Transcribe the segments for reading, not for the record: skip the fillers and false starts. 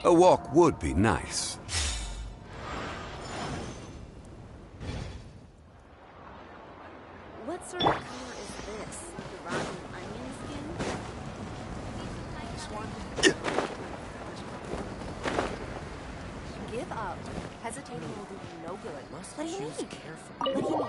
A walk would be nice. What sort of color is this? The rotten onion skin? Give up. Hesitating will do you no good. What do you need? What do you need?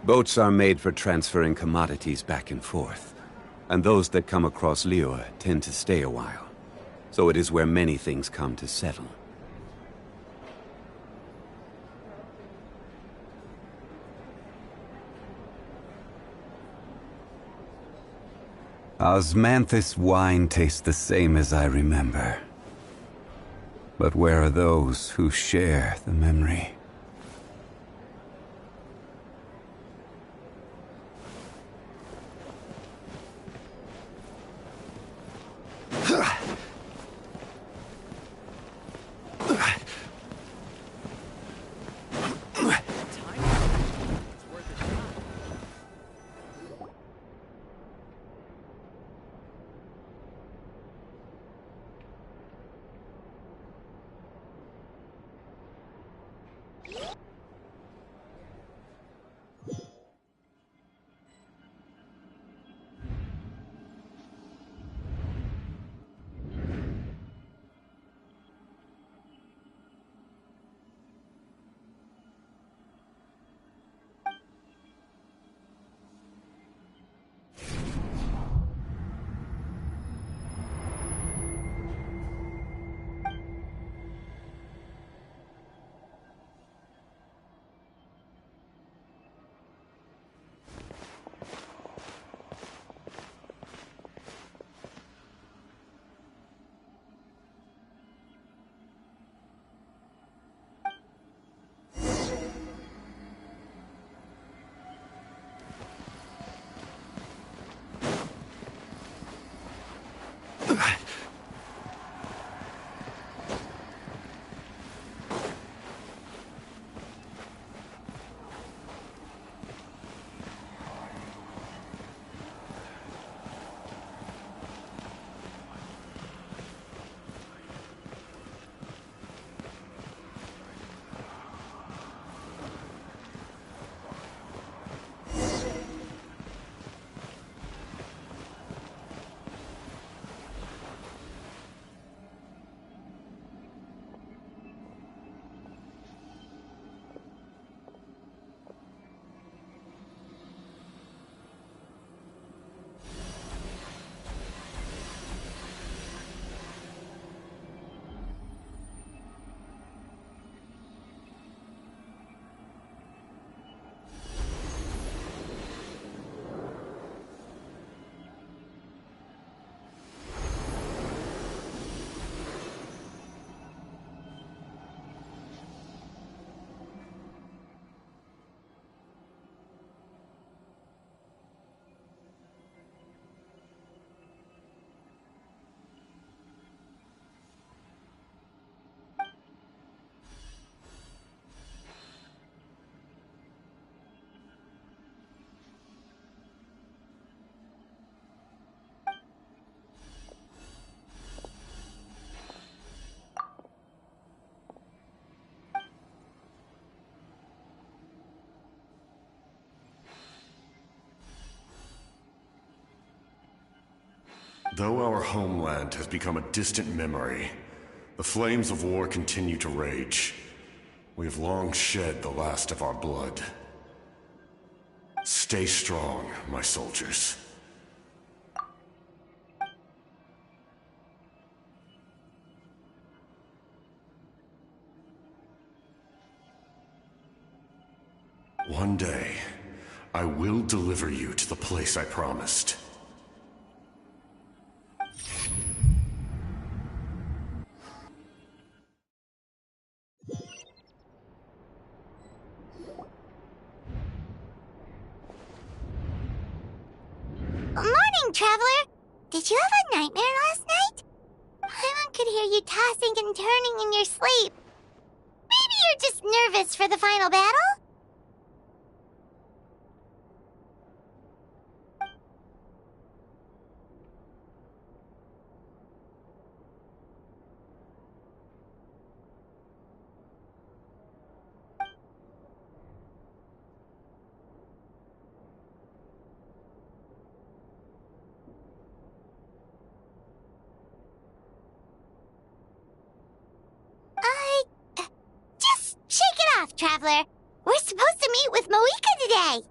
Boats are made for transferring commodities back and forth, and those that come across Liyue tend to stay a while. So it is where many things come to settle. Osmanthus wine tastes the same as I remember. But where are those who share the memory? Though our homeland has become a distant memory, the flames of war continue to rage. We have long shed the last of our blood. Stay strong, my soldiers. one day, I will deliver you to the place I promised. Morning, Traveler! Did you have a nightmare last night? Paimon could hear you tossing and turning in your sleep. Maybe you're just nervous for the final battle? Just shake it off, Traveler. We're supposed to meet with Moika today.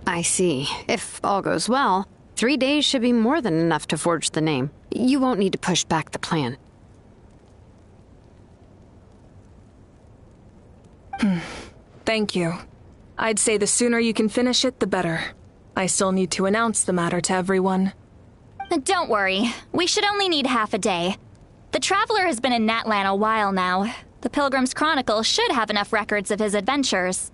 I see. If all goes well, 3 days should be more than enough to forge the name. You won't need to push back the plan. Thank you. I'd say the sooner you can finish it, the better. I still need to announce the matter to everyone. Don't worry. We should only need half a day. The Traveler has been in Natlan a while now. The Pilgrim's Chronicle should have enough records of his adventures.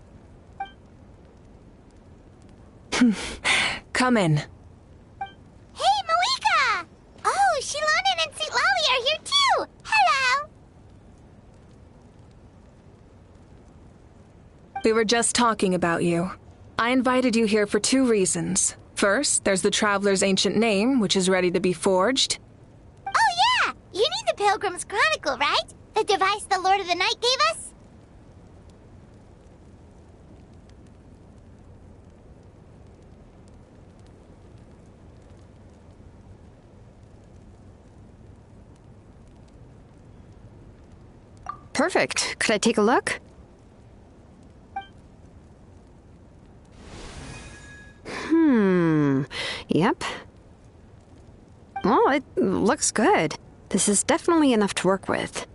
Come in. Hey, Moika! Oh, Shilonen and St. Lolly are here too! Hello! We were just talking about you. I invited you here for 2 reasons. First, there's the Traveler's ancient name, which is ready to be forged. Oh yeah! You need the Pilgrim's Chronicle, right? The device the Lord of the Night gave us? Perfect. Could I take a look? Yep. Well, it looks good. This is definitely enough to work with.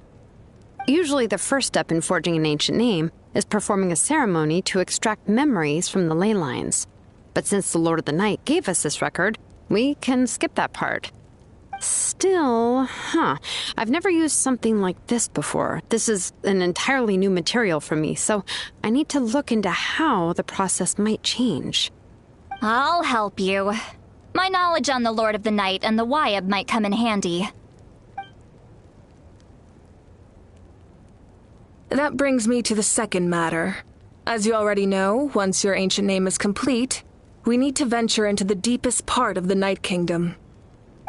Usually the first step in forging an ancient name is performing a ceremony to extract memories from the ley lines. But since the Lord of the Night gave us this record, we can skip that part. Still, I've never used something like this before. This is an entirely new material for me, so I need to look into how the process might change. I'll help you. My knowledge on the Lord of the Night and the Wyab might come in handy. That brings me to the second matter. As you already know, once your ancient name is complete, we need to venture into the deepest part of the Night Kingdom.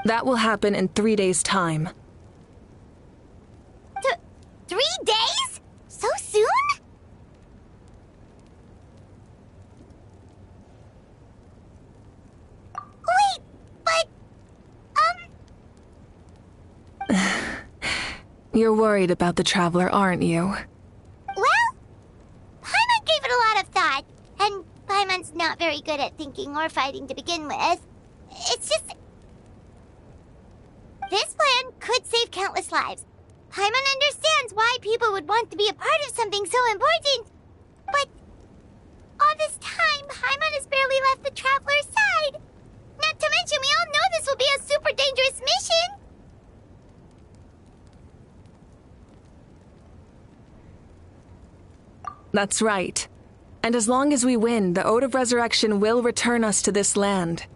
That will happen in 3 days' time. 3 days? So soon? Wait, but... You're worried about the Traveler, aren't you? Well, Paimon gave it a lot of thought, and Paimon's not very good at thinking or fighting to begin with. It's just... This plan could save countless lives. Paimon understands why people would want to be a part of something so important. But all this time, Paimon has barely left the Traveler's side. Not to mention, we all know this will be a super dangerous mission. That's right. And as long as we win, the Ode of Resurrection will return us to this land.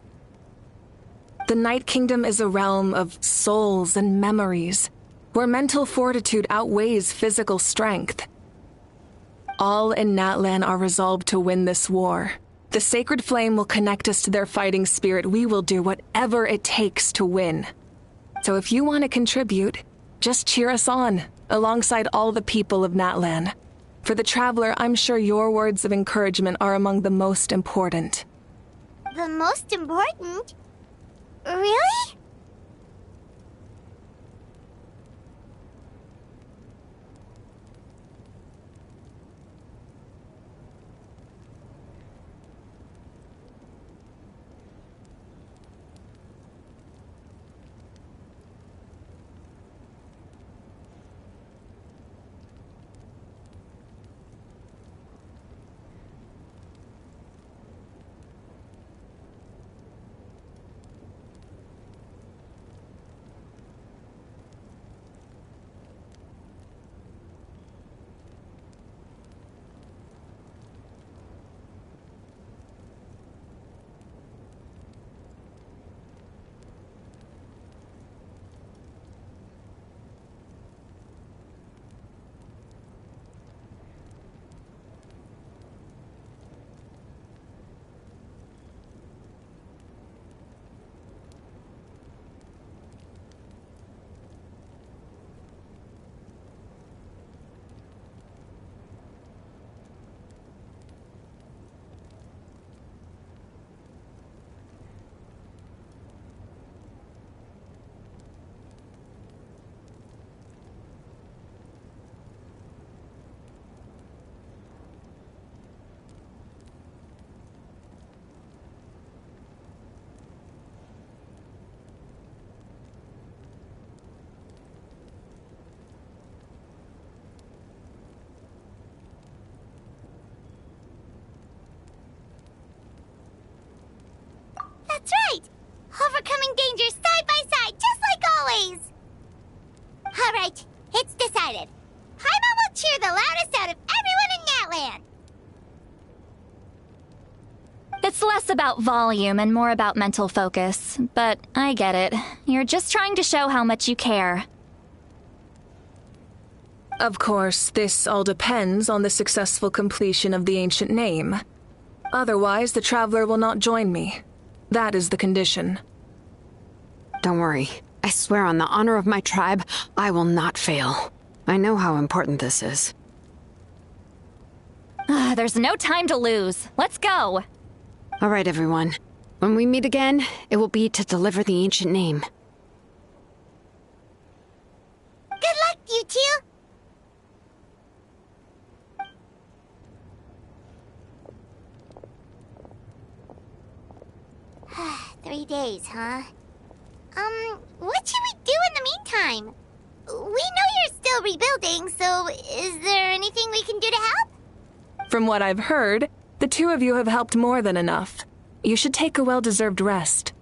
The Night Kingdom is a realm of souls and memories, where mental fortitude outweighs physical strength. all in Natlan are resolved to win this war. The sacred flame will connect us to their fighting spirit. We will do whatever it takes to win. So if you want to contribute, just cheer us on, alongside all the people of Natlan. For the Traveler, I'm sure your words of encouragement are among the most important. The most important? Really? That's right! Overcoming dangers side by side, just like always! Alright, it's decided. Paimon will cheer the loudest out of everyone in Natlan! It's less about volume and more about mental focus, but I get it. You're just trying to show how much you care. Of course, this all depends on the successful completion of the ancient name. Otherwise, the Traveler will not join me. That is the condition. Don't worry. I swear on the honor of my tribe, I will not fail. I know how important this is. There's no time to lose. Let's go. All right, everyone. When we meet again, it will be to deliver the ancient name. Good luck, you two! 3 days, huh? What should we do in the meantime? We know you're still rebuilding, so is there anything we can do to help? From what I've heard, the two of you have helped more than enough. You should take a well-deserved rest.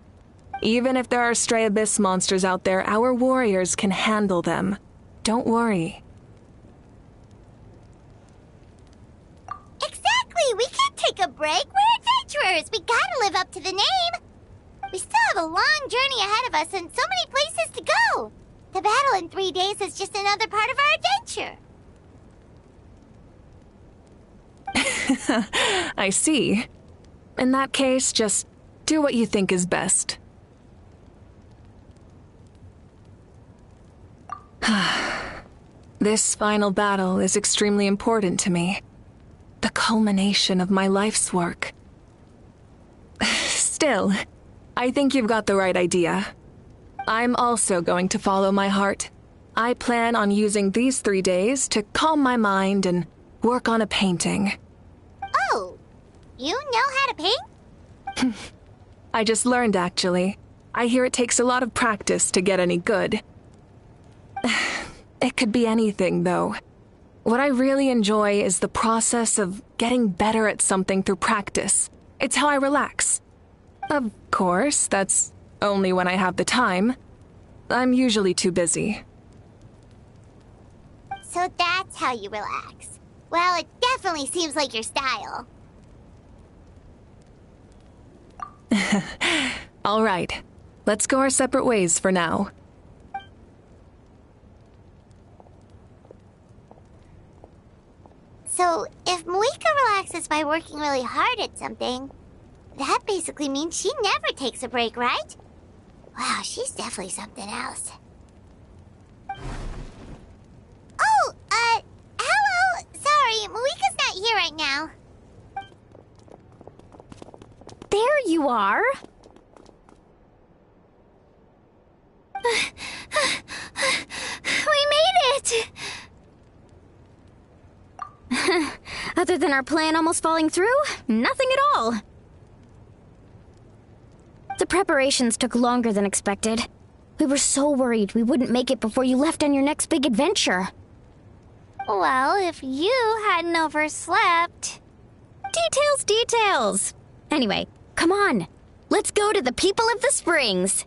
Even if there are stray abyss monsters out there, our warriors can handle them. Don't worry. Exactly! We can't take a break. We're adventurers. We gotta live up to the name. We still have a long journey ahead of us and so many places to go. The battle in 3 days is just another part of our adventure. I see. In that case, just do what you think is best. This final battle is extremely important to me. The culmination of my life's work. Still, I think you've got the right idea. I'm also going to follow my heart. I plan on using these 3 days to calm my mind and work on a painting. Oh, you know how to paint? I just learned, actually. I hear it takes a lot of practice to get any good. It could be anything, though. What I really enjoy is the process of getting better at something through practice. It's how I relax. Of course, that's only when I have the time. I'm usually too busy. So that's how you relax. Well, it definitely seems like your style. All right. Let's go our separate ways for now. So, if working really hard at something. That basically means she never takes a break, right? Wow, she's definitely something else. Oh, hello! Sorry, Malika's not here right now. There you are. We made it! Other than our plan almost falling through, nothing at all. The preparations took longer than expected. We were so worried we wouldn't make it before you left on your next big adventure. Well, if you hadn't overslept... Details! Anyway, come on. Let's go to the people of the springs.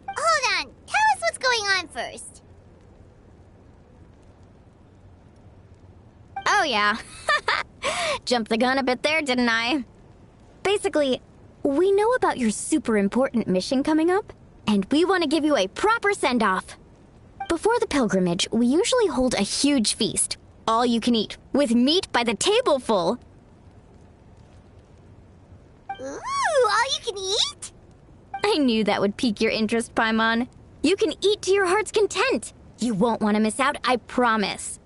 Hold on. Tell us what's going on first. Oh, yeah. Jumped the gun a bit there, didn't I? Basically, we know about your super important mission coming up, and we want to give you a proper send-off. Before the pilgrimage, we usually hold a huge feast, all you can eat, with meat by the tableful. Ooh, all you can eat? I knew that would pique your interest, Paimon. You can eat to your heart's content. You won't want to miss out, I promise.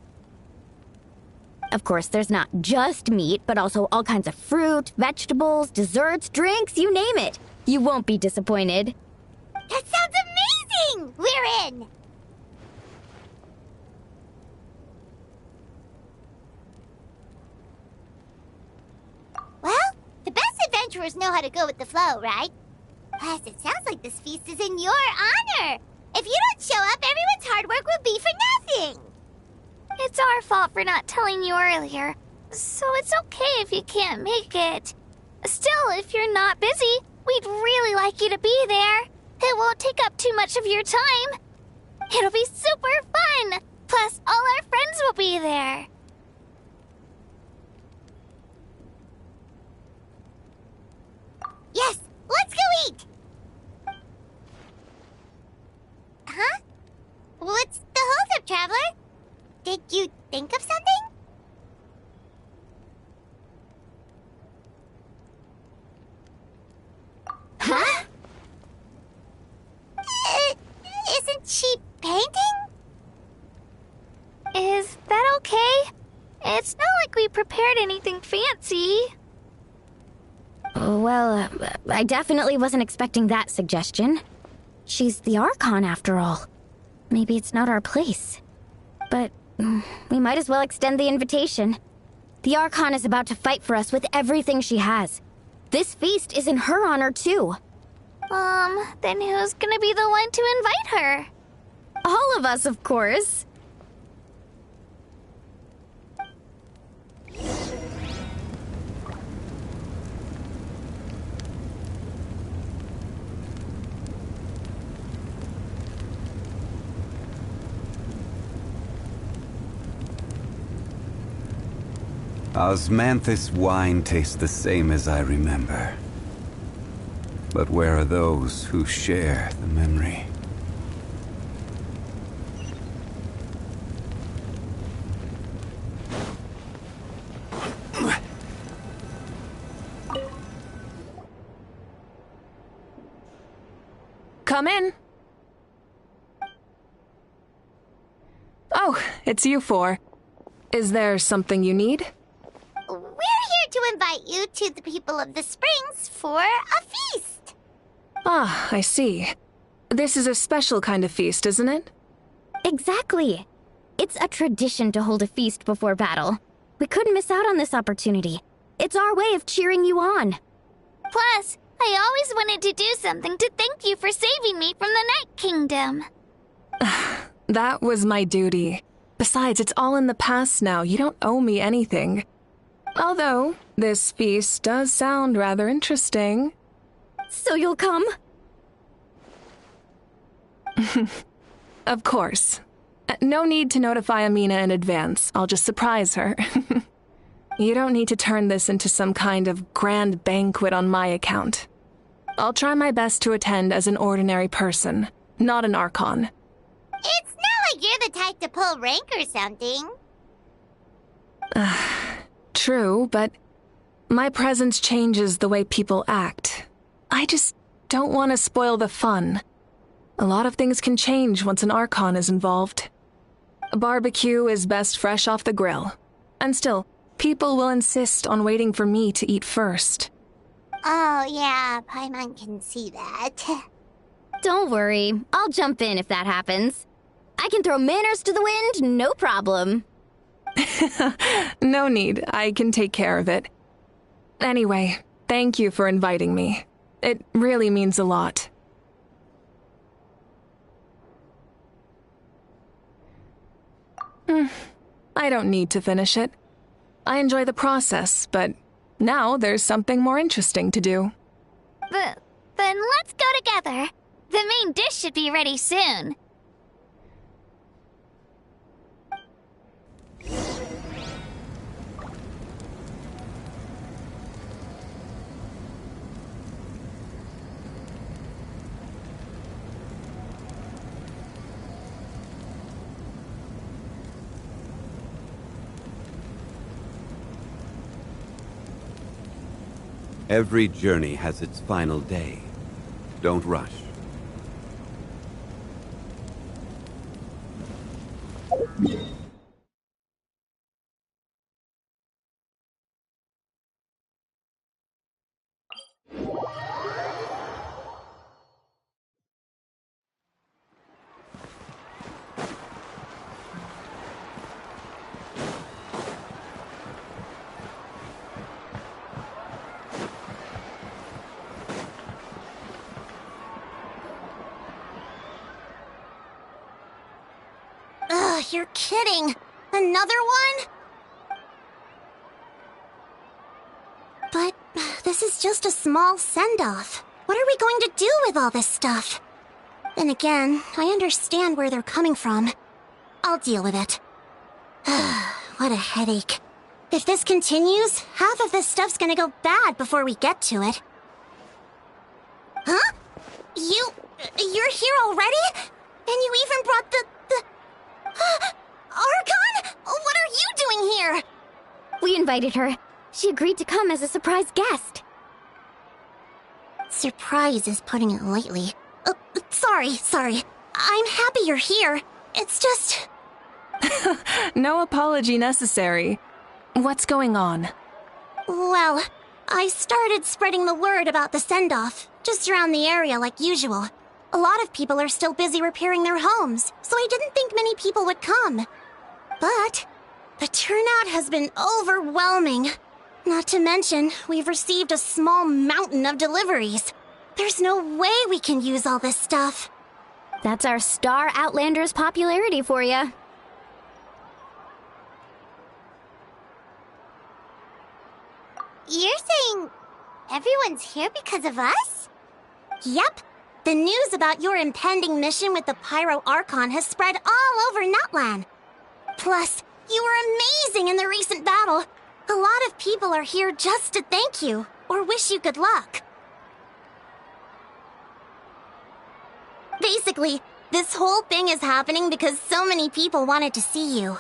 Of course, there's not just meat, but also all kinds of fruit, vegetables, desserts, drinks, you name it. You won't be disappointed. That sounds amazing! We're in! Well, the best adventurers know how to go with the flow, right? Plus, it sounds like this feast is in your honor. If you don't show up, everyone's hard work will be for nothing. It's our fault for not telling you earlier, so it's okay if you can't make it. Still, if you're not busy, we'd really like you to be there. It won't take up too much of your time. It'll be super fun. Plus, all our friends will be there. Yes, let's go eat! Huh? What's the holdup, Traveler? Did you think of something? Huh? Isn't she painting? Is that okay? It's not like we prepared anything fancy. Well, I definitely wasn't expecting that suggestion. She's the Archon, after all. Maybe it's not our place. But we might as well extend the invitation. The Archon is about to fight for us with everything she has. This feast is in her honor, too. Then who's gonna be the one to invite her? All of us, of course. Osmanthus wine tastes the same as I remember. But where are those who share the memory? Come in. Oh, it's you four. Is there something you need? We're here to invite you to the people of the springs for a feast. Ah, I see. This is a special kind of feast, isn't it? Exactly. It's a tradition to hold a feast before battle. We couldn't miss out on this opportunity. It's our way of cheering you on. Plus, I always wanted to do something to thank you for saving me from the Night Kingdom. That was my duty. Besides, it's all in the past now. You don't owe me anything. Although, this feast does sound rather interesting. So you'll come? Of course. No need to notify Amina in advance. I'll just surprise her. You don't need to turn this into some kind of grand banquet on my account. I'll try my best to attend as an ordinary person, not an Archon. It's not like you're the type to pull rank or something. True, but My presence changes the way people act. I just don't want to spoil the fun. A lot of things can change once an Archon is involved. A barbecue is best fresh off the grill. And still, people will insist on waiting for me to eat first. Oh, yeah, Paimon can see that. Don't worry, I'll jump in if that happens. I can throw manners to the wind, no problem. No need, I can take care of it. Anyway, thank you for inviting me. It really means a lot. I don't need to finish it. I enjoy the process, but now there's something more interesting to do. Then let's go together. The main dish should be ready soon. Every journey has its final day. Don't rush. Ugh, you're kidding. Another one? But this is just a small send-off. What are we going to do with all this stuff? Then again, I understand where they're coming from. I'll deal with it. What a headache. If this continues, half of this stuff's gonna go bad before we get to it. Huh? You're here already? And you even brought the... Archon? What are you doing here? We invited her. She agreed to come as a surprise guest. Surprise is putting it lightly. Sorry. I'm happy you're here. It's just... No apology necessary. What's going on? Well, I started spreading the word about the send-off, just around the area like usual. A lot of people are still busy repairing their homes, so I didn't think many people would come. But the turnout has been overwhelming. Not to mention, we've received a small mountain of deliveries. There's no way we can use all this stuff. That's our Star Outlander's popularity for you. You're saying everyone's here because of us? Yep. The news about your impending mission with the Pyro Archon has spread all over Nutland. Plus, you were amazing in the recent battle. A lot of people are here just to thank you, or wish you good luck. Basically, this whole thing is happening because so many people wanted to see you.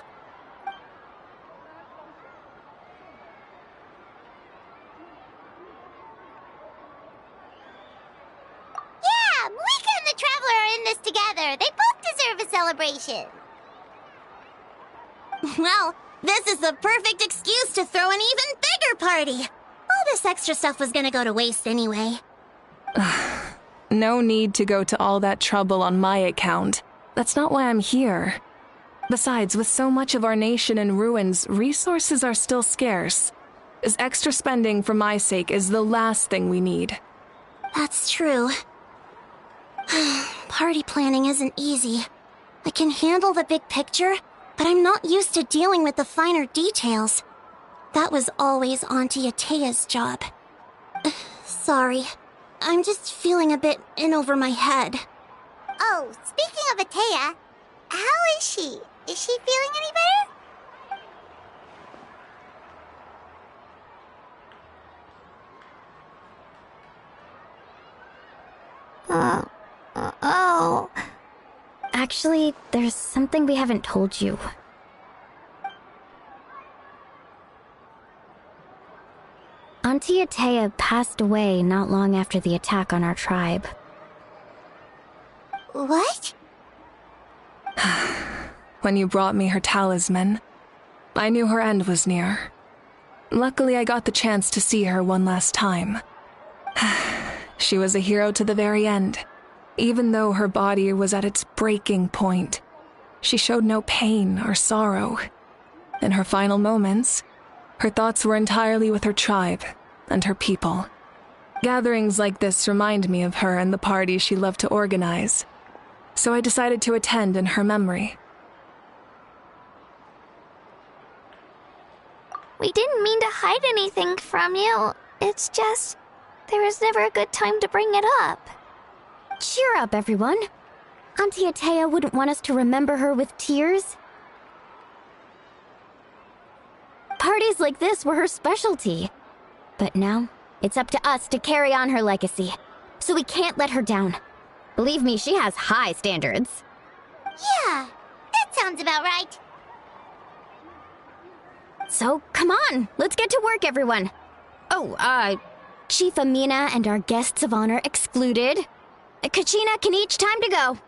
Yeah, Mika and the Traveler are in this together. They both deserve a celebration. Well, this is the perfect excuse to throw an even bigger party. All this extra stuff was gonna go to waste anyway. No need to go to all that trouble on my account. That's not why I'm here. Besides, with so much of our nation in ruins, resources are still scarce. This extra spending for my sake is the last thing we need. That's true. Party planning isn't easy. I can handle the big picture, but I'm not used to dealing with the finer details. That was always Auntie Atea's job. Sorry. I'm just feeling a bit in over my head. Oh, speaking of Atea, how is she? Is she feeling any better? Oh. Actually, there's something we haven't told you. Auntie Atea passed away not long after the attack on our tribe. What? When you brought me her talisman, I knew her end was near. Luckily, I got the chance to see her one last time. She was a hero to the very end. Even though her body was at its breaking point, she showed no pain or sorrow. In her final moments, her thoughts were entirely with her tribe and her people. Gatherings like this remind me of her and the parties she loved to organize. So I decided to attend in her memory. We didn't mean to hide anything from you. It's just, there was never a good time to bring it up. Cheer up, everyone. Auntie Atea wouldn't want us to remember her with tears. Parties like this were her specialty. But now, it's up to us to carry on her legacy. So we can't let her down. Believe me, she has high standards. Yeah, that sounds about right. So, come on, let's get to work, everyone. Oh, Chief Amina and our guests of honor excluded. Kachina can each time to go.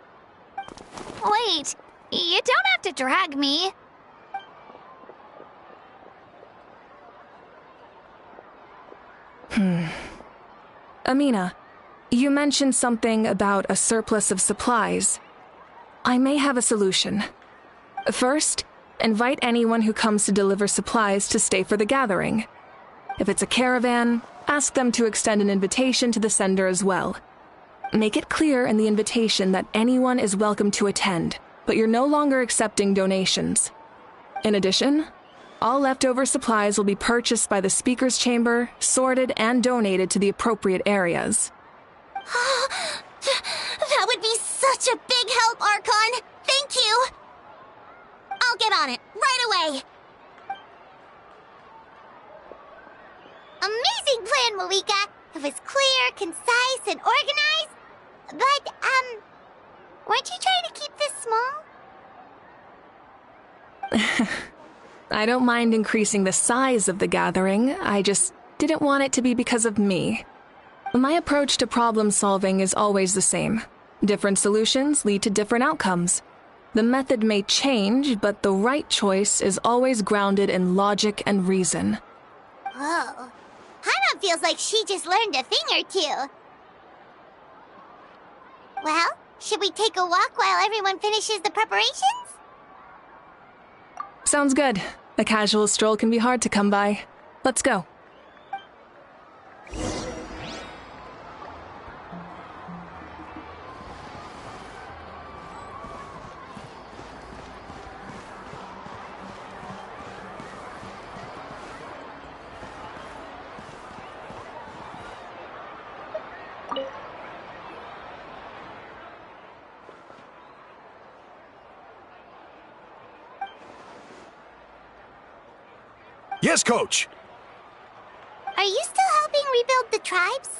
Wait, you don't have to drag me. Amina, you mentioned something about a surplus of supplies. I may have a solution. First, invite anyone who comes to deliver supplies to stay for the gathering. If it's a caravan, ask them to extend an invitation to the sender as well. Make it clear in the invitation that anyone is welcome to attend, but you're no longer accepting donations. In addition, all leftover supplies will be purchased by the speaker's chamber, sorted, and donated to the appropriate areas. That would be such a big help, Archon. Thank you. I'll get on it right away. Amazing plan, Malika. It was clear, concise, and organized. But, weren't you trying to keep this small? I don't mind increasing the size of the gathering, I just didn't want it to be because of me. My approach to problem solving is always the same. Different solutions lead to different outcomes. The method may change, but the right choice is always grounded in logic and reason. Whoa. Hana feels like she just learned a thing or two. Well, should we take a walk while everyone finishes the preparations? Sounds good. A casual stroll can be hard to come by. Let's go. Yes, Coach! Are you still helping rebuild the tribes?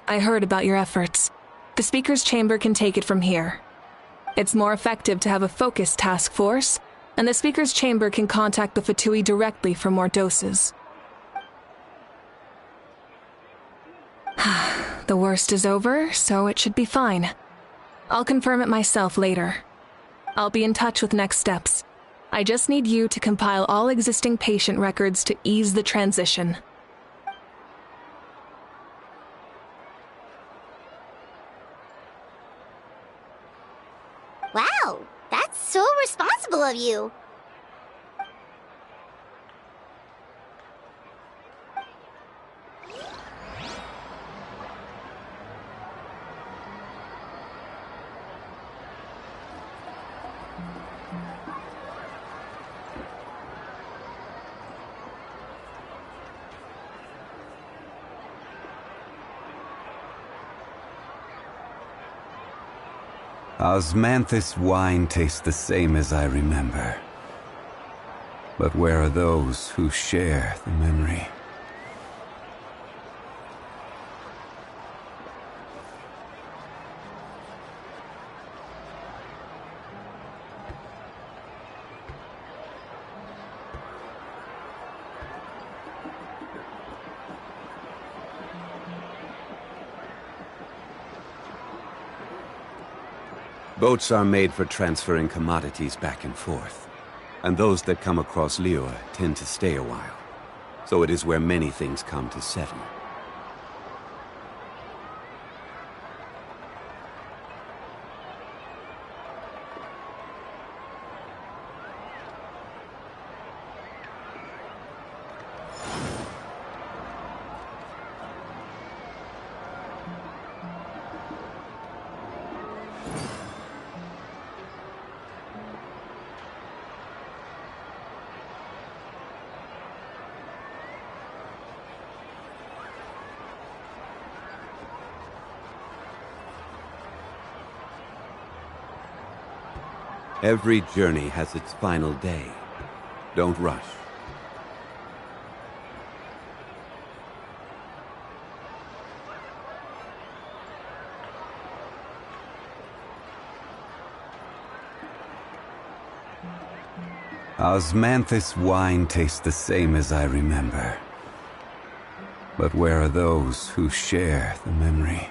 I heard about your efforts. The Speaker's Chamber can take it from here. It's more effective to have a focused task force, and the Speaker's Chamber can contact the Fatui directly for more doses. The worst is over, so it should be fine. I'll confirm it myself later. I'll be in touch with next steps. I just need you to compile all existing patient records to ease the transition. Wow, that's so responsible of you. Osmanthus wine tastes the same as I remember. But where are those who share the memory? Boats are made for transferring commodities back and forth, and those that come across Liyue tend to stay a while. So it is where many things come to settle. Every journey has its final day. Don't rush. Osmanthus wine tastes the same as I remember. But where are those who share the memory?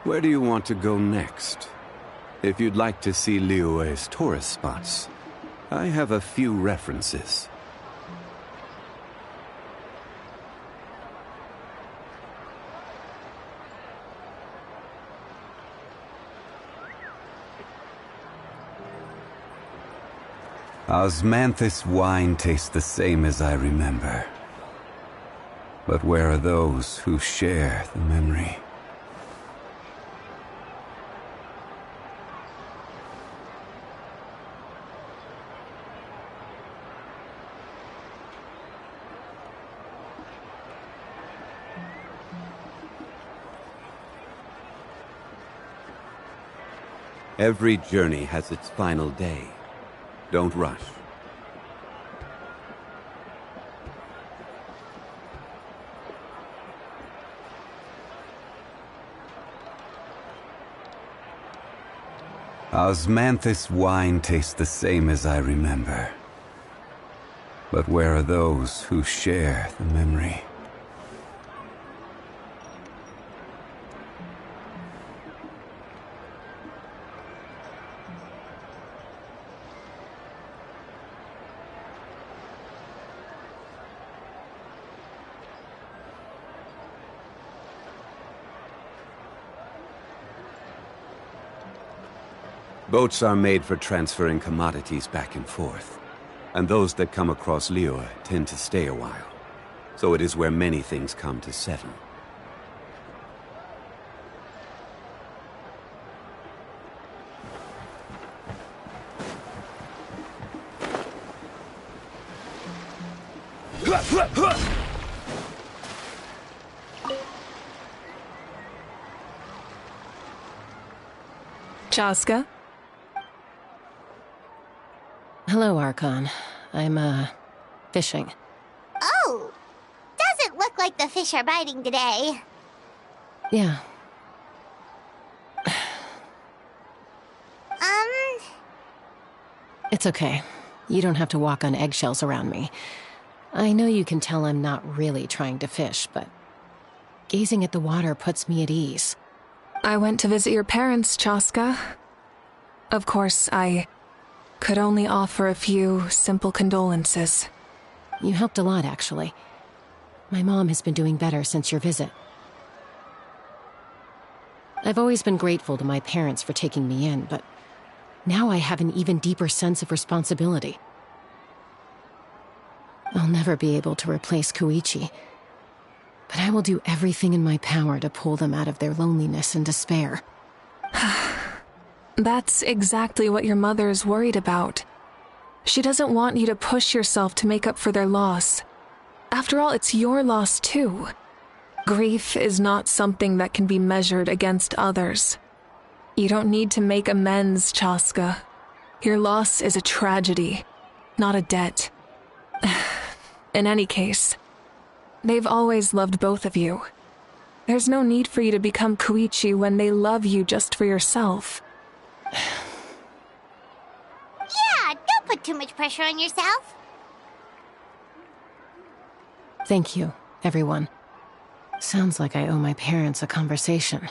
Where do you want to go next? If you'd like to see Liyue's tourist spots, I have a few references. Osmanthus wine tastes the same as I remember. But where are those who share the memory? Every journey has its final day. Don't rush. Osmanthus wine tastes the same as I remember. But where are those who share the memory? Boats are made for transferring commodities back and forth, and those that come across Liyue tend to stay a while. So it is where many things come to settle. Chaska? Hello, Archon. I'm, fishing. Oh! Doesn't look like the fish are biting today. Yeah. It's okay. You don't have to walk on eggshells around me. I know you can tell I'm not really trying to fish, but gazing at the water puts me at ease. I went to visit your parents, Chaska. Of course, I could only offer a few simple condolences. You helped a lot, actually. My mom has been doing better since your visit. I've always been grateful to my parents for taking me in, but now I have an even deeper sense of responsibility. I'll never be able to replace Koichi, But I will do everything in my power to pull them out of their loneliness and despair. That's exactly what your mother is worried about. She doesn't want you to push yourself to make up for their loss. After all, it's your loss too. Grief is not something that can be measured against others. You don't need to make amends, Chaska. Your loss is a tragedy, not a debt. In any case, they've always loved both of you. There's no need for you to become Koichi when they love you just for yourself. Yeah, don't put too much pressure on yourself. Thank you, everyone. Sounds like I owe my parents a conversation.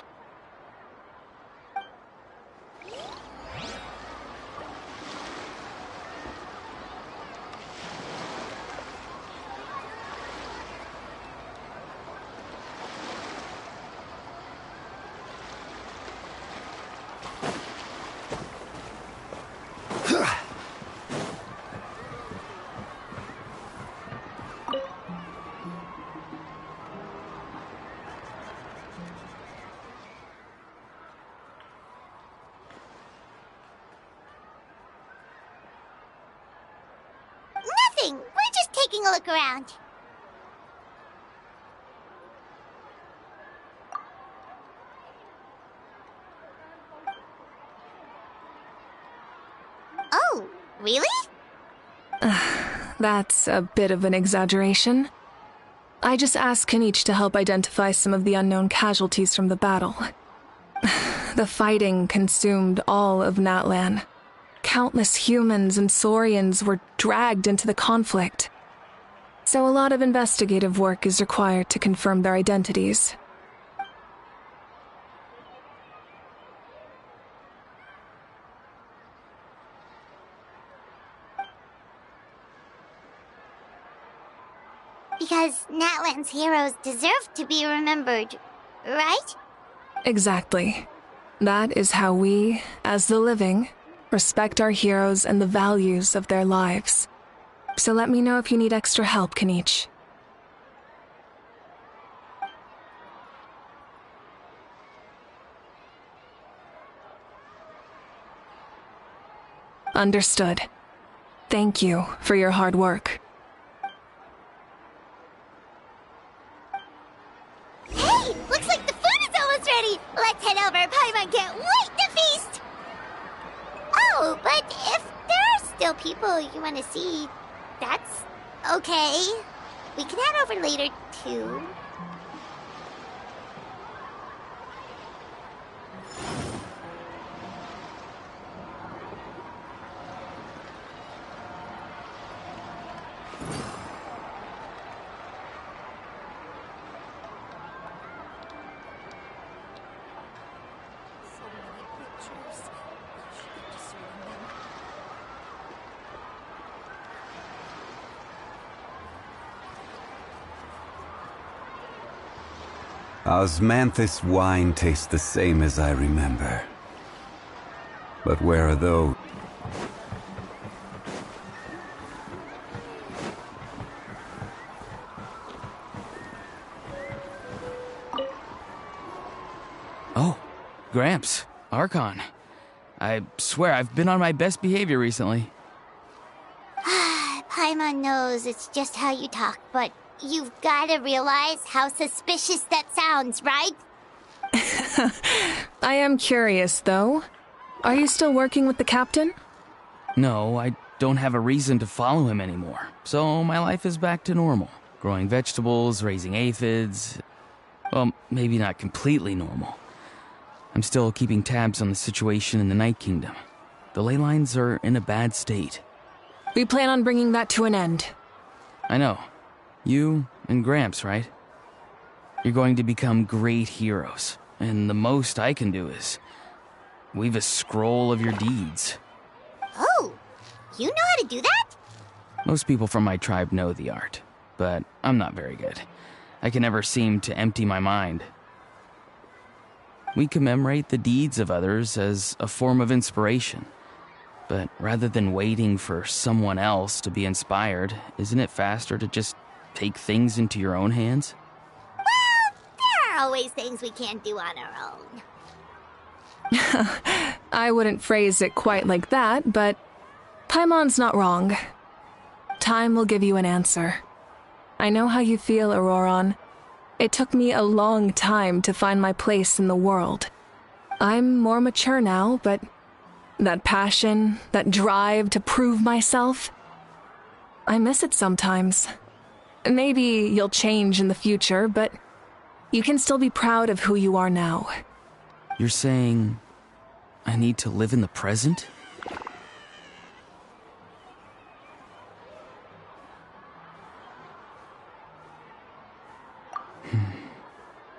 Nothing. We're just taking a look around. Oh, really? That's a bit of an exaggeration. I just asked Kanich to help identify some of the unknown casualties from the battle. The fighting consumed all of Natlan. Countless humans and Saurians were dragged into the conflict. So a lot of investigative work is required to confirm their identities. Because Natlan's heroes deserve to be remembered, right? Exactly. That is how we, as the living, respect our heroes and the values of their lives. So let me know if you need extra help, Kanich. Understood. Thank you for your hard work. Hey, looks like the food is almost ready. Let's head over. Paimon can't wait to feast. Oh, but if there are still people you want to see, that's okay. We can head over later, too. Osmanthus wine tastes the same as I remember. But where are those? Oh, Gramps, Archon. I swear I've been on my best behavior recently. Paimon knows it's just how you talk, but you've got to realize how suspicious that sounds, right? I am curious, though. Are you still working with the captain? No, I don't have a reason to follow him anymore, so my life is back to normal. Growing vegetables, raising aphids. Well, maybe not completely normal. I'm still keeping tabs on the situation in the Night Kingdom. The ley lines are in a bad state. We plan on bringing that to an end. I know. You and Gramps, right? You're going to become great heroes, and the most I can do is weave a scroll of your deeds. Oh, you know how to do that? Most people from my tribe know the art, but I'm not very good. I can never seem to empty my mind. We commemorate the deeds of others as a form of inspiration. But rather than waiting for someone else to be inspired, isn't it faster to just take things into your own hands? are always things we can't do on our own. I wouldn't phrase it quite like that, but Paimon's not wrong. Time will give you an answer. I know how you feel, Auroron. It took me a long time to find my place in the world. I'm more mature now, but that passion, that drive to prove myself, I miss it sometimes. Maybe you'll change in the future, but you can still be proud of who you are now. You're saying I need to live in the present?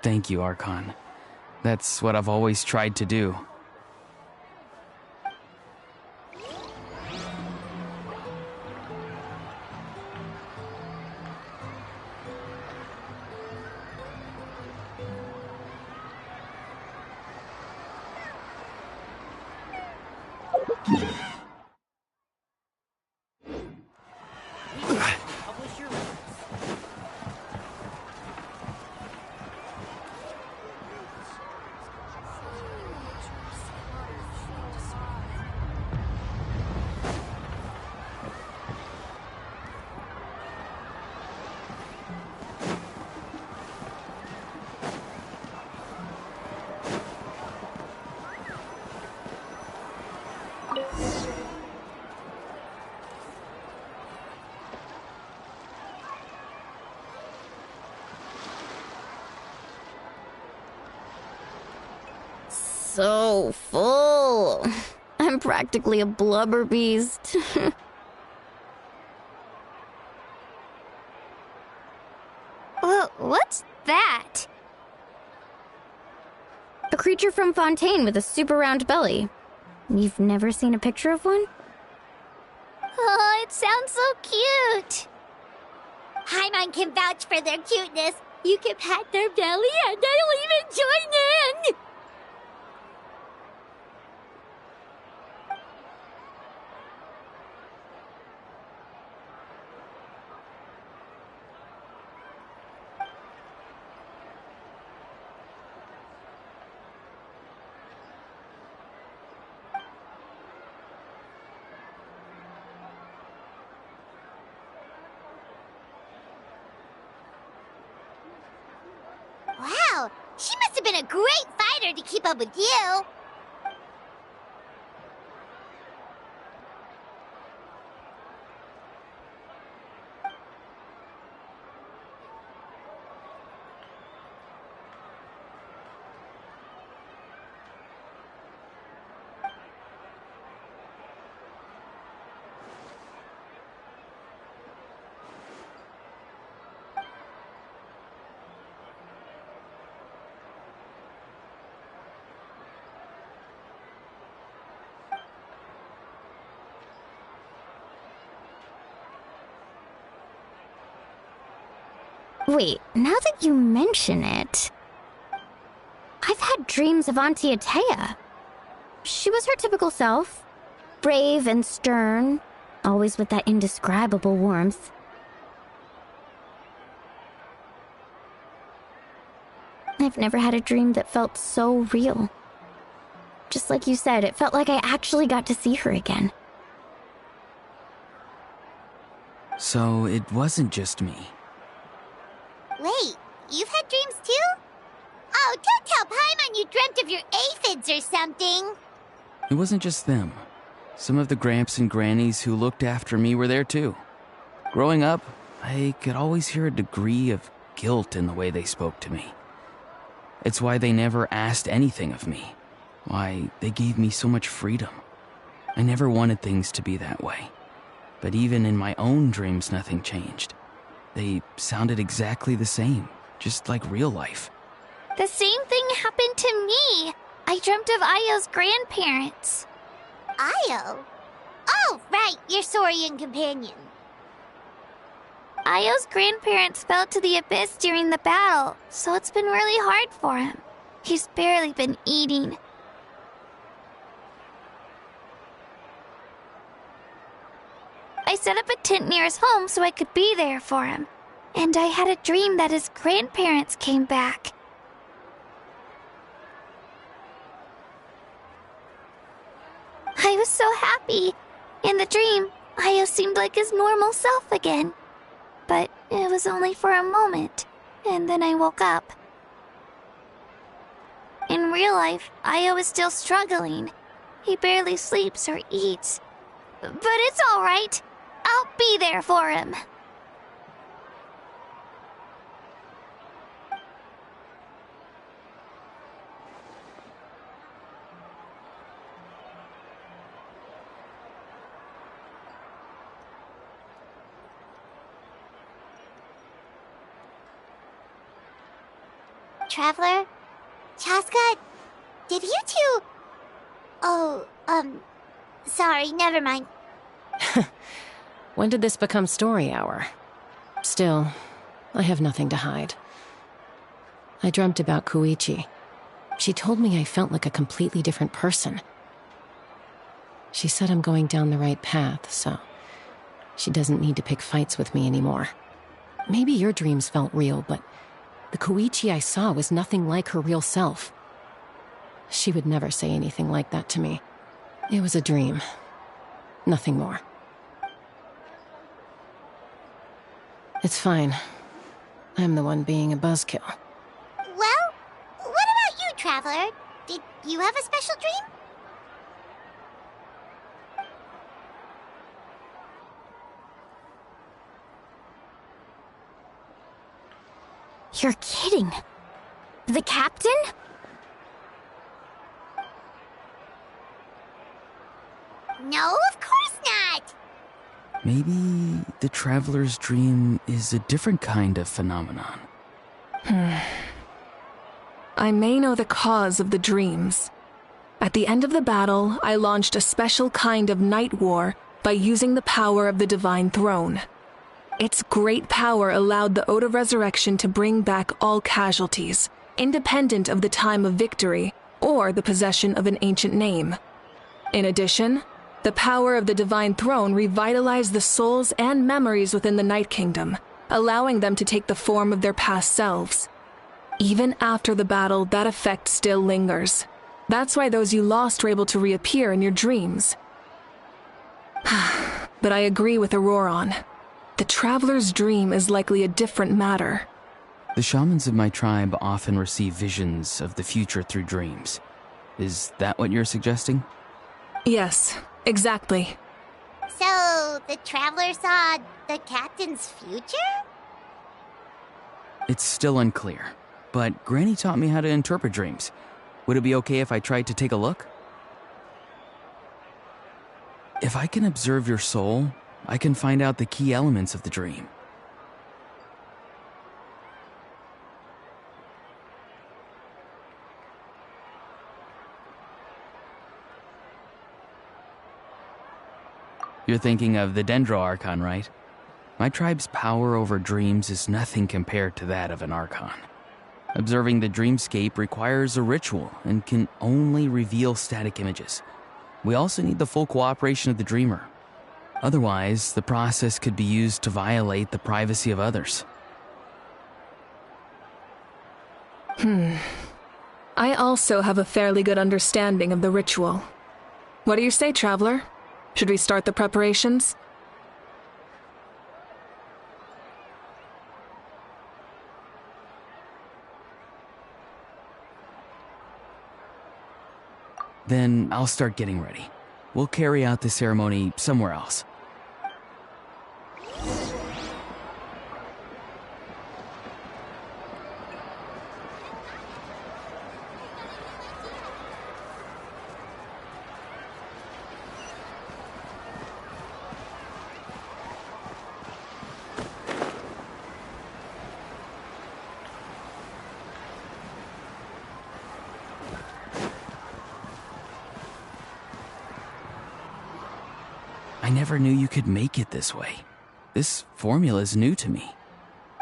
Thank you, Archon. That's what I've always tried to do. So full. I'm practically a blubber beast. What's that? A creature from Fontaine with a super round belly. You've never seen a picture of one? Oh, it sounds so cute. Paimon can vouch for their cuteness. You can pat their belly and I'll even join in. Wow, she must have been a great fighter to keep up with you. Wait, now that you mention it, I've had dreams of Auntie Atea. She was her typical self, brave and stern, always with that indescribable warmth. I've never had a dream that felt so real. Just like you said, it felt like I actually got to see her again. So it wasn't just me. Wait, you've had dreams too? Oh, don't tell Paimon you dreamt of your aphids or something. It wasn't just them. Some of the Gramps and Grannies who looked after me were there too. Growing up, I could always hear a degree of guilt in the way they spoke to me. It's why they never asked anything of me. Why they gave me so much freedom. I never wanted things to be that way. But even in my own dreams, nothing changed. They sounded exactly the same, just like real life. The same thing happened to me. I dreamt of Io's grandparents. Io? Oh, right, your Saurian companion. Io's grandparents fell to the abyss during the battle, so it's been really hard for him. He's barely been eating. I set up a tent near his home so I could be there for him. And I had a dream that his grandparents came back. I was so happy. In the dream, Io seemed like his normal self again. But it was only for a moment, and then I woke up. In real life, Io is still struggling. He barely sleeps or eats. But it's alright. I'll be there for him. Traveler? Chaska? Did you two... Oh, sorry, never mind. When did this become story hour? Still, I have nothing to hide. I dreamt about Koichi. She told me I felt like a completely different person. She said I'm going down the right path, so she doesn't need to pick fights with me anymore. Maybe your dreams felt real, but the Koichi I saw was nothing like her real self. She would never say anything like that to me. It was a dream. Nothing more. It's fine. I'm the one being a buzzkill. Well, what about you, Traveler? Did you have a special dream? You're kidding. The captain? No, of course not! Maybe the traveler's dream is a different kind of phenomenon. I may know the cause of the dreams. At the end of the battle, I launched a special kind of night war by using the power of the Divine Throne. Its great power allowed the Ode of Resurrection to bring back all casualties, independent of the time of victory or the possession of an ancient name. In addition, the power of the Divine Throne revitalized the souls and memories within the Night Kingdom, allowing them to take the form of their past selves. Even after the battle, that effect still lingers. That's why those you lost were able to reappear in your dreams. But I agree with Auroron. The Traveler's dream is likely a different matter. The shamans of my tribe often receive visions of the future through dreams. Is that what you're suggesting? Yes, exactly. So, the Traveler saw the captain's future? It's still unclear, but Granny taught me how to interpret dreams. Would it be okay if I tried to take a look? If I can observe your soul, I can find out the key elements of the dream. You're thinking of the Dendro Archon, right? My tribe's power over dreams is nothing compared to that of an Archon. Observing the dreamscape requires a ritual and can only reveal static images. We also need the full cooperation of the dreamer. Otherwise, the process could be used to violate the privacy of others. I also have a fairly good understanding of the ritual. What do you say, Traveler? Should we start the preparations? Then I'll start getting ready. We'll carry out the ceremony somewhere else. I never knew you could make it this way. This formula is new to me.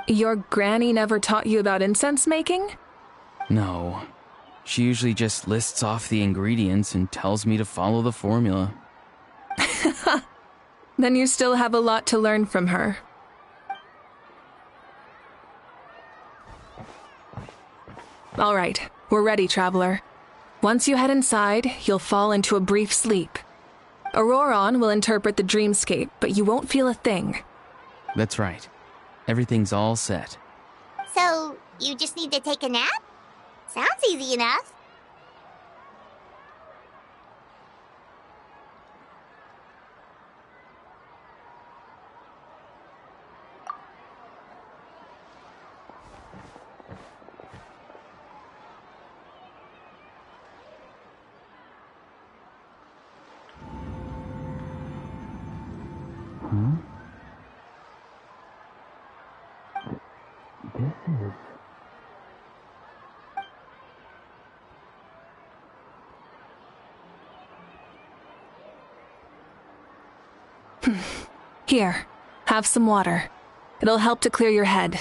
Your granny never taught you about incense making? No. She usually just lists off the ingredients and tells me to follow the formula. Then you still have a lot to learn from her. All right, we're ready, Traveler. Once you head inside, you'll fall into a brief sleep. Auroron will interpret the dreamscape, but you won't feel a thing. That's right. Everything's all set. So, you just need to take a nap? Sounds easy enough. Here, have some water. It'll help to clear your head.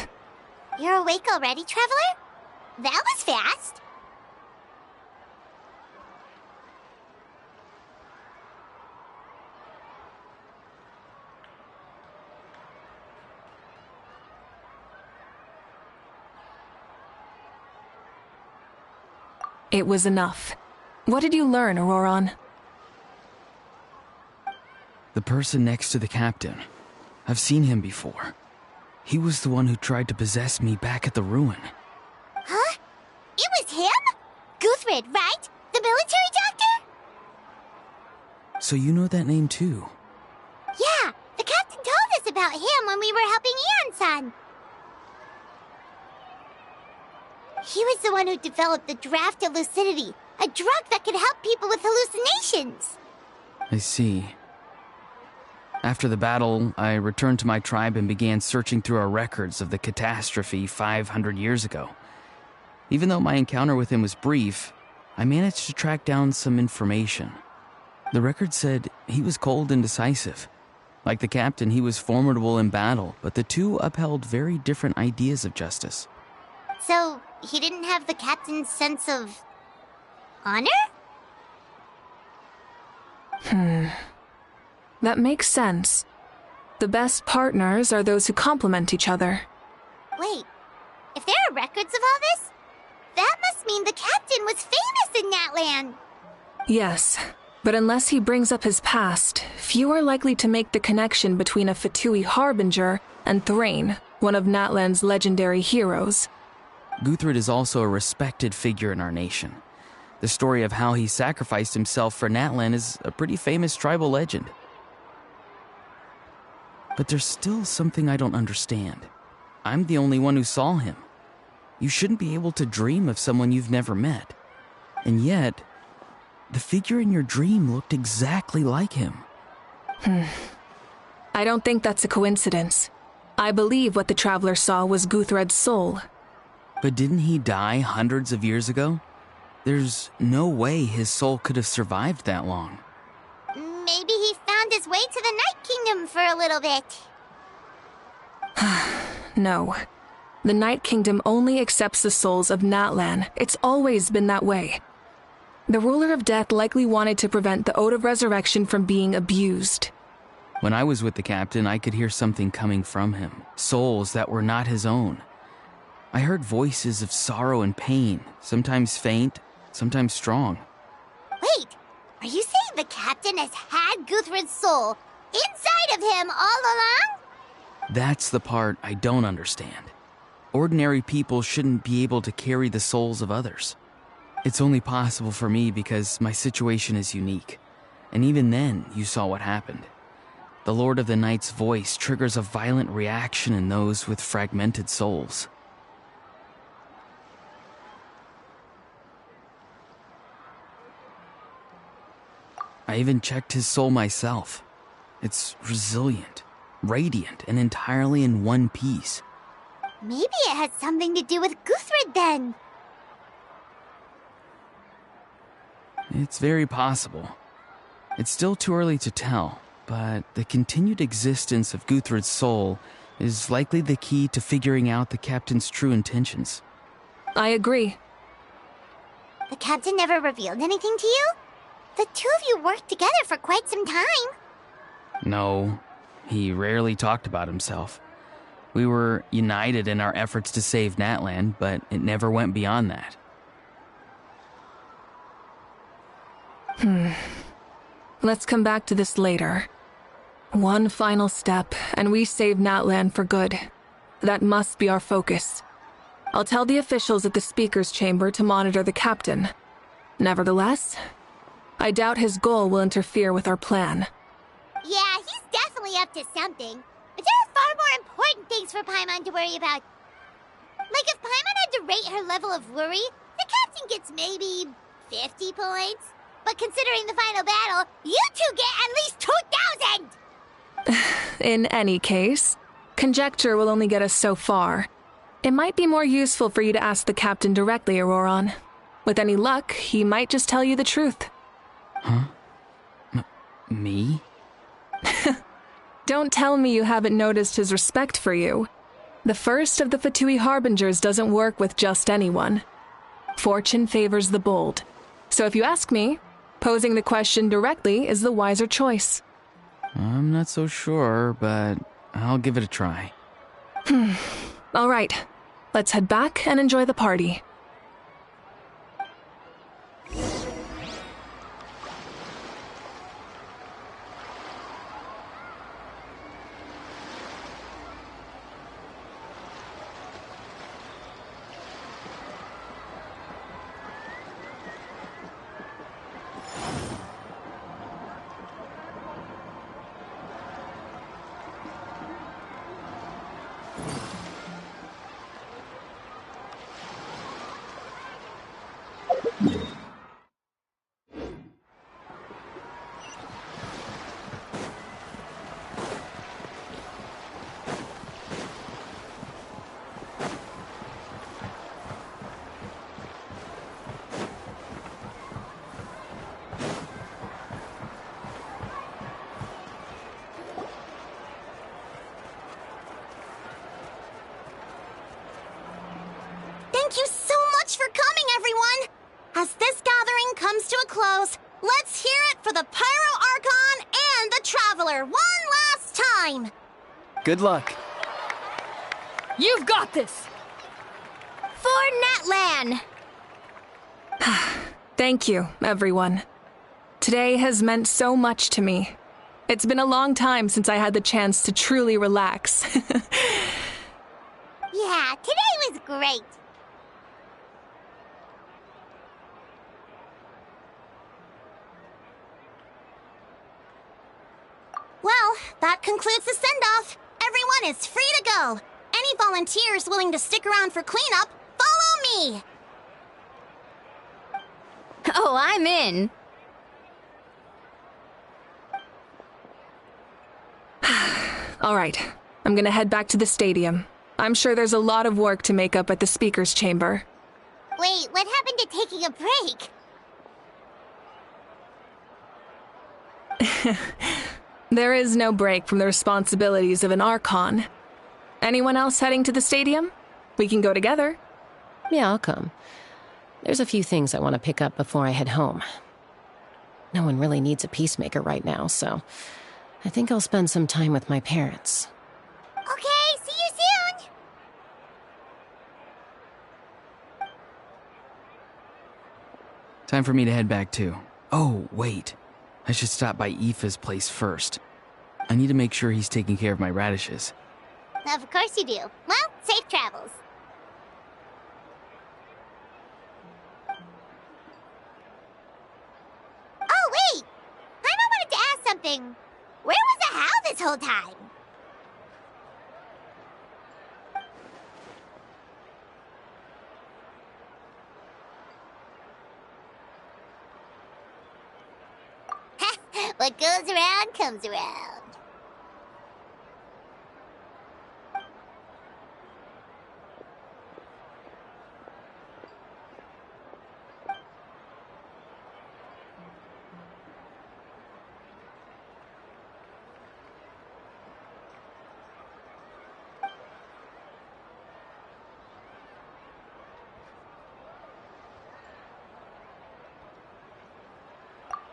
You're awake already, Traveler? That was fast. It was enough. What did you learn, Auroron? The person next to the captain. I've seen him before. He was the one who tried to possess me back at the ruin. Huh? It was him? Guthred, right? The military doctor? So you know that name too? Yeah, the captain told us about him when we were helping Ian-san. He was the one who developed the draft of lucidity, a drug that could help people with hallucinations. I see. After the battle, I returned to my tribe and began searching through our records of the catastrophe 500 years ago. Even though my encounter with him was brief, I managed to track down some information. The record said he was cold and decisive. Like the captain, he was formidable in battle, but the two upheld very different ideas of justice. So, he didn't have the captain's sense of honor? That makes sense. The best partners are those who complement each other. Wait, if there are records of all this, that must mean the captain was famous in Natlan. Yes, but unless he brings up his past, few are likely to make the connection between a Fatui harbinger and Thrain, one of Natlan's legendary heroes. Guthred is also a respected figure in our nation. The story of how he sacrificed himself for Natlan is a pretty famous tribal legend. But there's still something I don't understand. I'm the only one who saw him. You shouldn't be able to dream of someone you've never met. And yet, the figure in your dream looked exactly like him. I don't think that's a coincidence. I believe what the Traveler saw was Guthred's soul. But didn't he die hundreds of years ago? There's no way his soul could have survived that long. Maybe he found his way to the Night Kingdom for a little bit. No. The Night Kingdom only accepts the souls of Natlan. It's always been that way. The Ruler of Death likely wanted to prevent the Ode of Resurrection from being abused. When I was with the captain, I could hear something coming from him. Souls that were not his own. I heard voices of sorrow and pain, sometimes faint, sometimes strong. Wait, are you saying the captain has had Guthred's soul inside of him all along? That's the part I don't understand. Ordinary people shouldn't be able to carry the souls of others. It's only possible for me because my situation is unique. And even then, you saw what happened. The Lord of the Night's voice triggers a violent reaction in those with fragmented souls. I even checked his soul myself. It's resilient, radiant, and entirely in one piece. Maybe it had something to do with Guthred then. It's very possible. It's still too early to tell, but the continued existence of Guthred's soul is likely the key to figuring out the captain's true intentions. I agree. The captain never revealed anything to you? The two of you worked together for quite some time. No, he rarely talked about himself. We were united in our efforts to save Natlan, but it never went beyond that. Let's come back to this later. One final step, and we save Natlan for good. That must be our focus. I'll tell the officials at the speaker's chamber to monitor the captain. Nevertheless, I doubt his goal will interfere with our plan. Yeah, he's definitely up to something. But there are far more important things for Paimon to worry about. Like if Paimon had to rate her level of worry, the captain gets maybe 50 points. But considering the final battle, you two get at least 2,000! In any case, conjecture will only get us so far. It might be more useful for you to ask the captain directly, Auroron. With any luck, he might just tell you the truth. Huh? Me? Don't tell me you haven't noticed his respect for you. The first of the Fatui Harbingers doesn't work with just anyone. Fortune favors the bold. So if you ask me, posing the question directly is the wiser choice. I'm not so sure, but I'll give it a try. All right, let's head back and enjoy the party. Thank you so much for coming, everyone! As this gathering comes to a close, let's hear it for the Pyro Archon and the Traveler one last time! Good luck. You've got this! For Natlan! Thank you, everyone. Today has meant so much to me. It's been a long time since I had the chance to truly relax. Yeah, today was great. Well, that concludes the send-off. Everyone is free to go. Any volunteers willing to stick around for cleanup, follow me! Oh, I'm in. All right, I'm gonna head back to the stadium. I'm sure there's a lot of work to make up at the speaker's chamber. Wait, what happened to taking a break? There is no break from the responsibilities of an Archon. Anyone else heading to the stadium? We can go together. Yeah, I'll come. There's a few things I want to pick up before I head home. No one really needs a peacemaker right now, so I think I'll spend some time with my parents. Okay, see you soon! Time for me to head back too. Oh, wait. I should stop by Aoife's place first. I need to make sure he's taking care of my radishes. Of course you do. Well, safe travels. Oh, wait! Paimon wanted to ask something. Where was the How this whole time? What goes around comes around.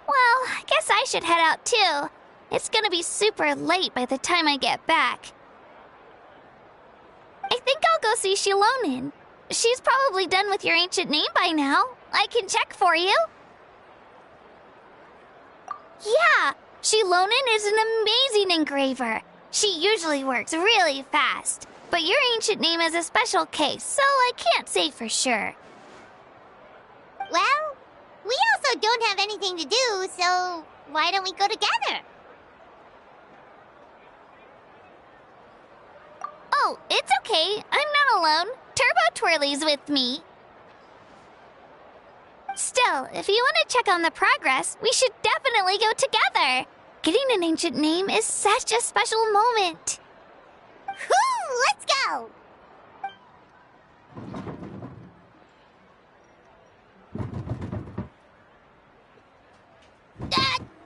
Well, I guess I should head out too. It's gonna be super late by the time I get back. I think I'll go see Shilonin. She's probably done with your ancient name by now. I can check for you. Yeah, Shilonen is an amazing engraver. She usually works really fast. But your ancient name is a special case, so I can't say for sure. Well, we also don't have anything to do, so why don't we go together? Oh, it's okay. I'm not alone. Turbo Twirly's with me. Still, if you want to check on the progress, we should definitely go together. Getting an ancient name is such a special moment. Whoo! Let's go!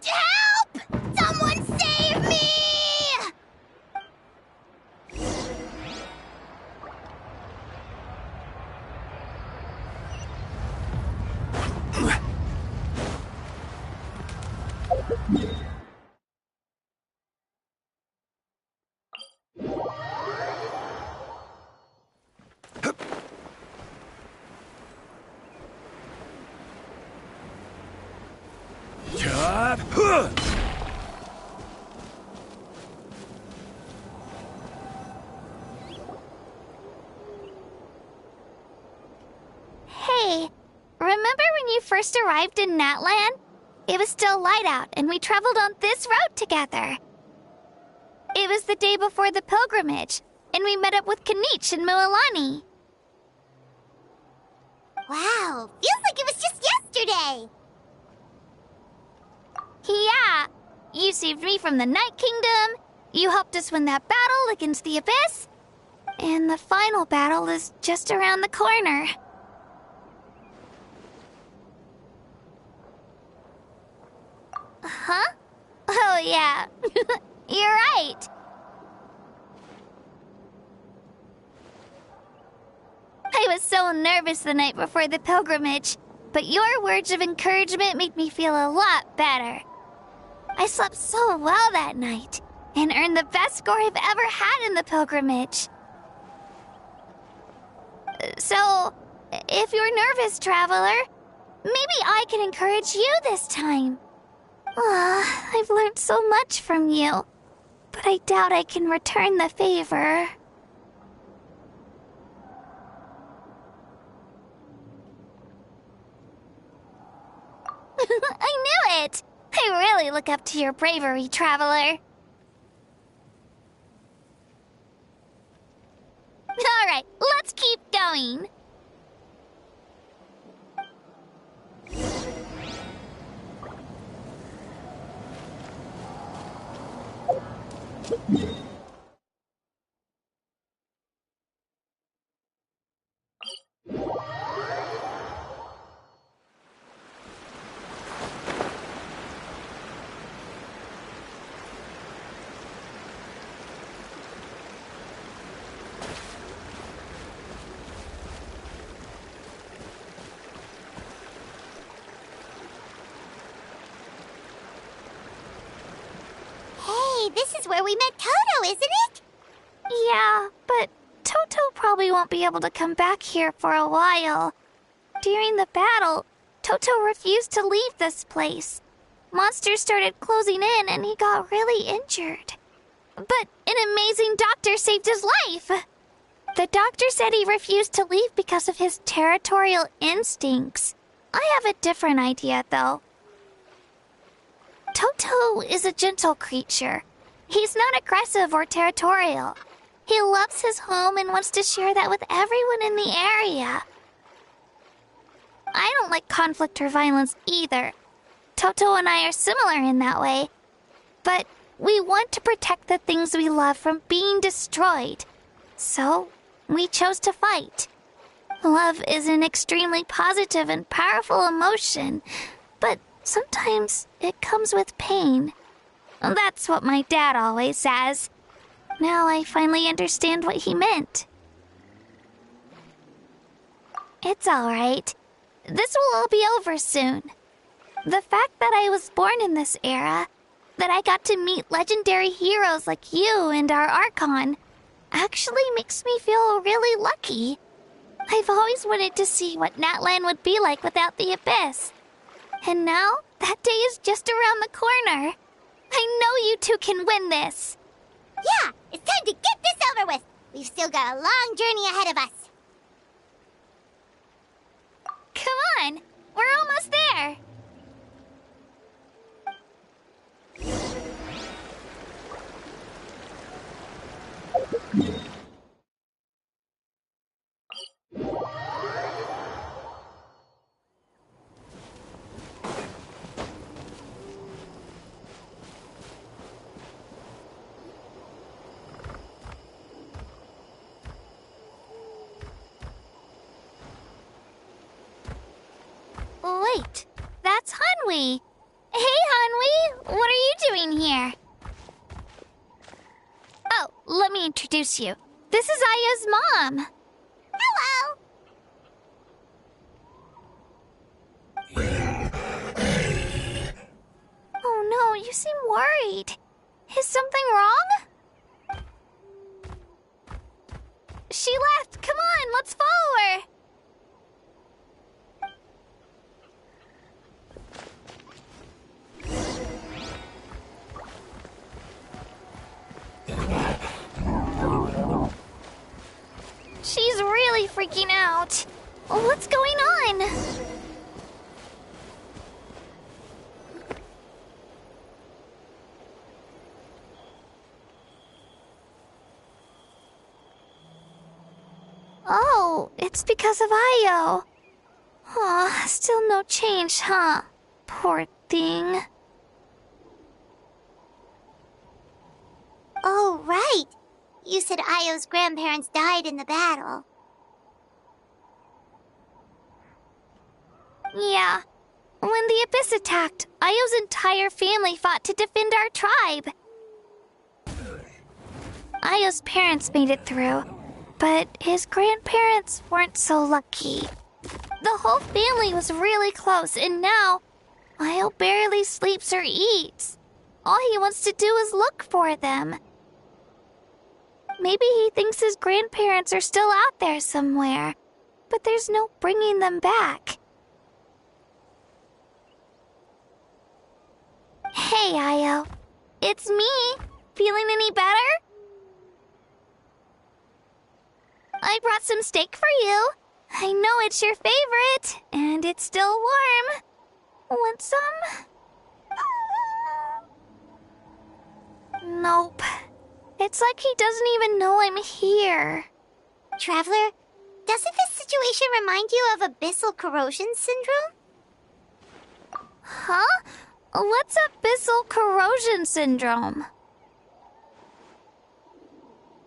Help! Someone save me! Hey, remember when you first arrived in Natlan? It was still light out, and we traveled on this road together. It was the day before the pilgrimage, and we met up with Kanich and Mualani. Wow, feels like it was just yesterday. Yeah, you saved me from the Night Kingdom, you helped us win that battle against the Abyss, and the final battle is just around the corner. Huh? Oh, yeah. You're right. I was so nervous the night before the pilgrimage, but your words of encouragement made me feel a lot better. I slept so well that night, and earned the best score I've ever had in the pilgrimage. So, if you're nervous, traveler, maybe I can encourage you this time. I've learned so much from you, but I doubt I can return the favor. I knew it! I really look up to your bravery, traveler. Alright, let's keep going. This is where we met Toto, isn't it? Yeah, but Toto probably won't be able to come back here for a while. During the battle, Toto refused to leave this place. Monsters started closing in and he got really injured. But an amazing doctor saved his life. The doctor said he refused to leave because of his territorial instincts. I have a different idea, though. Toto is a gentle creature. He's not aggressive or territorial. He loves his home and wants to share that with everyone in the area. I don't like conflict or violence either. Toto and I are similar in that way. But we want to protect the things we love from being destroyed. So, we chose to fight. Love is an extremely positive and powerful emotion, but sometimes it comes with pain. That's what my dad always says. Now I finally understand what he meant. It's alright. This will all be over soon. The fact that I was born in this era, that I got to meet legendary heroes like you and our Archon, actually makes me feel really lucky. I've always wanted to see what Natlan would be like without the Abyss. And now, that day is just around the corner. I know you two can win this. Yeah, it's time to get this over with. We've still got a long journey ahead of us. Come on, we're almost there. Wait, that's Hanwi. Hey, Hanwi, what are you doing here? Oh, let me introduce you. This is Aya's mom. Hello! Oh no, you seem worried. Is something wrong? She left. Come on, let's follow her. She's really freaking out. What's going on? Oh, it's because of Io. Aw, still no change, huh? Poor thing. Oh, right. You said Io's grandparents died in the battle. Yeah. When the Abyss attacked, Io's entire family fought to defend our tribe. Io's parents made it through, but his grandparents weren't so lucky. The whole family was really close, and now Io barely sleeps or eats. All he wants to do is look for them. Maybe he thinks his grandparents are still out there somewhere, but there's no bringing them back. Hey, Io. It's me. Feeling any better? I brought some steak for you. I know it's your favorite, and it's still warm. Want some? Nope. It's like he doesn't even know I'm here. Traveler, doesn't this situation remind you of abyssal corrosion syndrome? Huh? What's abyssal corrosion syndrome?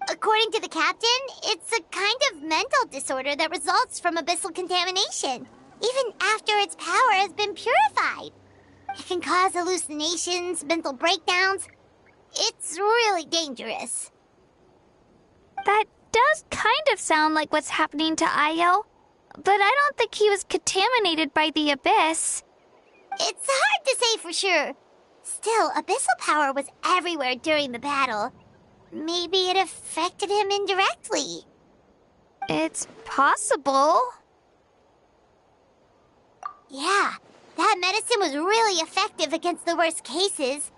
According to the captain, it's a kind of mental disorder that results from abyssal contamination, even after its power has been purified. It can cause hallucinations, mental breakdowns. It's really dangerous. That does kind of sound like what's happening to Io, but I don't think he was contaminated by the Abyss. It's hard to say for sure. Still, abyssal power was everywhere during the battle. Maybe it affected him indirectly. It's possible. Yeah, that medicine was really effective against the worst cases.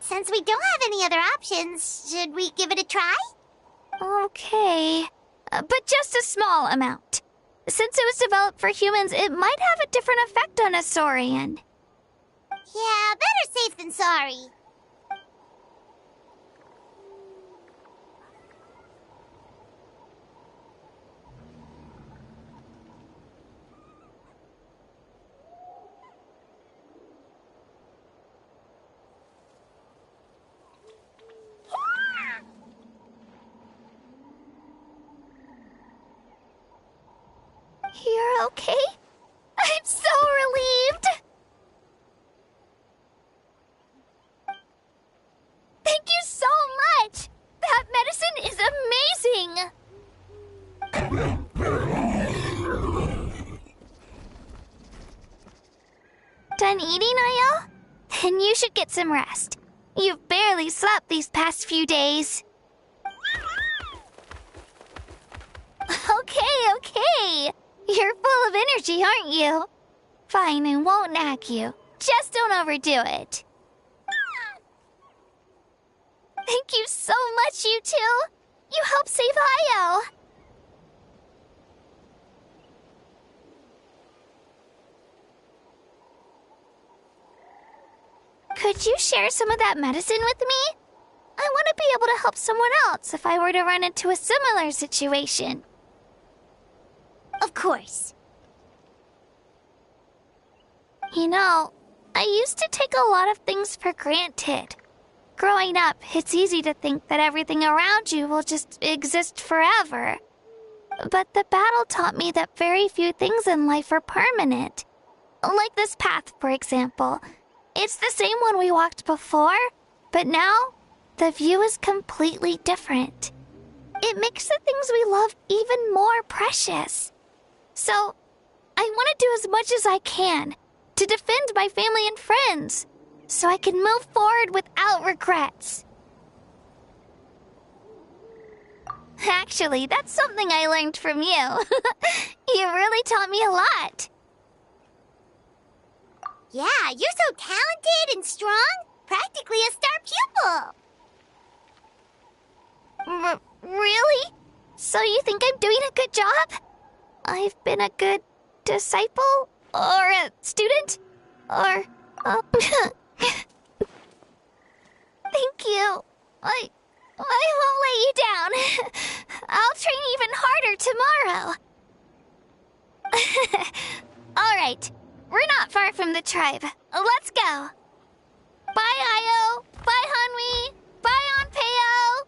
Since we don't have any other options, should we give it a try? Okay, but just a small amount. Since it was developed for humans, it might have a different effect on a Saurian. Yeah, better safe than sorry. You're okay? I'm so relieved! Thank you so much! That medicine is amazing! Done eating, Io? Then you should get some rest. You've barely slept these past few days. Okay. You're full of energy, aren't you? Fine, I won't nag you. Just don't overdo it. Thank you so much, you two. You helped save Io. Could you share some of that medicine with me? I want to be able to help someone else if I were to run into a similar situation. Of course. You know, I used to take a lot of things for granted. Growing up, it's easy to think that everything around you will just exist forever. But the battle taught me that very few things in life are permanent. Like this path, for example. It's the same one we walked before, but now the view is completely different. It makes the things we love even more precious. So, I want to do as much as I can to defend my family and friends, so I can move forward without regrets. Actually, that's something I learned from you. You really taught me a lot. Yeah, you're so talented and strong. Practically a star pupil. Really? So you think I'm doing a good job? I've been a good disciple? Or a student? Or... Thank you. I won't let you down. I'll train even harder tomorrow. All right. We're not far from the tribe. Let's go. Bye, Io. Bye, Hanwi. Bye, Onpeo.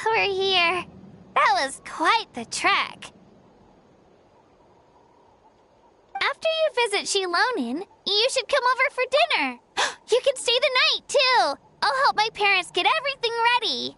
We're here. That was quite the trek. After you visit Shilonin, you should come over for dinner. You can stay the night, too. I'll help my parents get everything ready.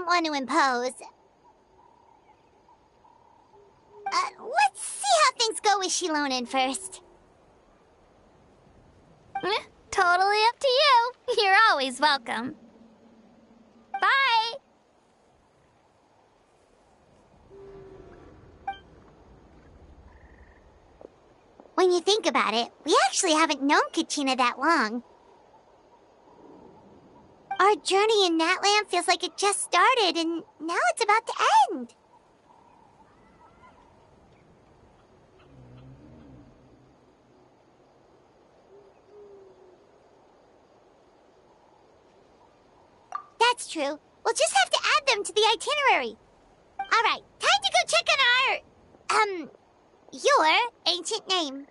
didn't want to impose. Let's see how things go with Shilonen first. Totally up to you. You're always welcome. Bye! When you think about it, we actually haven't known Kachina that long. Our journey in Natland feels like it just started, and now it's about to end. That's true. We'll just have to add them to the itinerary. All right, time to go check on your ancient name.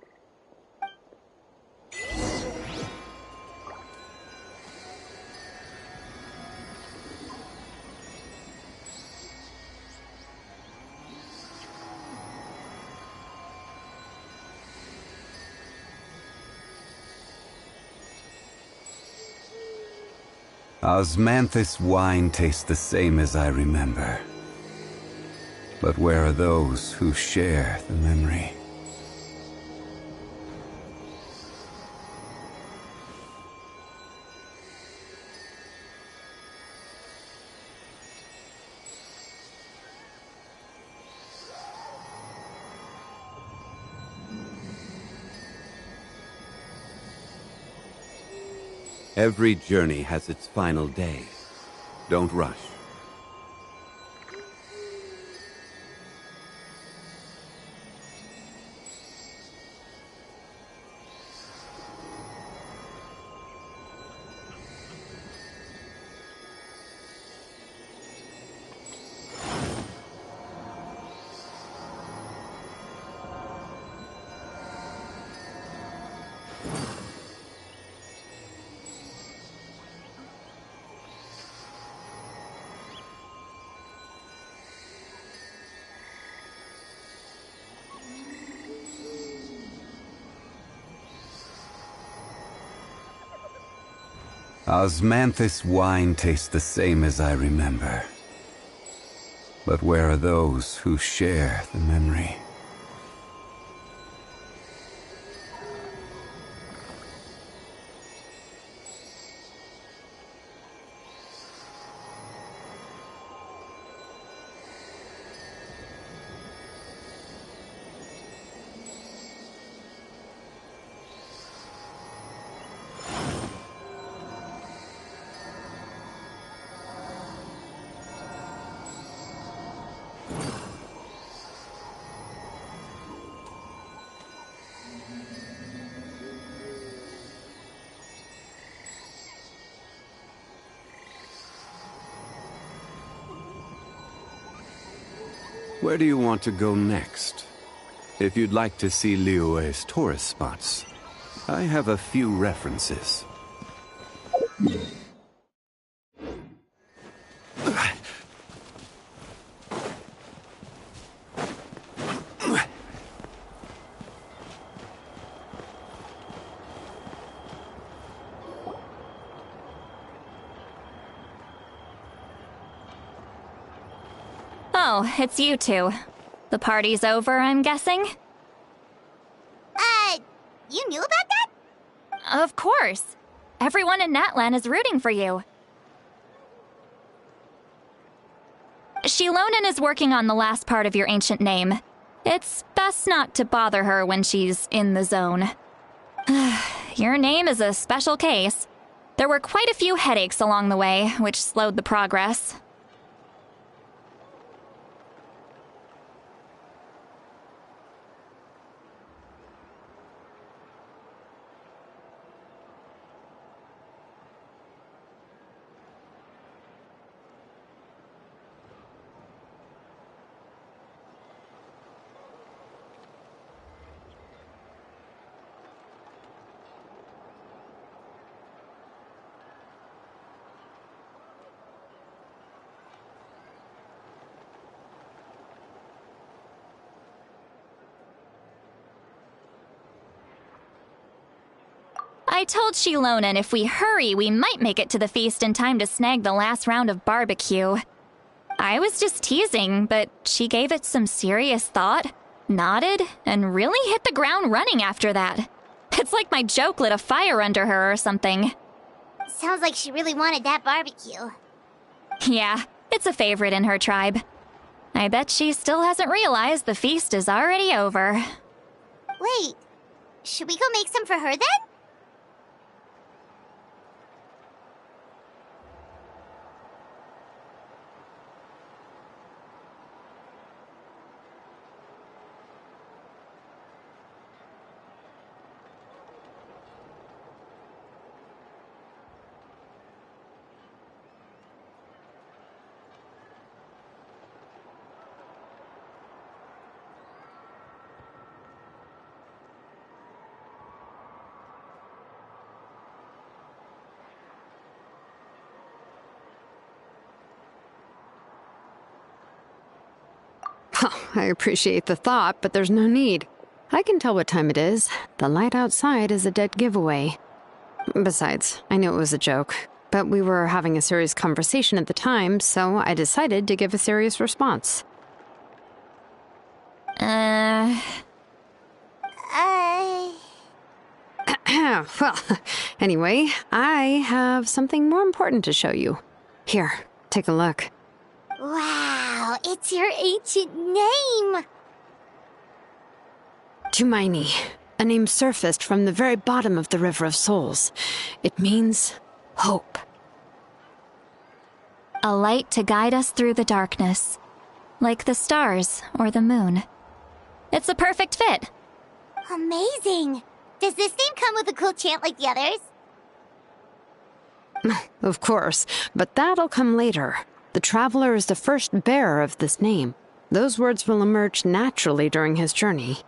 Osmanthus wine tastes the same as I remember. But where are those who share the memory? Every journey has its final day. Don't rush. Osmanthus wine tastes the same as I remember. But where are those who share the memory? Where do you want to go next? If you'd like to see Liyue's tourist spots, I have a few references. Oh, it's you two. The party's over, I'm guessing? You knew about that? Of course. Everyone in Natlan is rooting for you. Shilonen is working on the last part of your ancient name. It's best not to bother her when she's in the zone. Your name is a special case. There were quite a few headaches along the way, which slowed the progress. I told Shilonen if we hurry, we might make it to the feast in time to snag the last round of barbecue. I was just teasing, but she gave it some serious thought, nodded, and really hit the ground running after that. It's like my joke lit a fire under her or something. Sounds like she really wanted that barbecue. Yeah, it's a favorite in her tribe. I bet she still hasn't realized the feast is already over. Wait, should we go make some for her then? I appreciate the thought, but there's no need. I can tell what time it is. The light outside is a dead giveaway. Besides, I knew it was a joke, but we were having a serious conversation at the time, so I decided to give a serious response. Well, anyway, I have something more important to show you. Here, take a look. Wow, it's your ancient name! Tumaini, a name surfaced from the very bottom of the River of Souls. It means hope. A light to guide us through the darkness, like the stars or the moon. It's a perfect fit. Amazing! Does this name come with a cool chant like the others? Of course, but that'll come later. The Traveler is the first bearer of this name. Those words will emerge naturally during his journey.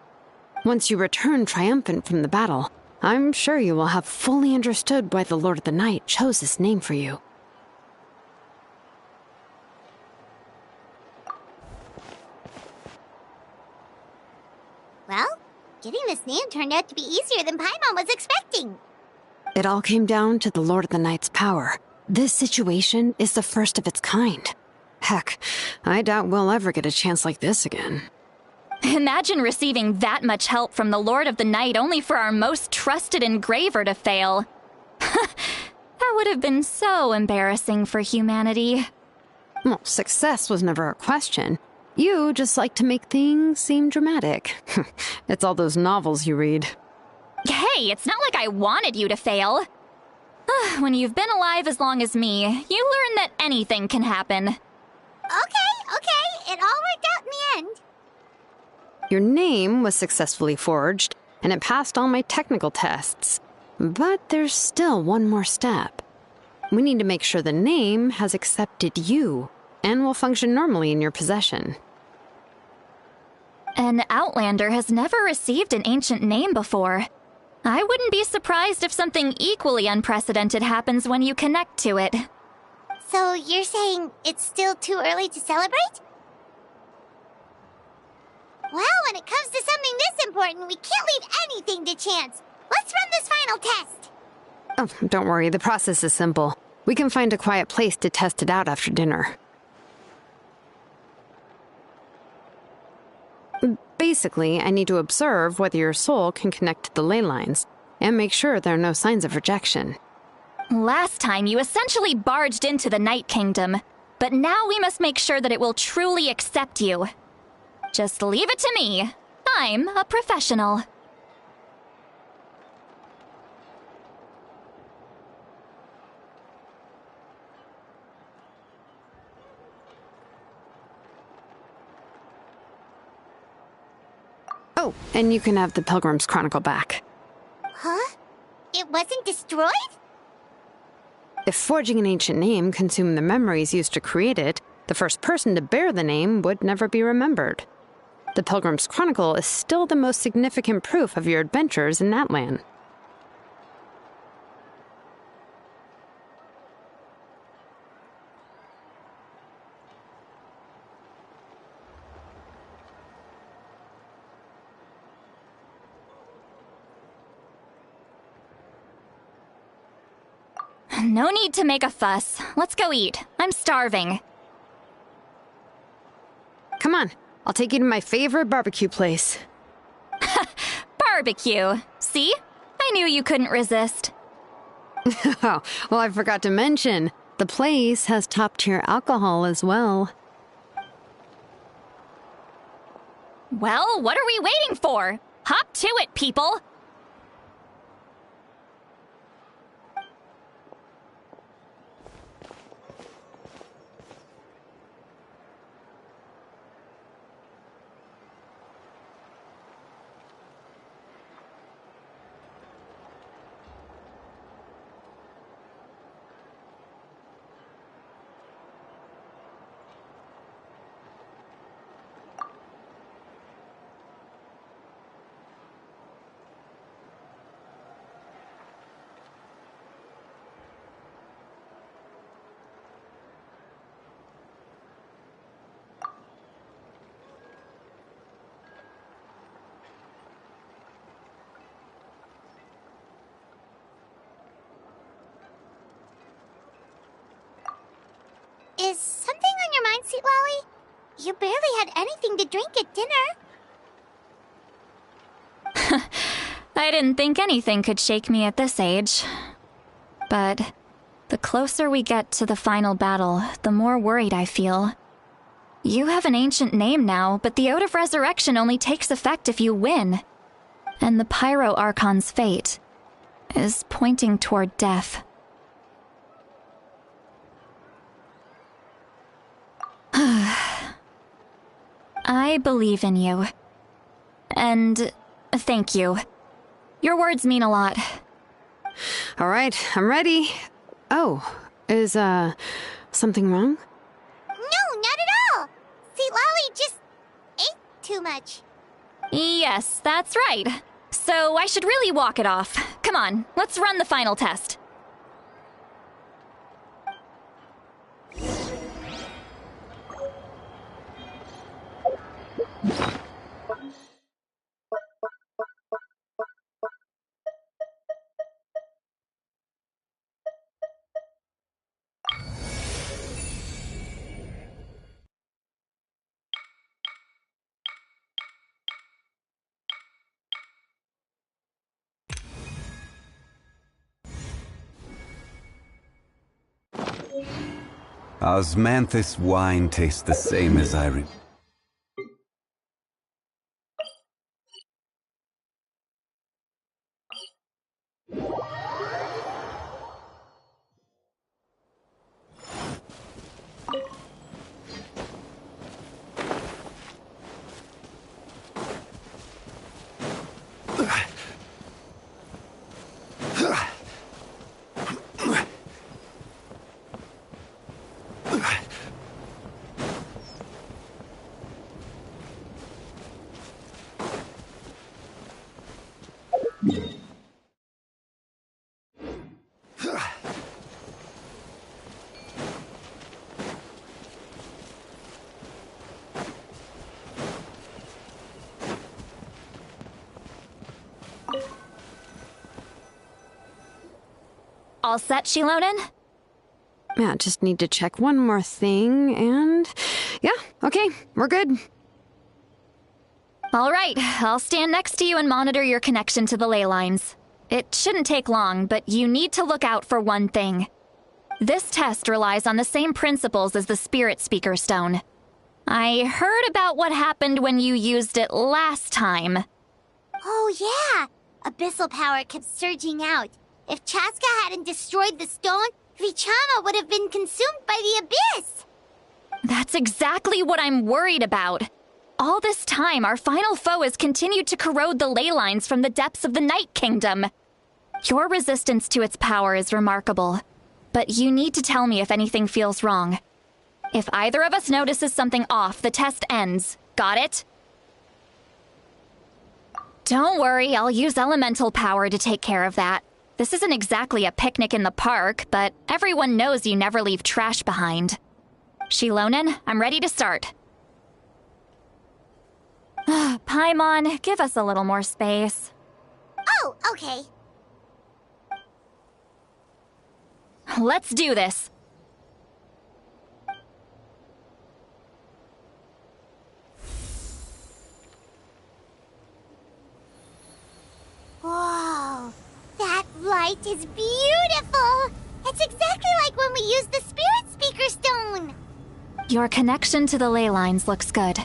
Once you return triumphant from the battle, I'm sure you will have fully understood why the Lord of the Night chose this name for you. Well, getting this name turned out to be easier than Paimon was expecting. It all came down to the Lord of the Night's power. This situation is the first of its kind. Heck, I doubt we'll ever get a chance like this again. Imagine receiving that much help from the Lord of the Night only for our most trusted engraver to fail. That would have been so embarrassing for humanity. Well, success was never a question. You just like to make things seem dramatic. It's all those novels you read. Hey, it's not like I wanted you to fail. When you've been alive as long as me, you learn that anything can happen. Okay, it all worked out in the end. Your name was successfully forged, and it passed all my technical tests. But there's still one more step. We need to make sure the name has accepted you, and will function normally in your possession. An Outlander has never received an ancient name before. I wouldn't be surprised if something equally unprecedented happens when you connect to it. So you're saying it's still too early to celebrate? Well, when it comes to something this important, we can't leave anything to chance. Let's run this final test. Oh, don't worry, the process is simple. We can find a quiet place to test it out after dinner. Basically, I need to observe whether your soul can connect to the ley lines, and make sure there are no signs of rejection. Last time, you essentially barged into the Night Kingdom, but now we must make sure that it will truly accept you. Just leave it to me. I'm a professional. Oh, and you can have the Pilgrim's Chronicle back. Huh? It wasn't destroyed? If forging an ancient name consumed the memories used to create it, the first person to bear the name would never be remembered. The Pilgrim's Chronicle is still the most significant proof of your adventures in that land. No need to make a fuss. Let's go eat. I'm starving. on, I'll take you to my favorite barbecue place. Barbecue. See? I knew you couldn't resist. Oh, well, I forgot to mention, the place has top-tier alcohol as well. Well, what are we waiting for? Hop to it, people! Is something on your mind, Sweet Lolly? You barely had anything to drink at dinner. I didn't think anything could shake me at this age. But the closer we get to the final battle, the more worried I feel. You have an ancient name now, but the Oath of Resurrection only takes effect if you win. And the Pyro Archon's fate is pointing toward death. I believe in you. And thank you. Your words mean a lot. All right, I'm ready. Oh, is, something wrong? No, not at all. Sweet Lolly just ate too much. Yes, that's right. So I should really walk it off. Come on, let's run the final test. Osmanthus wine tastes the same as I All set, Shilonen? Yeah, just need to check one more thing, and... yeah, okay, we're good. All right, I'll stand next to you and monitor your connection to the ley lines. It shouldn't take long, but you need to look out for one thing. This test relies on the same principles as the Spirit Speaker Stone. I heard about what happened when you used it last time. Oh yeah! Abyssal power kept surging out. If Chaska hadn't destroyed the stone, Vichama would have been consumed by the abyss! That's exactly what I'm worried about. All this time, our final foe has continued to corrode the ley lines from the depths of the Night Kingdom. Your resistance to its power is remarkable, but you need to tell me if anything feels wrong. If either of us notices something off, the test ends. Got it? Don't worry, I'll use elemental power to take care of that. This isn't exactly a picnic in the park, but everyone knows you never leave trash behind. Shilonen, I'm ready to start. Paimon, give us a little more space. Oh, okay. Let's do this. we use the Spirit Speaker Stone? Your connection to the ley lines looks good.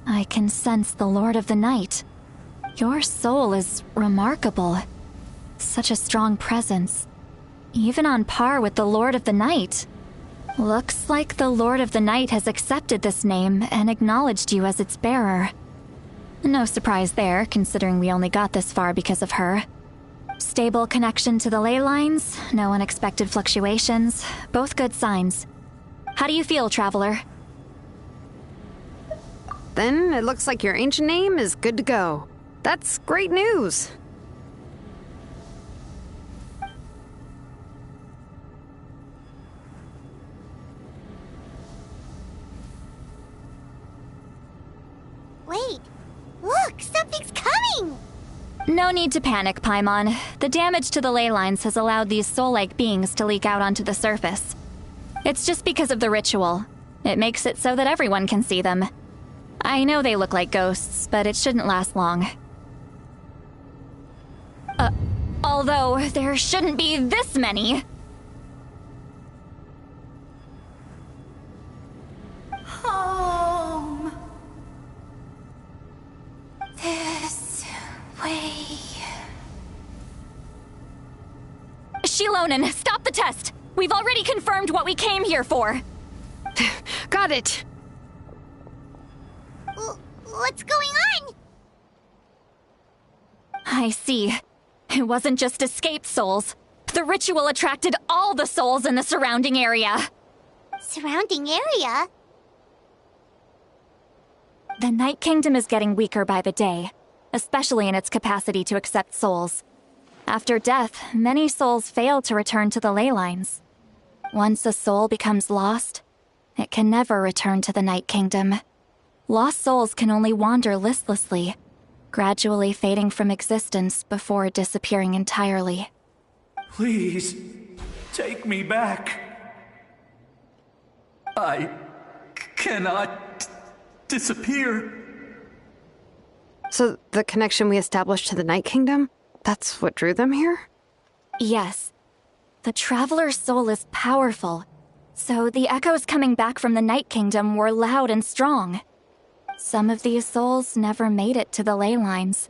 I can sense the Lord of the Night. Your soul is remarkable. Such a strong presence. Even on par with the Lord of the Night. Looks like the Lord of the Night has accepted this name and acknowledged you as its bearer. No surprise there, considering we only got this far because of her. Stable connection to the ley lines, no unexpected fluctuations, both good signs. How do you feel, Traveler? Then it looks like your ancient name is good to go. That's great news. Wait, look, something's coming! No need to panic, Paimon. The damage to the ley lines has allowed these soul-like beings to leak out onto the surface. It's just because of the ritual. It makes it so that everyone can see them. I know they look like ghosts, but it shouldn't last long. Although there shouldn't be this many. Home. This way. Shilonen, stop the test! We've already confirmed what we came here for. Got it. What's going on? I see. It wasn't just escaped souls. The ritual attracted all the souls in the surrounding area. Surrounding area? The Night Kingdom is getting weaker by the day, especially in its capacity to accept souls. After death, many souls fail to return to the ley lines. Once a soul becomes lost, it can never return to the Night Kingdom. Lost souls can only wander listlessly, gradually fading from existence before disappearing entirely. Please, take me back. I cannot disappear. So the connection we established to the Night Kingdom, that's what drew them here? Yes. The Traveler's soul is powerful, so the echoes coming back from the Night Kingdom were loud and strong. Some of these souls never made it to the ley lines.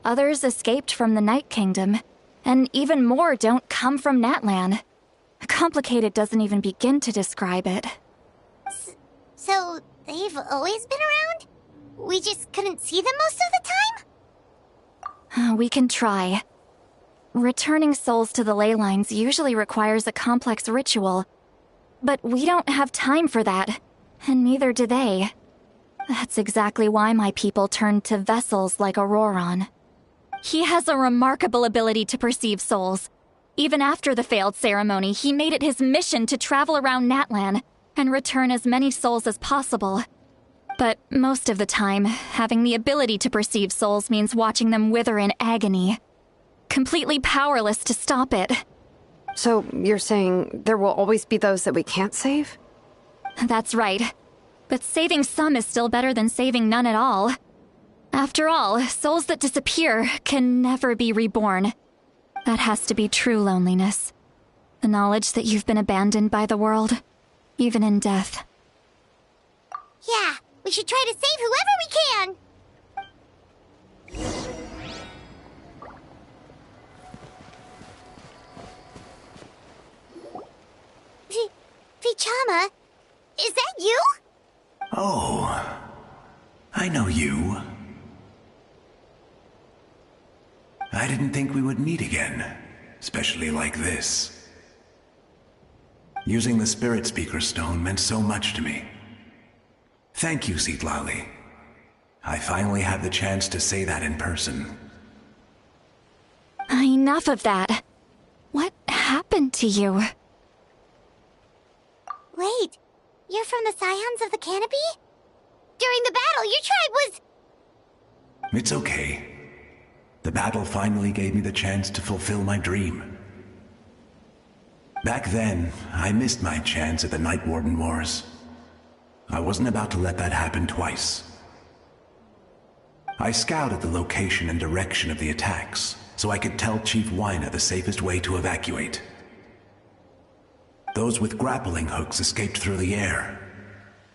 Others escaped from the Night Kingdom, and even more don't come from Natlan. Complicated doesn't even begin to describe it. So, they've always been around? We just couldn't see them most of the time? We can try. Returning souls to the ley lines usually requires a complex ritual. But we don't have time for that, and neither do they. That's exactly why my people turned to vessels like Auroron. He has a remarkable ability to perceive souls. Even after the failed ceremony, he made it his mission to travel around Natlan and return as many souls as possible. But most of the time, having the ability to perceive souls means watching them wither in agony. Completely powerless to stop it. So you're saying there will always be those that we can't save? That's right. But saving some is still better than saving none at all. After all, souls that disappear can never be reborn. That has to be true loneliness. The knowledge that you've been abandoned by the world, even in death. Yeah, we should try to save whoever we can! Vichama, is that you? Oh, I know you. I didn't think we would meet again, especially like this. Using the Spirit Speaker Stone meant so much to me. Thank you, Citlali. I finally had the chance to say that in person. Enough of that. What happened to you? Wait, you're from the Scions of the Canopy? During the battle, your tribe was... It's okay. The battle finally gave me the chance to fulfill my dream. Back then, I missed my chance at the Night Warden Wars. I wasn't about to let that happen twice. I scouted the location and direction of the attacks, so I could tell Chief Wyna the safest way to evacuate. those with grappling hooks escaped through the air.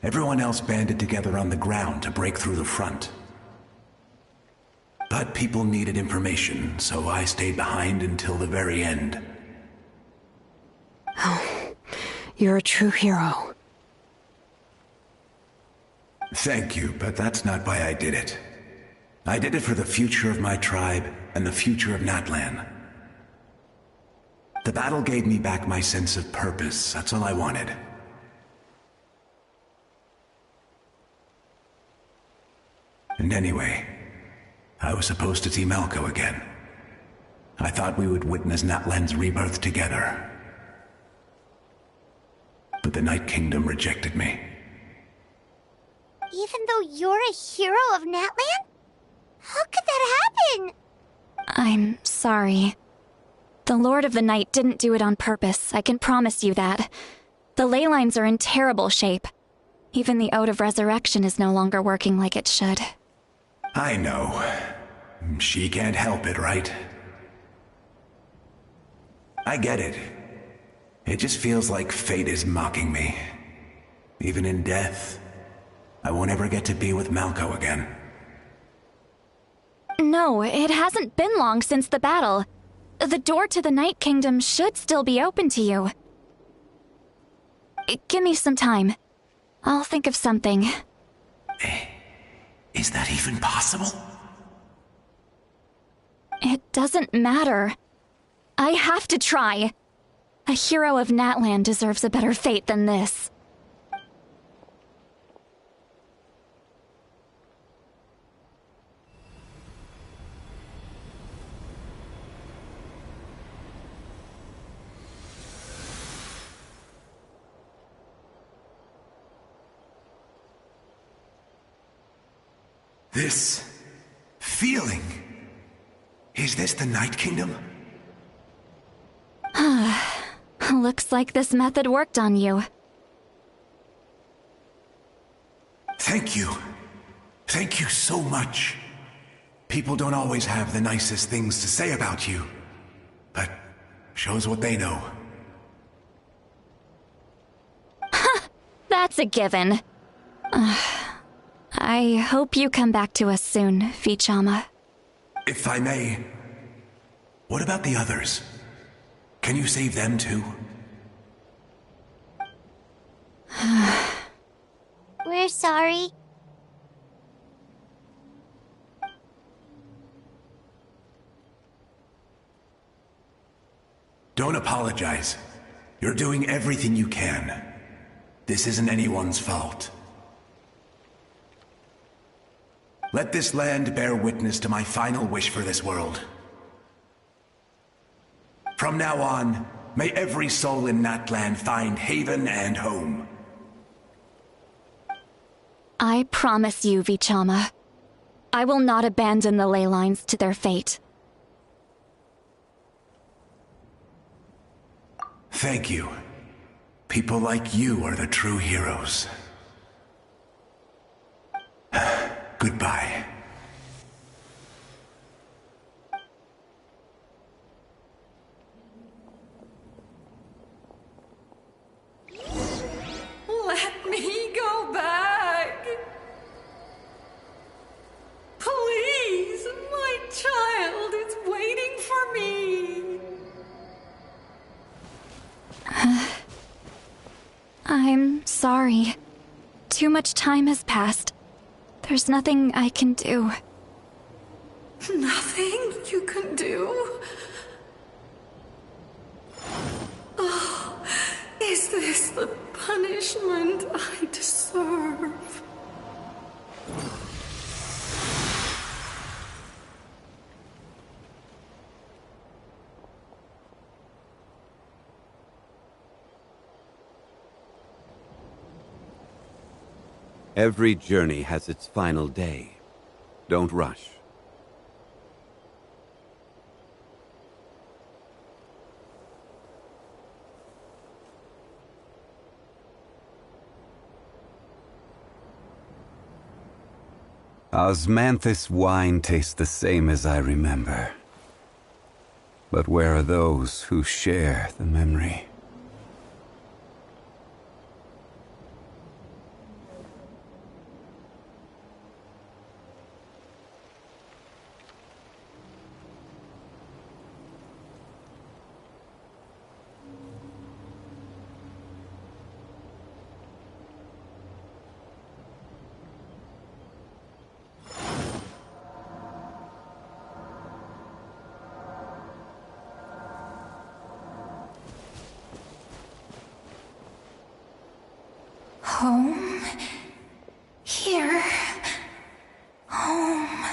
Everyone else banded together on the ground to break through the front. But people needed information, so I stayed behind until the very end. Oh, you're a true hero. Thank you, but that's not why I did it. I did it for the future of my tribe and the future of Natlan. The battle gave me back my sense of purpose. That's all I wanted. And anyway, I was supposed to see Malco again. I thought we would witness Natlan's rebirth together. But the Night Kingdom rejected me. Even though you're a hero of Natlan? How could that happen? I'm sorry. The Lord of the Night didn't do it on purpose, I can promise you that. The ley lines are in terrible shape. Even the Ode of Resurrection is no longer working like it should. I know. She can't help it, right? I get it. It just feels like fate is mocking me. Even in death, I won't ever get to be with Malco again. No, it hasn't been long since the battle. The door to the Night Kingdom should still be open to you. Give me some time. I'll think of something. Is that even possible? It doesn't matter. I have to try. A hero of Natlan deserves a better fate than this. This feeling. Is this the Night Kingdom? Looks like this method worked on you. Thank you. Thank you so much. People don't always have the nicest things to say about you, but shows what they know. That's a given. I hope you come back to us soon, Vichama. If I may, what about the others? Can you save them too? We're sorry. Don't apologize. You're doing everything you can. This isn't anyone's fault. Let this land bear witness to my final wish for this world. From now on, may every soul in Natlan find haven and home. I promise you, Vichama. I will not abandon the ley lines to their fate. Thank you. People like you are the true heroes. Goodbye. Let me go back. Please, my child is waiting for me. I'm sorry. Too much time has passed. There's nothing I can do. Nothing you can do? Oh, is this the punishment I deserve? Every journey has its final day. Don't rush. Osmanthus wine tastes the same as I remember. But where are those who share the memory? Home. Here. Home.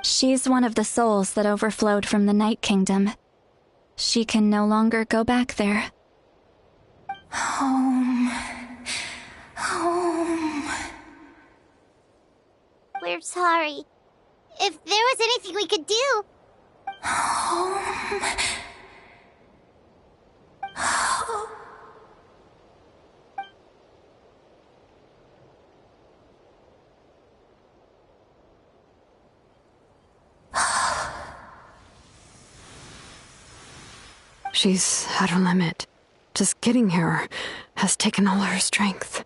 She's one of the souls that overflowed from the Night Kingdom. She can no longer go back there. Home. Home. We're sorry. If there was anything we could do... Home. She's at her limit. Just getting here has taken all her strength.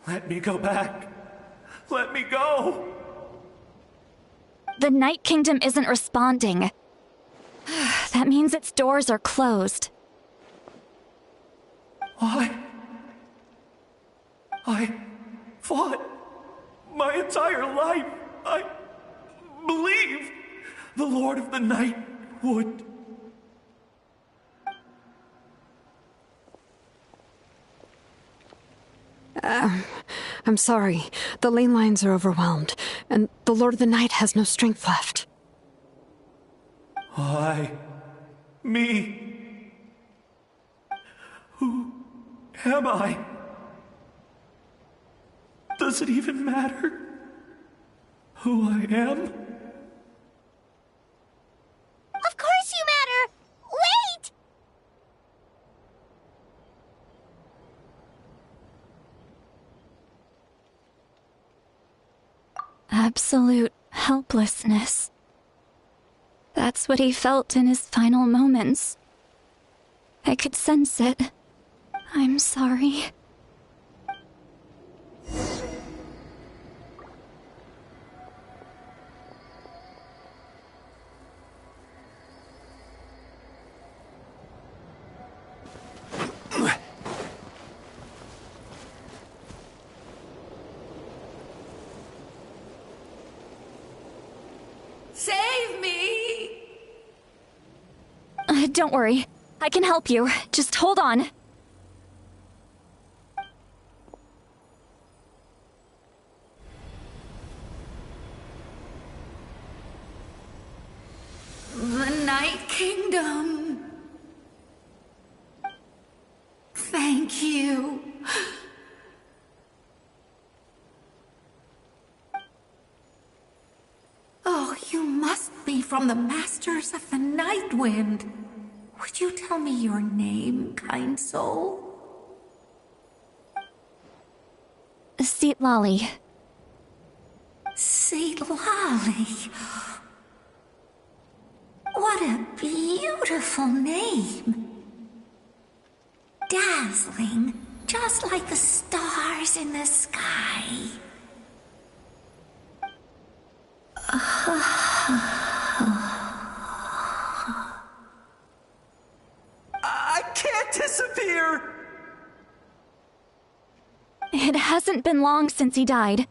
Let me go back. Let me go. The Night Kingdom isn't responding. That means its doors are closed. I fought my entire life. I believed the Lord of the Night would. I'm sorry. The ley lines are overwhelmed, and the Lord of the Night has no strength left. Me. Who am I? Does it even matter who I am? Of course you matter! Wait! Absolute helplessness. That's what he felt in his final moments. I could sense it. I'm sorry. Save me! Don't worry. I can help you. Just hold on. The Night Kingdom. Thank you. Oh, you must be from the Masters of the Night Wind. Would you tell me your name, kind soul? Seat Lolly. Seat Lolly. What a beautiful name. Dazzling, just like the stars in the sky. I can't disappear! It hasn't been long since he died.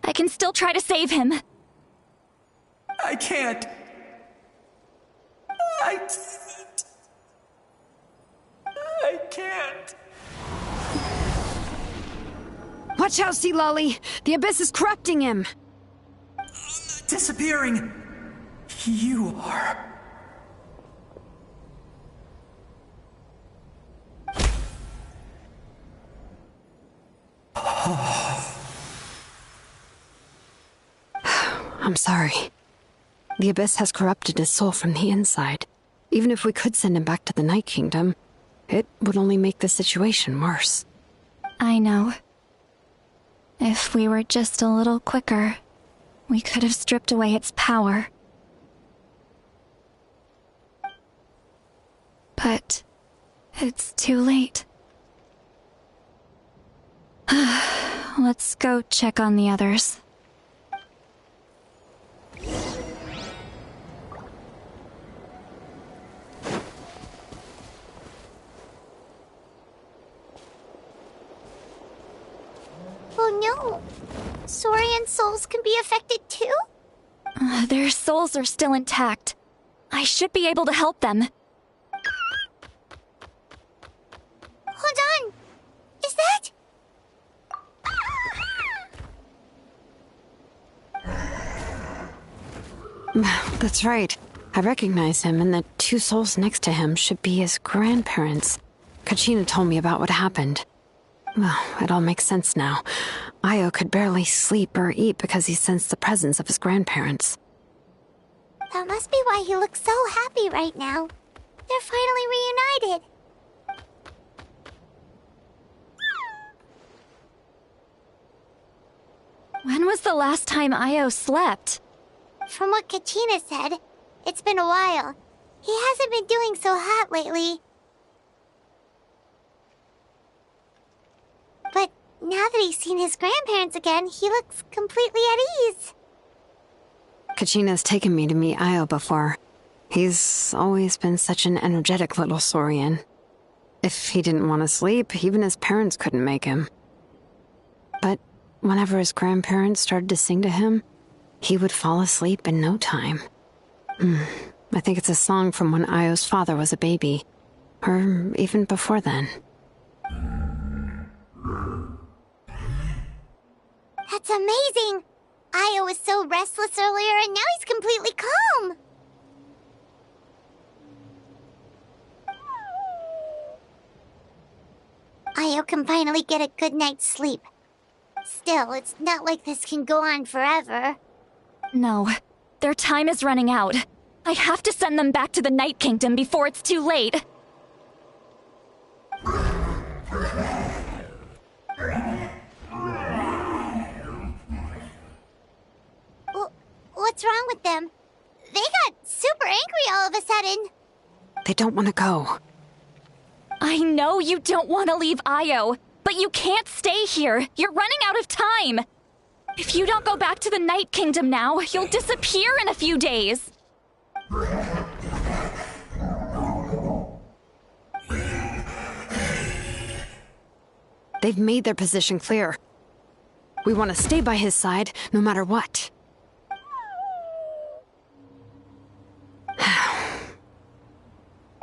I can still try to save him. I can't. I can't. Watch out, Sea Lolly! The Abyss is corrupting him! Disappearing. You are. I'm sorry. The Abyss has corrupted his soul from the inside. Even if we could send him back to the Night Kingdom, it would only make the situation worse. I know. If we were just a little quicker, we could have stripped away its power. But it's too late. Let's go check on the others. Oh no! Saurian souls can be affected too? Their souls are still intact. I should be able to help them. That's right. I recognize him, and the two souls next to him should be his grandparents. Kachina told me about what happened. Well, it all makes sense now. Io could barely sleep or eat because he sensed the presence of his grandparents. That must be why he looks so happy right now. They're finally reunited. When was the last time Io slept? From what Kachina said, it's been a while. He hasn't been doing so hot lately. But now that he's seen his grandparents again, he looks completely at ease. Kachina's taken me to meet Io before. He's always been such an energetic little Saurian. If he didn't want to sleep, even his parents couldn't make him. But whenever his grandparents started to sing to him, he would fall asleep in no time. I think it's a song from when Io's father was a baby, or even before then. That's amazing! Io was so restless earlier, and now he's completely calm! Io can finally get a good night's sleep. Still, it's not like this can go on forever. No, their time is running out. I have to send them back to the Night Kingdom before it's too late. What's wrong with them? They got super angry all of a sudden. They don't want to go. I know you don't want to leave Io, but you can't stay here. You're running out of time. If you don't go back to the Night Kingdom now, you'll disappear in a few days. They've made their position clear. We want to stay by his side, no matter what.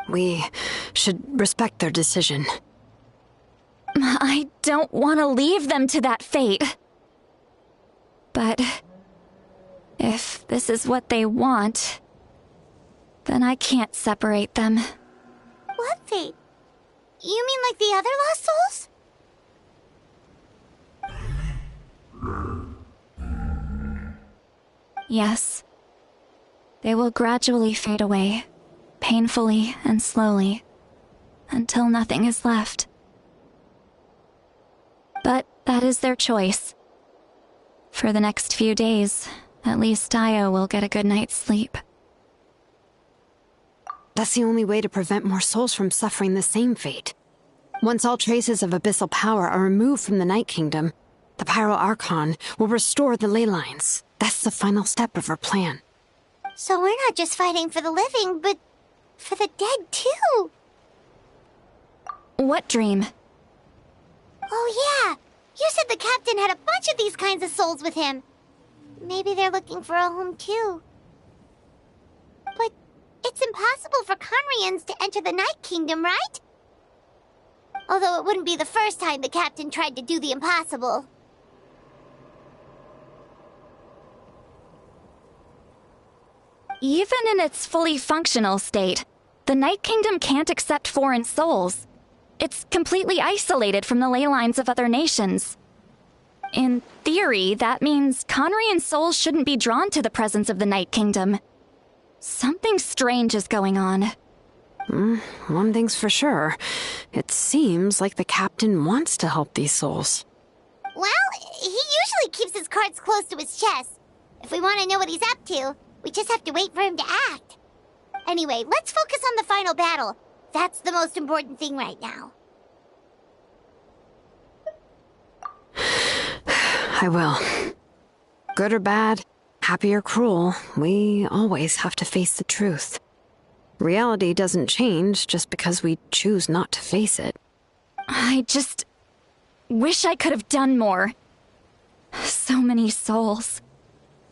We should respect their decision. I don't want to leave them to that fate. But if this is what they want, then I can't separate them. What fate? You mean like the other lost souls? Yes. They will gradually fade away, painfully and slowly, until nothing is left. But that is their choice. For the next few days, at least Io will get a good night's sleep. That's the only way to prevent more souls from suffering the same fate. Once all traces of abyssal power are removed from the Night Kingdom, the Pyro Archon will restore the ley lines. That's the final step of our plan. So we're not just fighting for the living, but for the dead too. What dream? Oh yeah, you said the captain had a bunch of these kinds of souls with him. Maybe they're looking for a home too. But it's impossible for Conrians to enter the Night Kingdom, right? Although it wouldn't be the first time the captain tried to do the impossible. Even in its fully functional state, the Night Kingdom can't accept foreign souls. It's completely isolated from the ley lines of other nations. In theory, that means Conrian souls shouldn't be drawn to the presence of the Night Kingdom. Something strange is going on. One thing's for sure. It seems like the captain wants to help these souls. Well, he usually keeps his cards close to his chest. If we want to know what he's up to, we just have to wait for him to act. Anyway, let's focus on the final battle. That's the most important thing right now. I will. Good or bad, happy or cruel, we always have to face the truth. Reality doesn't change just because we choose not to face it. I just wish I could have done more. So many souls,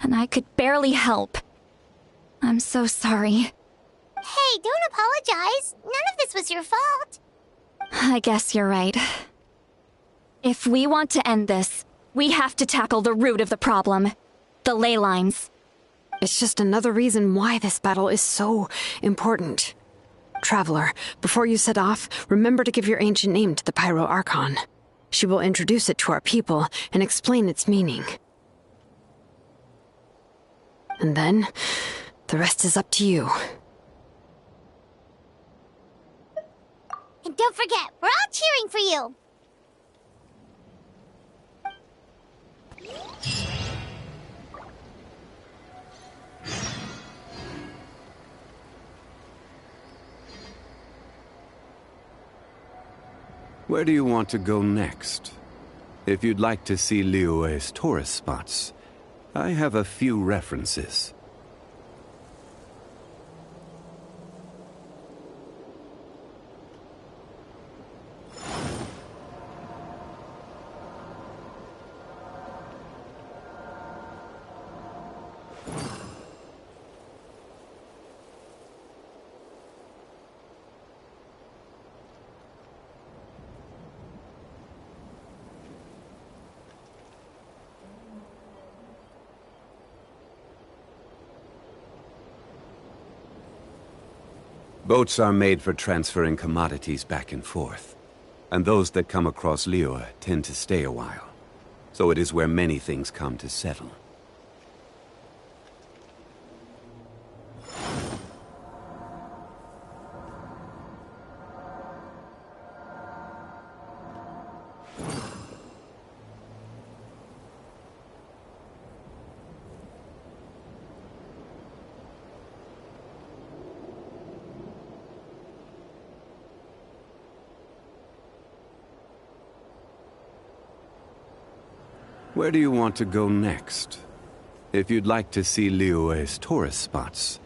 and I could barely help. I'm so sorry. Hey, don't apologize. None of this was your fault. I guess you're right. If we want to end this, we have to tackle the root of the problem. The ley lines. It's just another reason why this battle is so important. Traveler, before you set off, remember to give your ancient name to the Pyro Archon. She will introduce it to our people and explain its meaning. And then, the rest is up to you. And don't forget, we're all cheering for you! Where do you want to go next? If you'd like to see Liyue's tourist spots, I have a few references. Boats are made for transferring commodities back and forth, and those that come across Liyue tend to stay a while. So it is where many things come to settle. Where do you want to go next? If you'd like to see Liyue's tourist spots,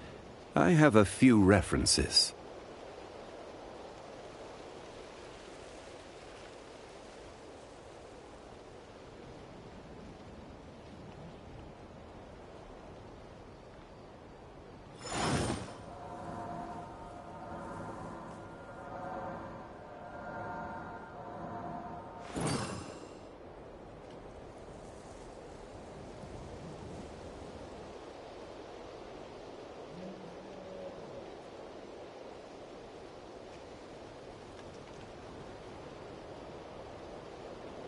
I have a few references.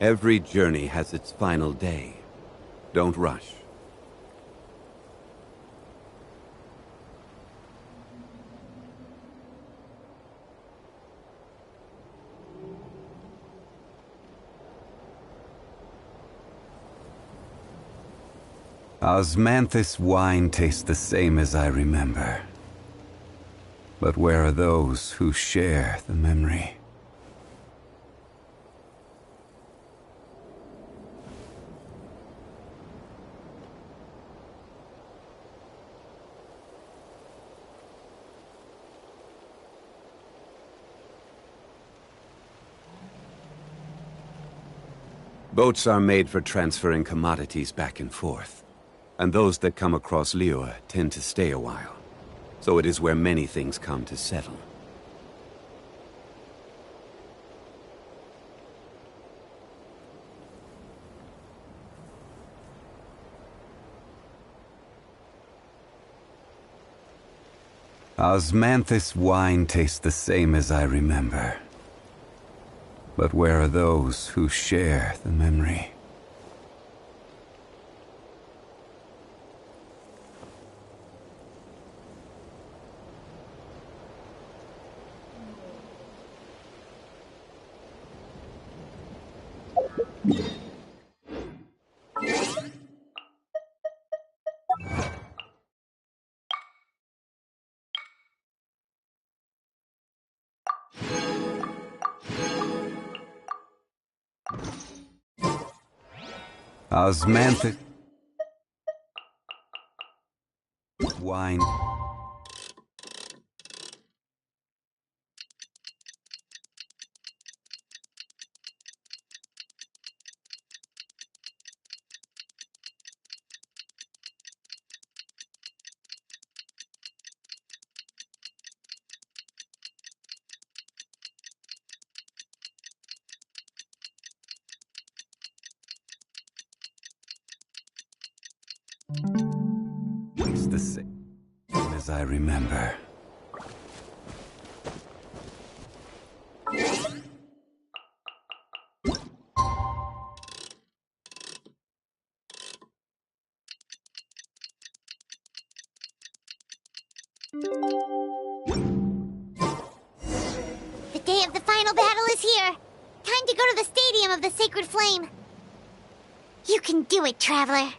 Every journey has its final day. Don't rush. Osmanthus wine tastes the same as I remember. But where are those who share the memory? Boats are made for transferring commodities back and forth, and those that come across Liyue tend to stay a while. So it is where many things come to settle. Osmanthus wine tastes the same as I remember. But where are those who share the memory? Osmanthus wine. It's the as I remember. The day of the final battle is here. Time to go to the Stadium of the Sacred Flame. You can do it, Traveler.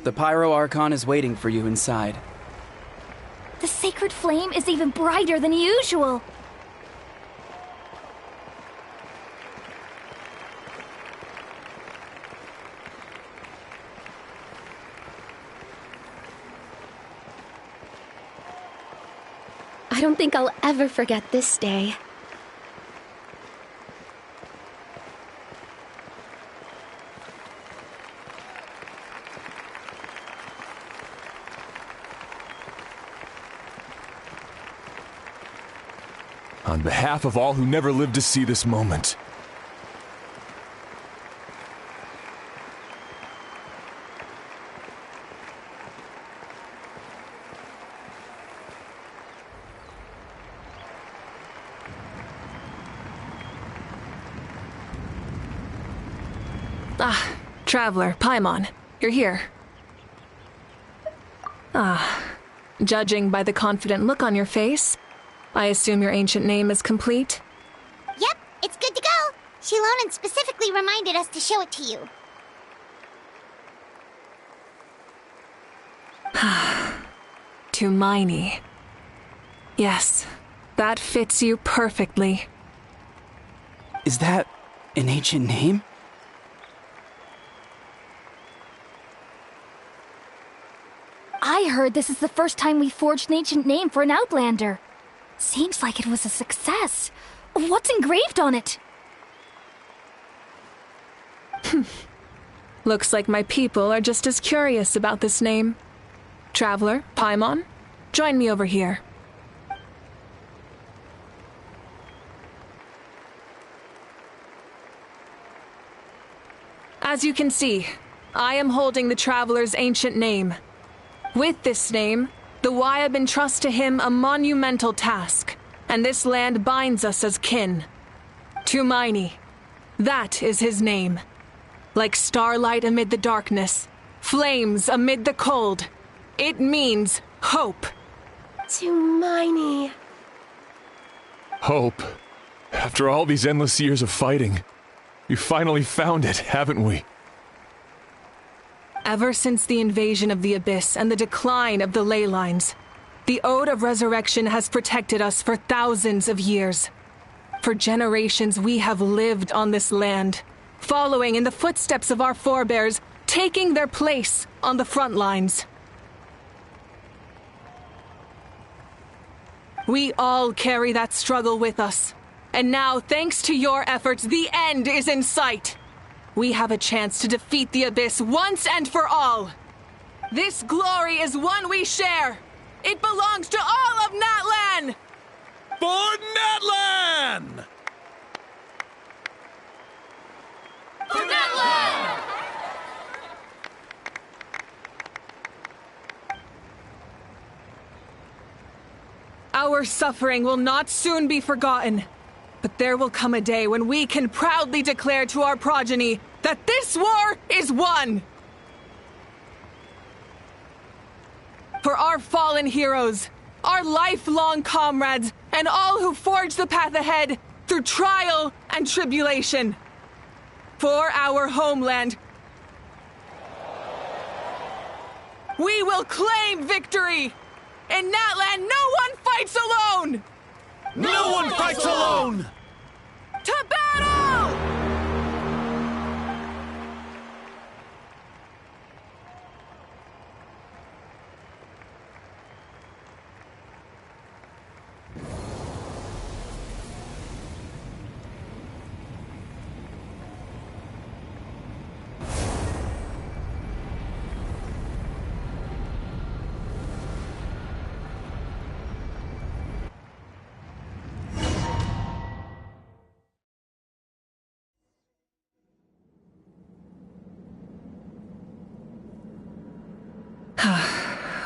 The Pyro Archon is waiting for you inside. The sacred flame is even brighter than usual. I don't think I'll ever forget this day. On behalf of all who never lived to see this moment. Ah, Traveler, Paimon, you're here. Ah, judging by the confident look on your face, I assume your ancient name is complete? Yep, it's good to go. Shilonen specifically reminded us to show it to you. Tumaini. Yes, that fits you perfectly. Is that an ancient name? I heard this is the first time we forged an ancient name for an Outlander. Seems like it was a success. What's engraved on it? Looks like my people are just as curious about this name. Traveler, Paimon, join me over here. As you can see, I am holding the Traveler's ancient name. With this name, the Wyab entrust to him a monumental task, and this land binds us as kin. Tumaini, that is his name. Like starlight amid the darkness, flames amid the cold, it means hope. Tumaini. Hope. After all these endless years of fighting, we finally found it, haven't we? Ever since the invasion of the Abyss and the decline of the ley lines, the Ode of Resurrection has protected us for thousands of years. For generations we have lived on this land, following in the footsteps of our forebears, taking their place on the front lines. We all carry that struggle with us, and now, thanks to your efforts, the end is in sight. We have a chance to defeat the Abyss once and for all. This glory is one we share. It belongs to all of Natlan! For Natlan! For Natlan! Our suffering will not soon be forgotten. But there will come a day when we can proudly declare to our progeny that this war is won! For our fallen heroes, our lifelong comrades, and all who forge the path ahead through trial and tribulation. For our homeland, we will claim victory! In Natlan, no one fights alone! No one fights alone! To battle!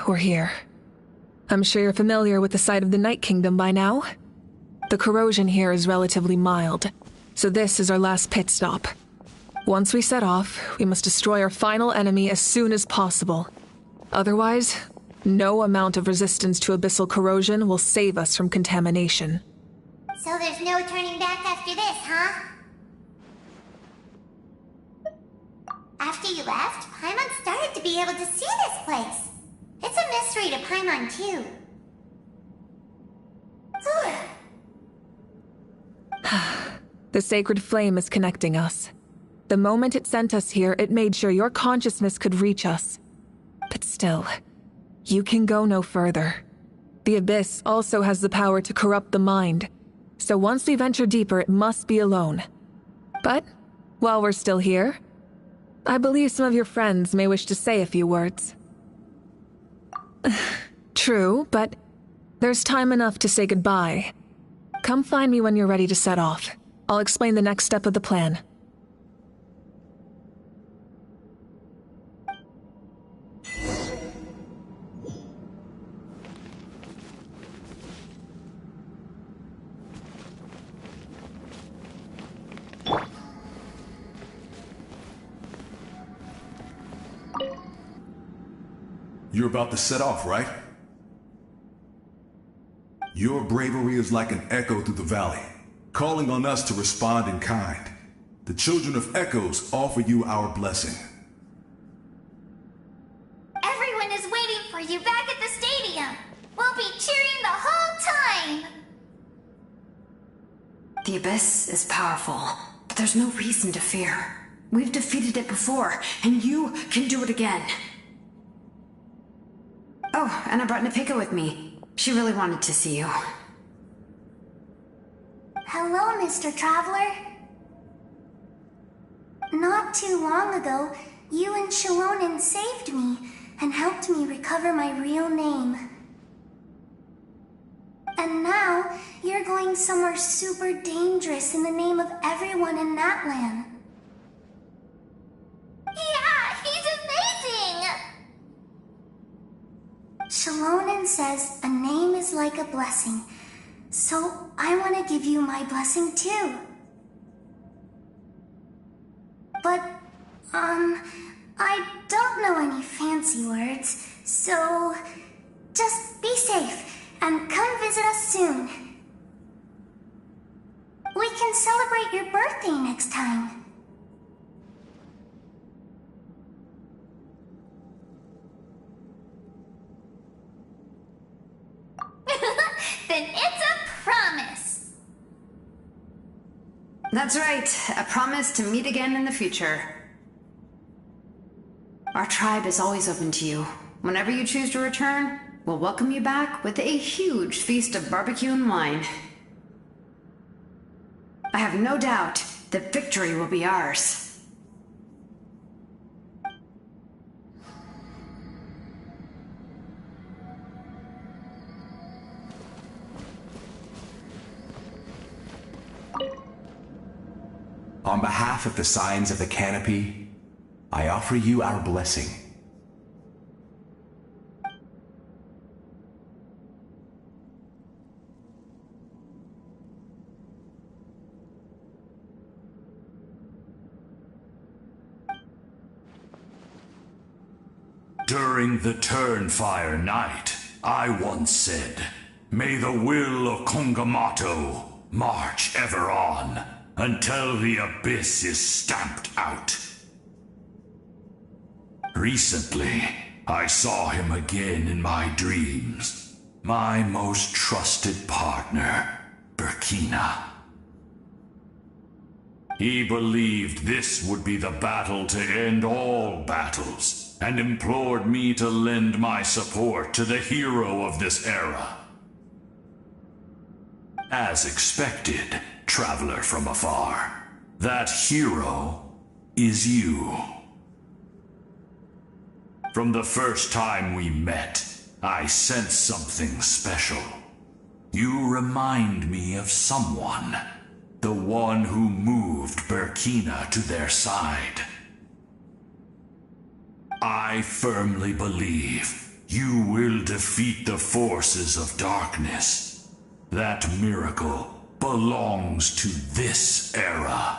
we're here. I'm sure you're familiar with the site of the Night Kingdom by now. The corrosion here is relatively mild, so this is our last pit stop. Once we set off, we must destroy our final enemy as soon as possible. Otherwise, no amount of resistance to abyssal corrosion will save us from contamination. So there's no turning back after this, huh? After you left, Paimon started to be able to see this place. It's a mystery to Paimon, too. The sacred flame is connecting us. The moment it sent us here, it made sure your consciousness could reach us. But still, you can go no further. The Abyss also has the power to corrupt the mind, so once we venture deeper, it must be alone. But, while we're still here, I believe some of your friends may wish to say a few words. True, but there's time enough to say goodbye. Come find me when you're ready to set off. I'll explain the next step of the plan. You're about to set off, right? Your bravery is like an echo through the valley, calling on us to respond in kind. The children of Echoes offer you our blessing. Everyone is waiting for you back at the stadium. We'll be cheering the whole time. The Abyss is powerful, but there's no reason to fear. We've defeated it before, and you can do it again. Oh, and I brought Napika with me. She really wanted to see you. Hello, Mr. Traveler. Not too long ago, you and Shalonen saved me and helped me recover my real name. And now, you're going somewhere super dangerous in the name of everyone in Natlan. Yeah, he's amazing! Shalonen says a name is like a blessing, so I want to give you my blessing too. But, I don't know any fancy words, so just be safe and come visit us soon. We can celebrate your birthday next time. Then it's a promise. That's right, a promise to meet again in the future. Our tribe is always open to you. Whenever you choose to return, we'll welcome you back with a huge feast of barbecue and wine. I have no doubt that victory will be ours. On behalf of the Signs of the Canopy, I offer you our blessing. During the Turnfire Night, I once said, "May the will of Kongamato march ever on, until the Abyss is stamped out." Recently, I saw him again in my dreams. My most trusted partner, Burkina. He believed this would be the battle to end all battles, and implored me to lend my support to the hero of this era. As expected, traveler from afar, that hero is you. From the first time we met, I sensed something special. You remind me of someone, the one who moved Burkina to their side. I firmly believe You will defeat the forces of darkness. That miracle belongs to this era.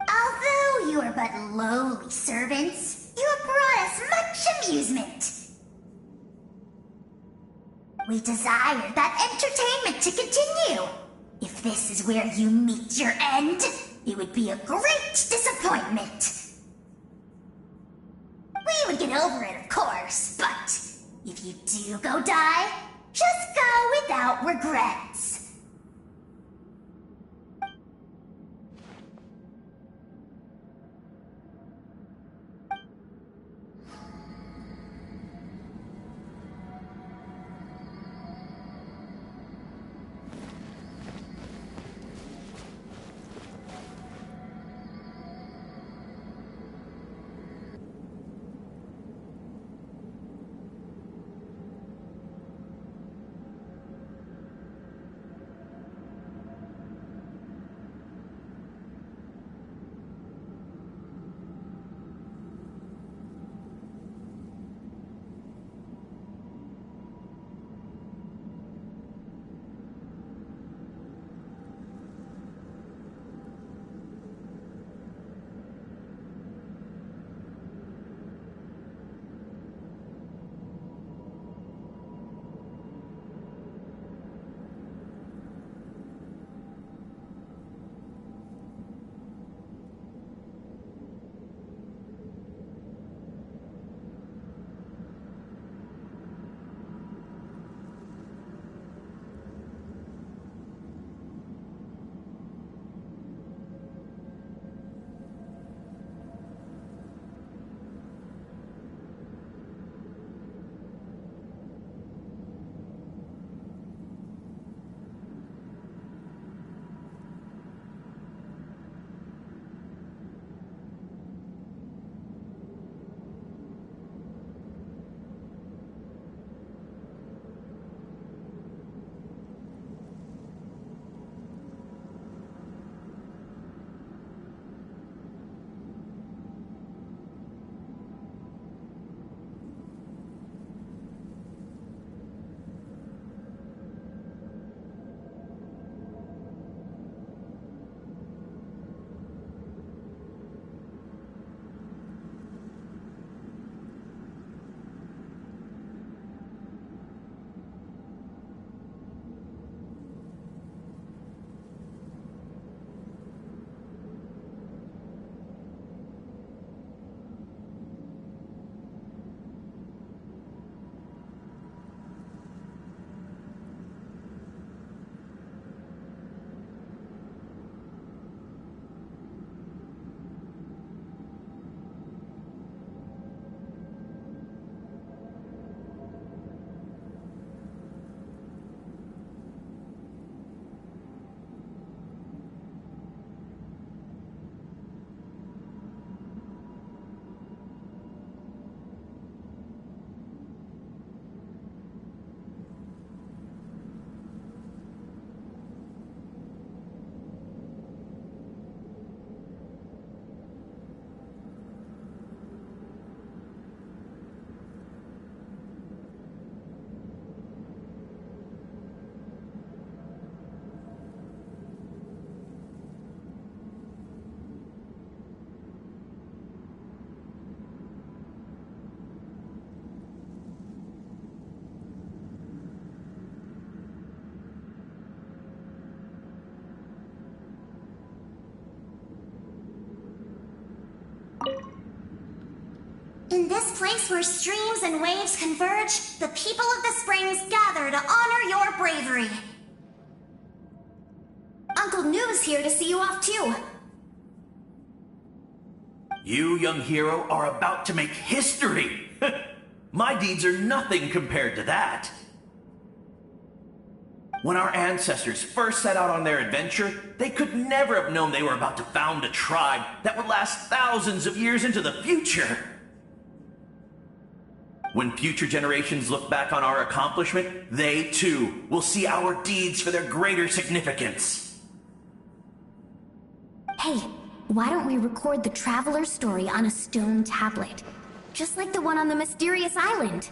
Although you are but lowly servants, you have brought us much amusement. We desire that entertainment to continue. If this is where you meet your end, it would be a great disappointment. We would get over it, of course, but if you do go die, just go without regrets. In this place where streams and waves converge, the people of the springs gather to honor your bravery. Uncle Noo's here to see you off too. You, young hero, are about to make history. My deeds are nothing compared to that. When our ancestors first set out on their adventure, they could never have known they were about to found a tribe that would last thousands of years into the future. When future generations look back on our accomplishment, they too will see our deeds for their greater significance. Hey, why don't we record the traveler's story on a stone tablet? Just like the one on the mysterious island.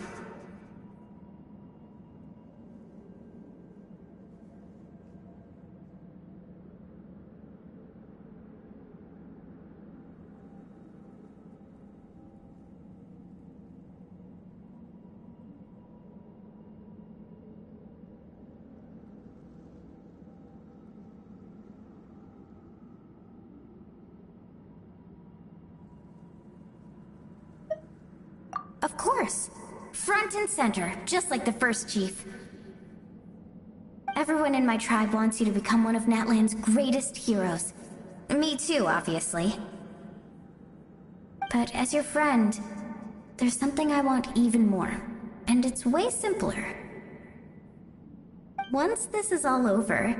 Of course. Front and center, just like the first chief. Everyone in my tribe wants you to become one of Natlan's greatest heroes. Me too, obviously. But as your friend, there's something I want even more. And it's way simpler. Once this is all over,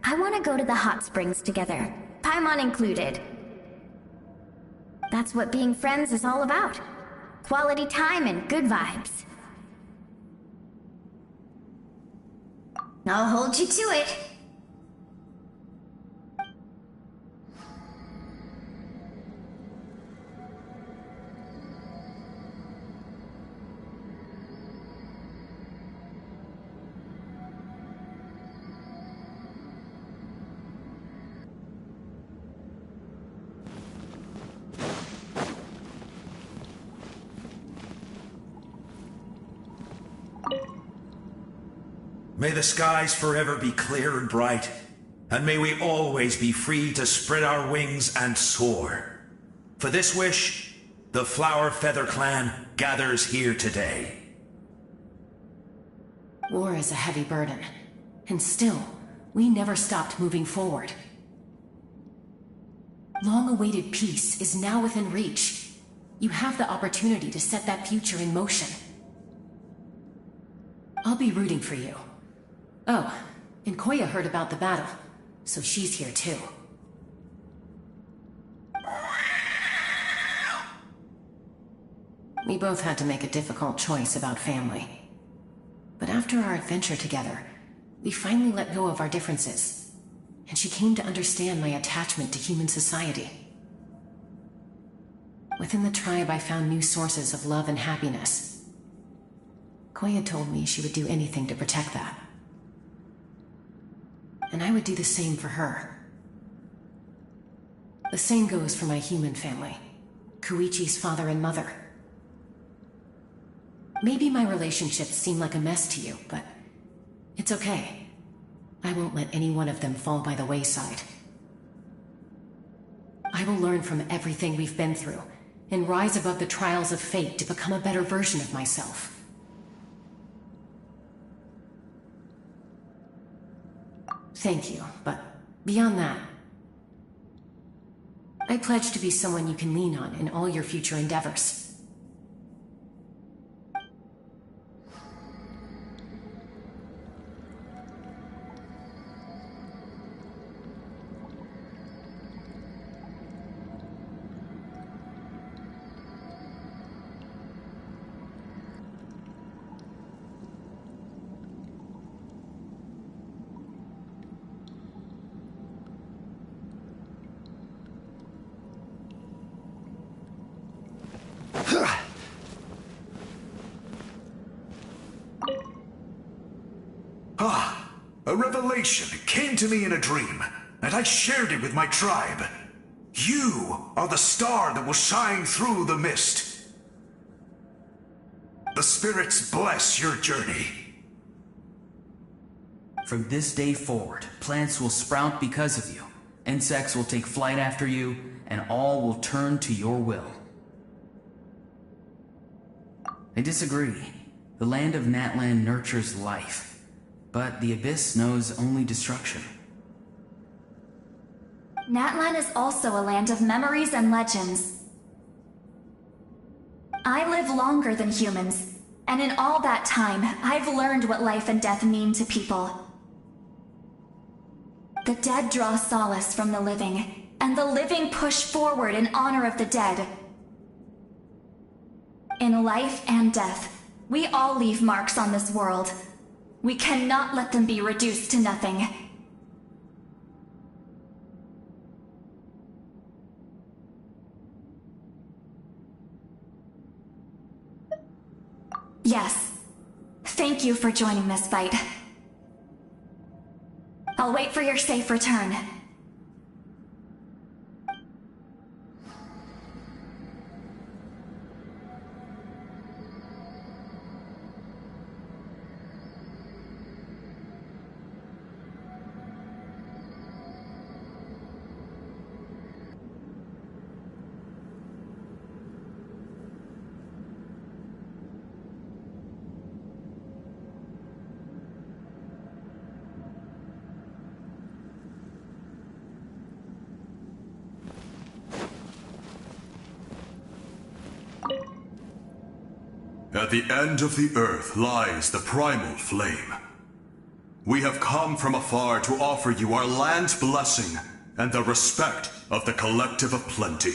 I want to go to the hot springs together, Paimon included. That's what being friends is all about. Quality time and good vibes. I'll hold you to it. May the skies forever be clear and bright, and may we always be free to spread our wings and soar. For this wish, the Flower Feather Clan gathers here today. War is a heavy burden, and still, we never stopped moving forward. Long-awaited peace is now within reach. You have the opportunity to set that future in motion. I'll be rooting for you. Oh, and Koya heard about the battle, so she's here too. We both had to make a difficult choice about family. But after our adventure together, we finally let go of our differences, and she came to understand my attachment to human society. Within the tribe, I found new sources of love and happiness. Koya told me she would do anything to protect that. And I would do the same for her. The same goes for my human family, Koichi's father and mother. Maybe my relationships seem like a mess to you, but it's okay. I won't let any one of them fall by the wayside. I will learn from everything we've been through, and rise above the trials of fate to become a better version of myself. Thank you, but beyond that, I pledge to be someone you can lean on in all your future endeavors. A revelation came to me in a dream, and I shared it with my tribe. You are the star that will shine through the mist. The spirits bless your journey. From this day forward, plants will sprout because of you. Insects will take flight after you, and all will turn to your will. I disagree. The land of Natlan nurtures life. But the Abyss knows only destruction. Natlan is also a land of memories and legends. I live longer than humans, and in all that time, I've learned what life and death mean to people. The dead draw solace from the living, and the living push forward in honor of the dead. In life and death, we all leave marks on this world. We cannot let them be reduced to nothing. Yes. Thank you for joining this fight. I'll wait for your safe return. At the end of the earth lies the primal flame. We have come from afar to offer you our land's blessing and the respect of the Collective of Plenty.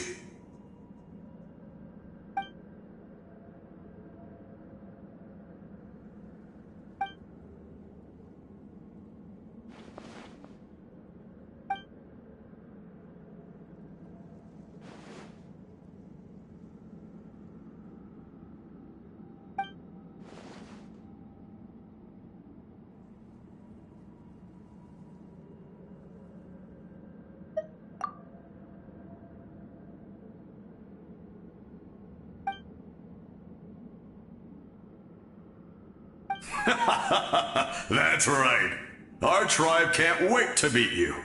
That's right. Our tribe can't wait to meet you.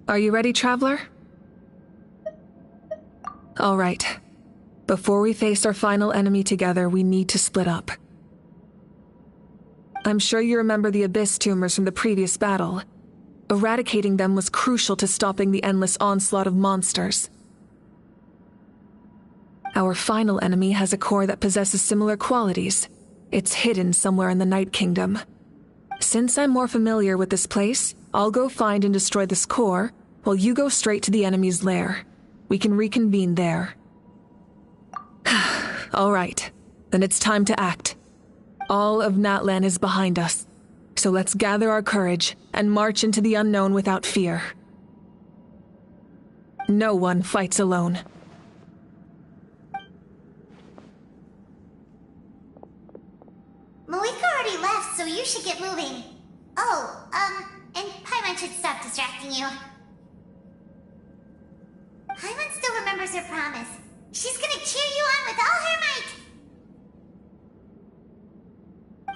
Are you ready, Traveler? All right. Before we face our final enemy together, we need to split up. I'm sure you remember the Abyss tumors from the previous battle. Eradicating them was crucial to stopping the endless onslaught of monsters. Our final enemy has a core that possesses similar qualities. It's hidden somewhere in the Night Kingdom. Since I'm more familiar with this place, I'll go find and destroy this core, while you go straight to the enemy's lair. We can reconvene there. All right, then it's time to act. All of Natlan is behind us, so let's gather our courage and march into the unknown without fear. No one fights alone. Malika already left, so you should get moving. Oh, and Paimon should stop distracting you. Paimon still remembers her promise. She's gonna cheer you on with all her might.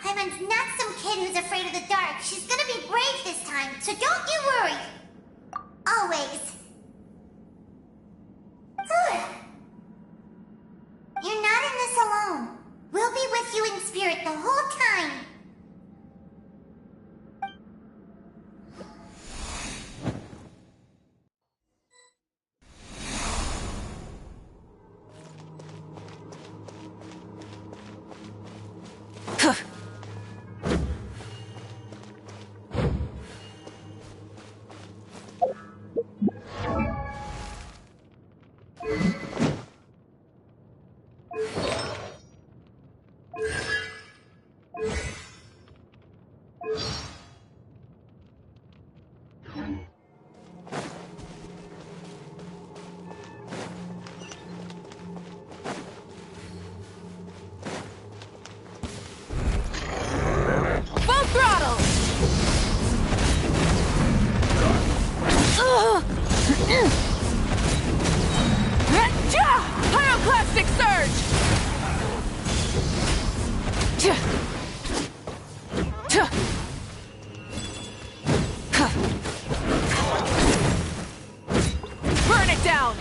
Paimon's not some kid who's afraid of the dark. She's gonna be brave this time, so don't you worry. Always. You're not in this alone. We'll be with you in spirit the whole time. Pyroclastic surge! Burn it down!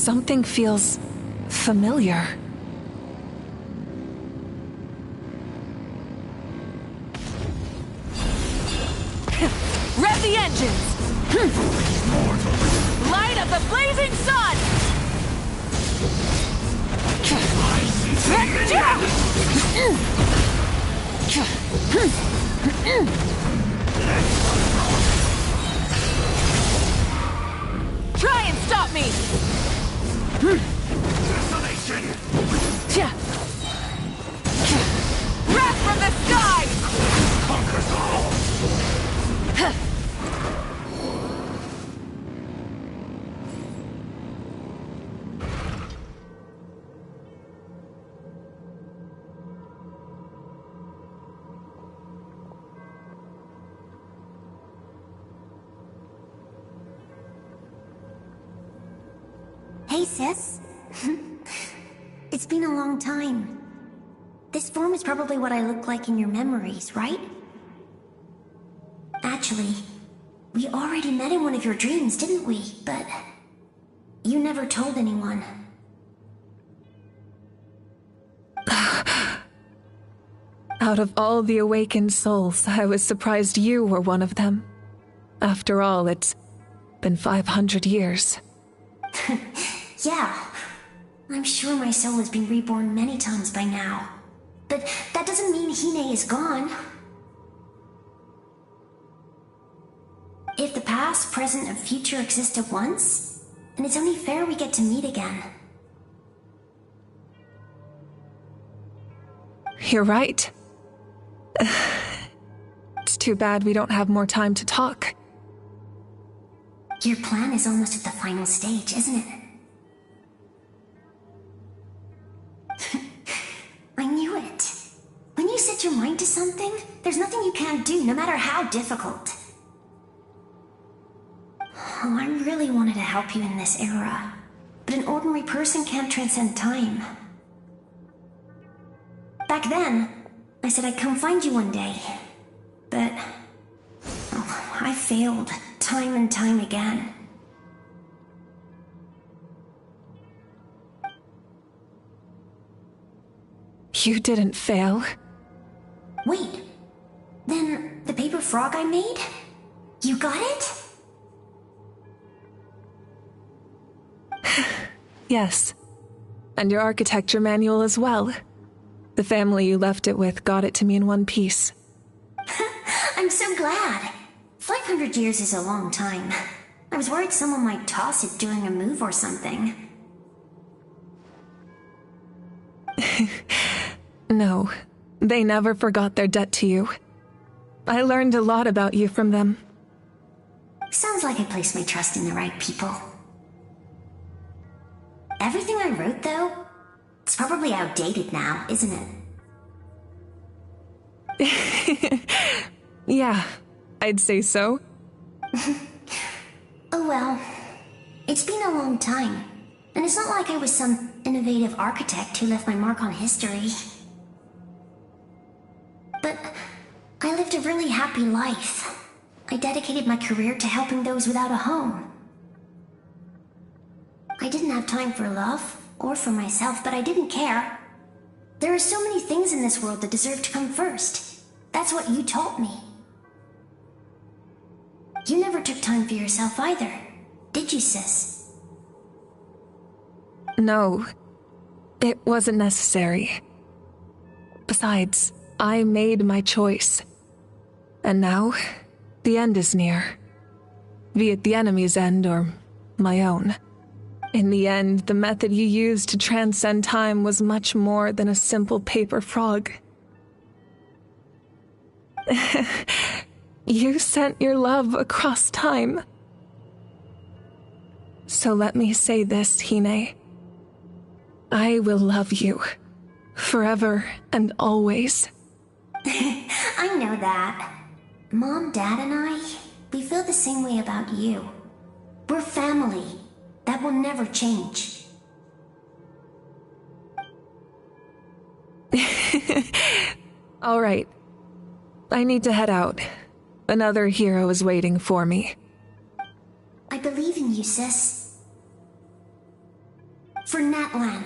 Something feels familiar. Rev the engines! Light up the blazing sun! Try and stop me! Desolation! Wrath from the sky! Conquers all! Hey, sis. It's been a long time. This form is probably what I look like in your memories, right? Actually, we already met in one of your dreams, didn't we? But you never told anyone. Out of all the awakened souls, I was surprised you were one of them. After all, it's been 500 years. Yeah. I'm sure my soul has been reborn many times by now. But that doesn't mean Hine is gone. If the past, present, and future exist at once, then it's only fair we get to meet again. You're right. It's too bad we don't have more time to talk. Your plan is almost at the final stage, isn't it? I knew it. When you set your mind to something, there's nothing you can't do, no matter how difficult. Oh, I really wanted to help you in this era, but an ordinary person can't transcend time. Back then, I said I'd come find you one day, but I failed time and time again. You didn't fail. Wait, then the paper frog I made? You got it? Yes. And your architecture manual as well. The family you left it with got it to me in one piece. I'm so glad. 500 years is a long time. I was worried someone might toss it during a move or something. No, they never forgot their debt to you. I learned a lot about you from them. Sounds like I placed my trust in the right people. Everything I wrote, though, it's probably outdated now, isn't it? Yeah, I'd say so. Oh well, it's been a long time, and it's not like I was some innovative architect who left my mark on history. But I lived a really happy life. I dedicated my career to helping those without a home. I didn't have time for love, or for myself, but I didn't care. There are so many things in this world that deserve to come first. That's what you taught me. You never took time for yourself either, did you, sis? No, it wasn't necessary. Besides, I made my choice. And now, the end is near. Be it the enemy's end or my own. In the end, the method you used to transcend time was much more than a simple paper frog. You sent your love across time. So let me say this, Hine. I will love you. Forever and always. I know that. Mom, Dad, and I, we feel the same way about you. We're family. That will never change. All right. I need to head out. Another hero is waiting for me. I believe in you, sis. For Natlan.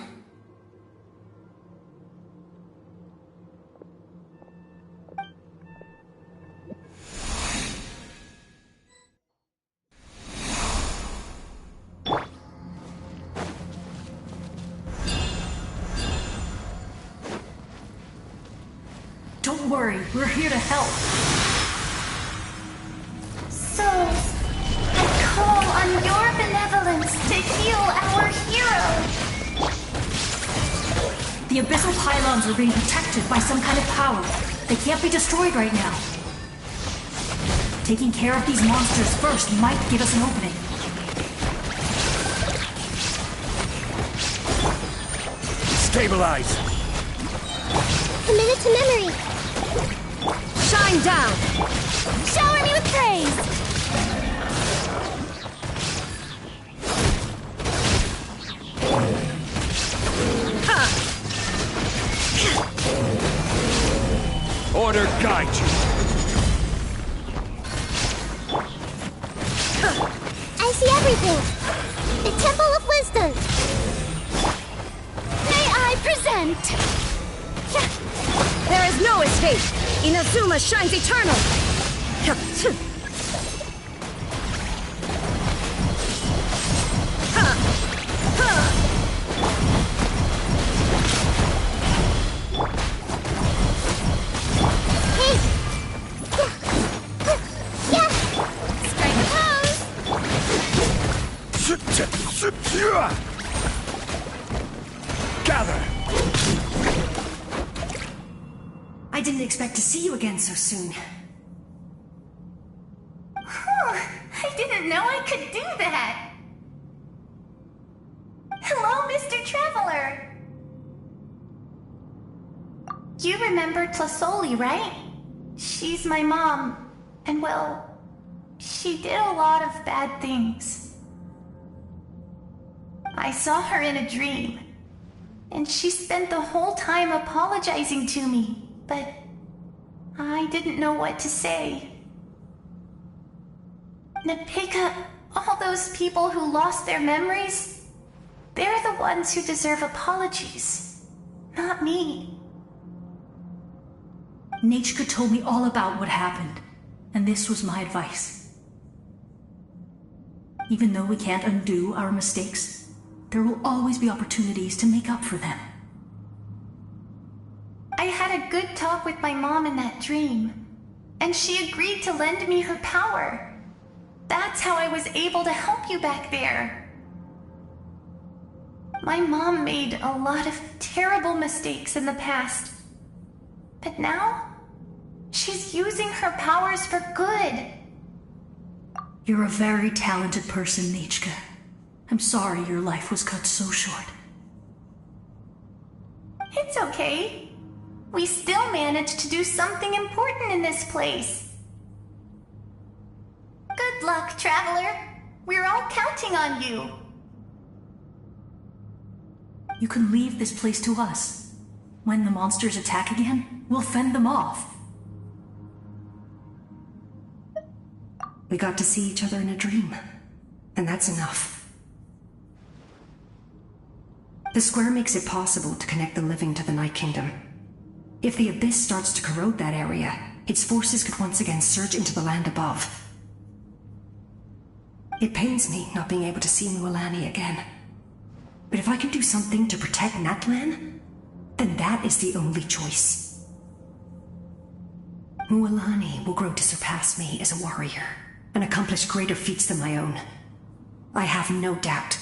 Don't worry, we're here to help. So, I call on your benevolence to heal our hero. The abyssal pylons are being protected by some kind of power. They can't be destroyed right now. Taking care of these monsters first might give us an opening. Stabilize! Commit it to memory. Shine down! Shower me with praise. Order guide you! I see everything. The Temple of Wisdom. May I present? There is no escape! Inazuma shines eternal! Hey! Yeah! Strike a pose! Gather! I didn't expect to see you again so soon. I didn't know I could do that. Hello, Mr. Traveler. You remember Tlasoli, right? She's my mom. And well, she did a lot of bad things. I saw her in a dream. And she spent the whole time apologizing to me. But I didn't know what to say. Napika, all those people who lost their memories, they're the ones who deserve apologies, not me. Nachika told me all about what happened, and this was my advice. Even though we can't undo our mistakes, there will always be opportunities to make up for them. I had a good talk with my mom in that dream, and she agreed to lend me her power. That's how I was able to help you back there. My mom made a lot of terrible mistakes in the past, but now she's using her powers for good. You're a very talented person, Nachika. I'm sorry your life was cut so short. It's okay. We still managed to do something important in this place. Good luck, Traveler. We're all counting on you. You can leave this place to us. When the monsters attack again, we'll fend them off. We got to see each other in a dream, and that's enough. The square makes it possible to connect the living to the Night Kingdom. If the Abyss starts to corrode that area, its forces could once again surge into the land above. It pains me not being able to see Mualani again. But if I can do something to protect Natlan, then that is the only choice. Mualani will grow to surpass me as a warrior, and accomplish greater feats than my own. I have no doubt.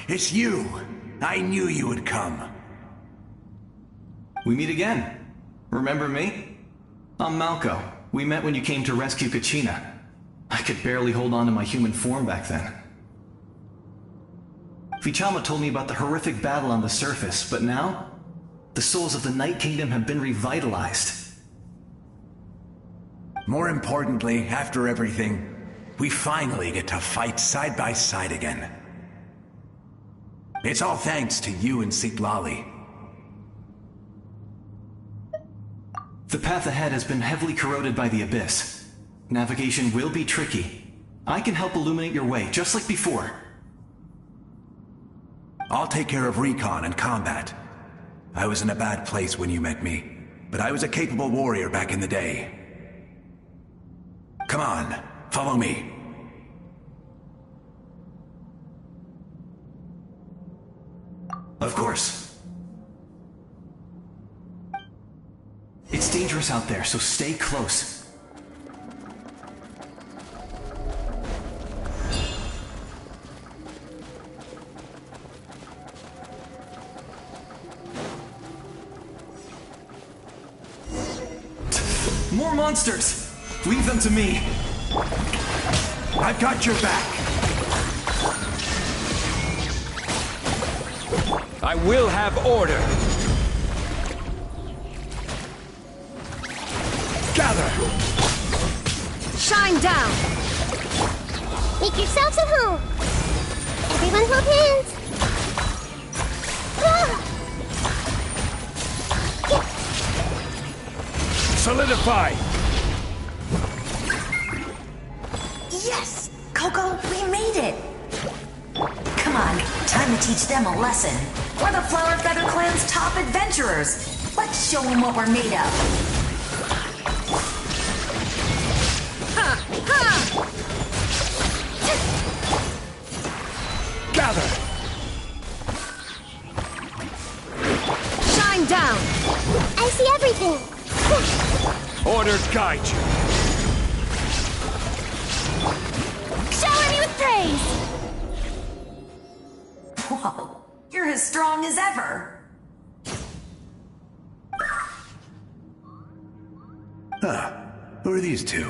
It's you! I knew you would come. We meet again. Remember me? I'm Malco. We met when you came to rescue Kachina. I could barely hold on to my human form back then. Vichama told me about the horrific battle on the surface, but now, the souls of the Night Kingdom have been revitalized. More importantly, after everything, we finally get to fight side by side again. It's all thanks to you and Sitlali. The path ahead has been heavily corroded by the Abyss. Navigation will be tricky. I can help illuminate your way, just like before. I'll take care of recon and combat. I was in a bad place when you met me, but I was a capable warrior back in the day. Come on, follow me. Of course. It's dangerous out there, so stay close. More monsters! Leave them to me. I've got your back. I will have order. Gather. Shine down. Make yourselves at home. Everyone hold hands. Solidify. Yes! Coco, we made it! Come on, time to teach them a lesson. We're the Flower Feather Clan's top adventurers. Let's show them what we're made of. Ha! Ha! Gather! Shine down! I see everything! Order guide you! Shower me with praise! Whoa, you're as strong as ever. Huh. Who are these two?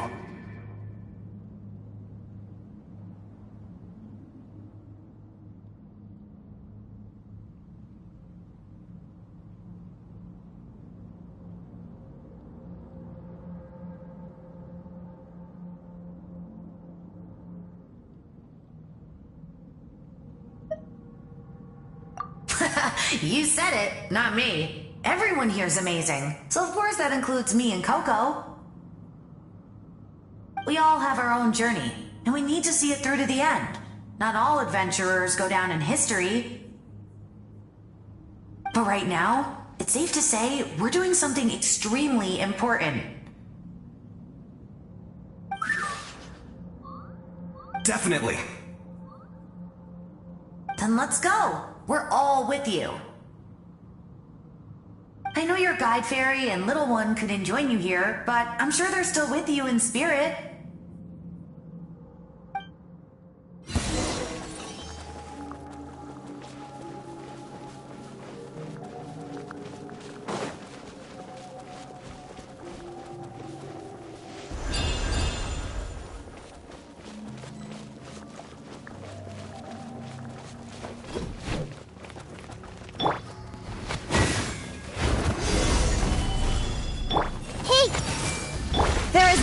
You said it, not me. Everyone here's amazing, so of course that includes me and Coco. We all have our own journey, and we need to see it through to the end. Not all adventurers go down in history. But right now, it's safe to say we're doing something extremely important. Definitely. Then let's go. We're all with you. I know your guide fairy and little one couldn't join you here, but I'm sure they're still with you in spirit.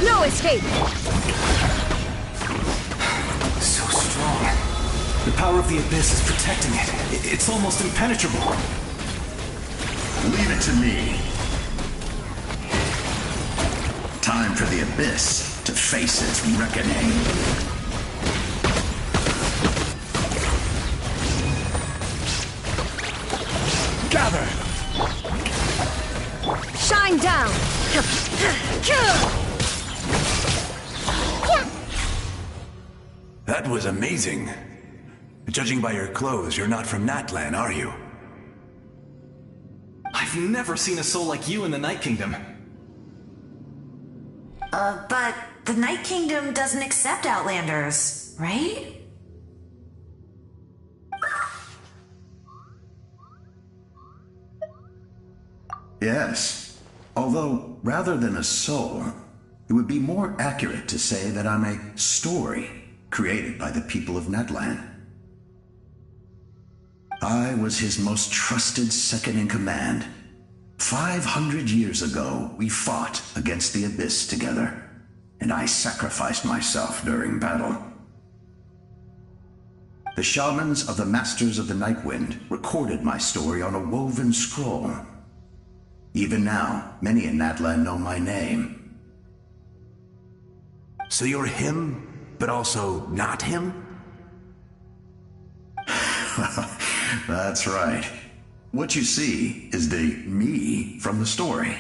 No escape! So strong. The power of the Abyss is protecting it. It's almost impenetrable. Leave it to me. Time for the Abyss to face its reckoning. Gather! Shine down! That was amazing. Judging by your clothes, you're not from Natlan, are you? I've never seen a soul like you in the Night Kingdom. But the Night Kingdom doesn't accept Outlanders, right? Yes. Although, rather than a soul, it would be more accurate to say that I'm a story created by the people of Natlan. I was his most trusted second-in-command. 500 years ago, we fought against the Abyss together, and I sacrificed myself during battle. The shamans of the Masters of the Nightwind recorded my story on a woven scroll. Even now, many in Natlan know my name. So you're him, but also not him? That's right. What you see is the me from the story.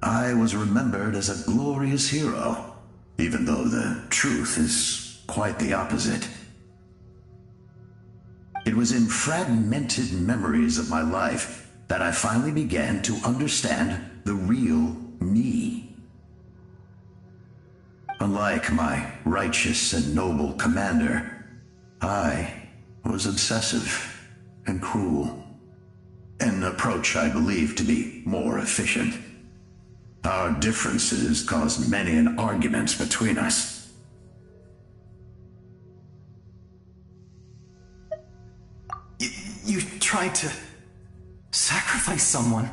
I was remembered as a glorious hero, even though the truth is quite the opposite. It was in fragmented memories of my life that I finally began to understand the real me. Unlike my righteous and noble commander, I was obsessive and cruel. An approach I believe to be more efficient. Our differences caused many an arguments between us. You tried to sacrifice someone.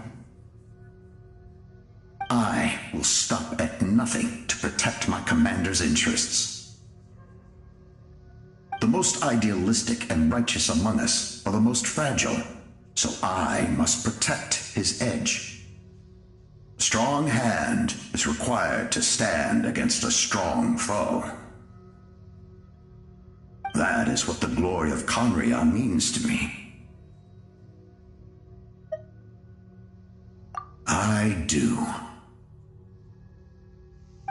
I will stop at nothing to protect my commander's interests. The most idealistic and righteous among us are the most fragile, so I must protect his edge. A strong hand is required to stand against a strong foe. That is what the glory of Conria means to me. I do.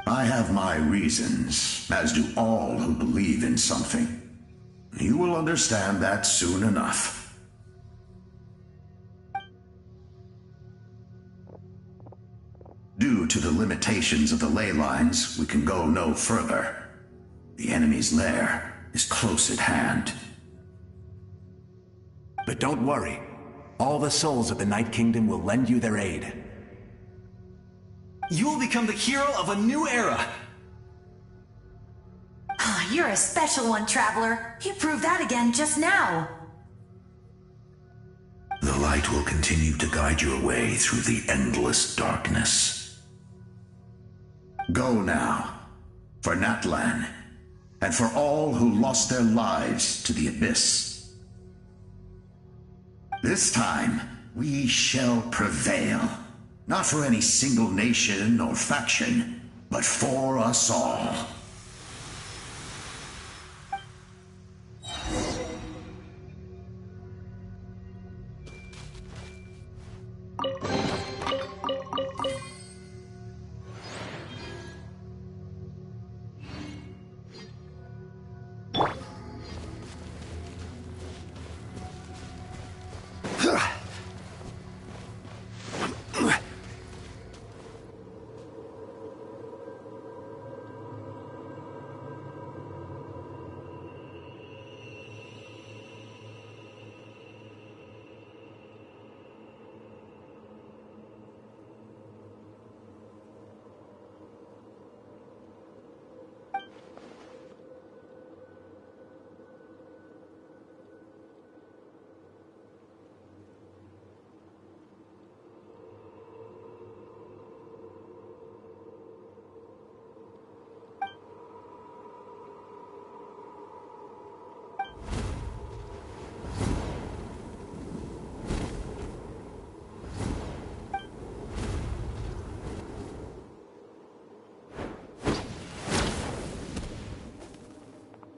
I have my reasons, as do all who believe in something. You will understand that soon enough. Due to the limitations of the ley lines, we can go no further. The enemy's lair is close at hand. But don't worry. All the souls of the Night Kingdom will lend you their aid. You will become the hero of a new era! Oh, you're a special one, Traveler. You proved that again just now. The light will continue to guide your way through the endless darkness. Go now, for Natlan, and for all who lost their lives to the Abyss. This time, we shall prevail. Not for any single nation or faction, but for us all.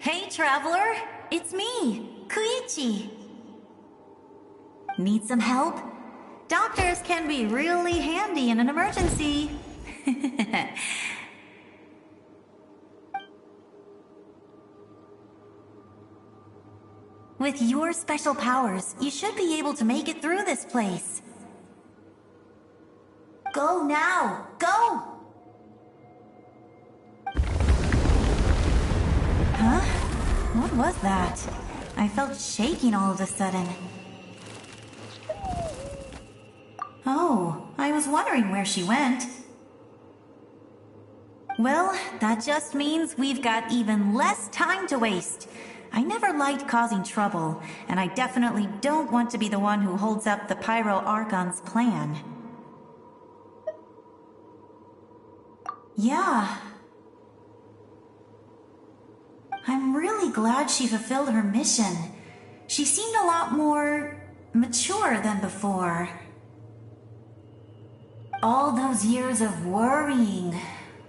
Hey, Traveler! It's me, Koichi. Need some help? Doctors can be really handy in an emergency. With your special powers, you should be able to make it through this place. Go now! Go! Huh? What was that? I felt shaking all of a sudden. Oh, I was was wondering where she went. Well, that just means we've got even less time to waste. I never liked causing trouble, and I definitely don't want to be the one who holds up the Pyro Archon's plan. Yeah. I'm really glad she fulfilled her mission. She seemed a lot more mature than before. All those years of worrying,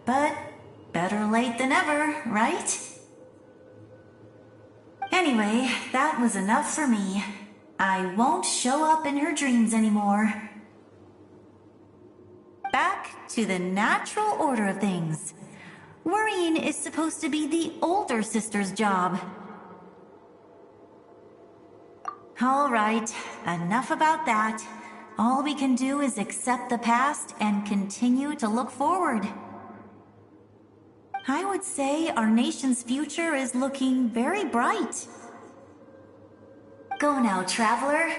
but better late than ever, right? Anyway, that was enough for me. I won't show up in her dreams anymore. Back to the natural order of things. Worrying is supposed to be the older sister's job. All right, enough about that. All we can do is accept the past and continue to look forward. I would say our nation's future is looking very bright. Go now, traveler.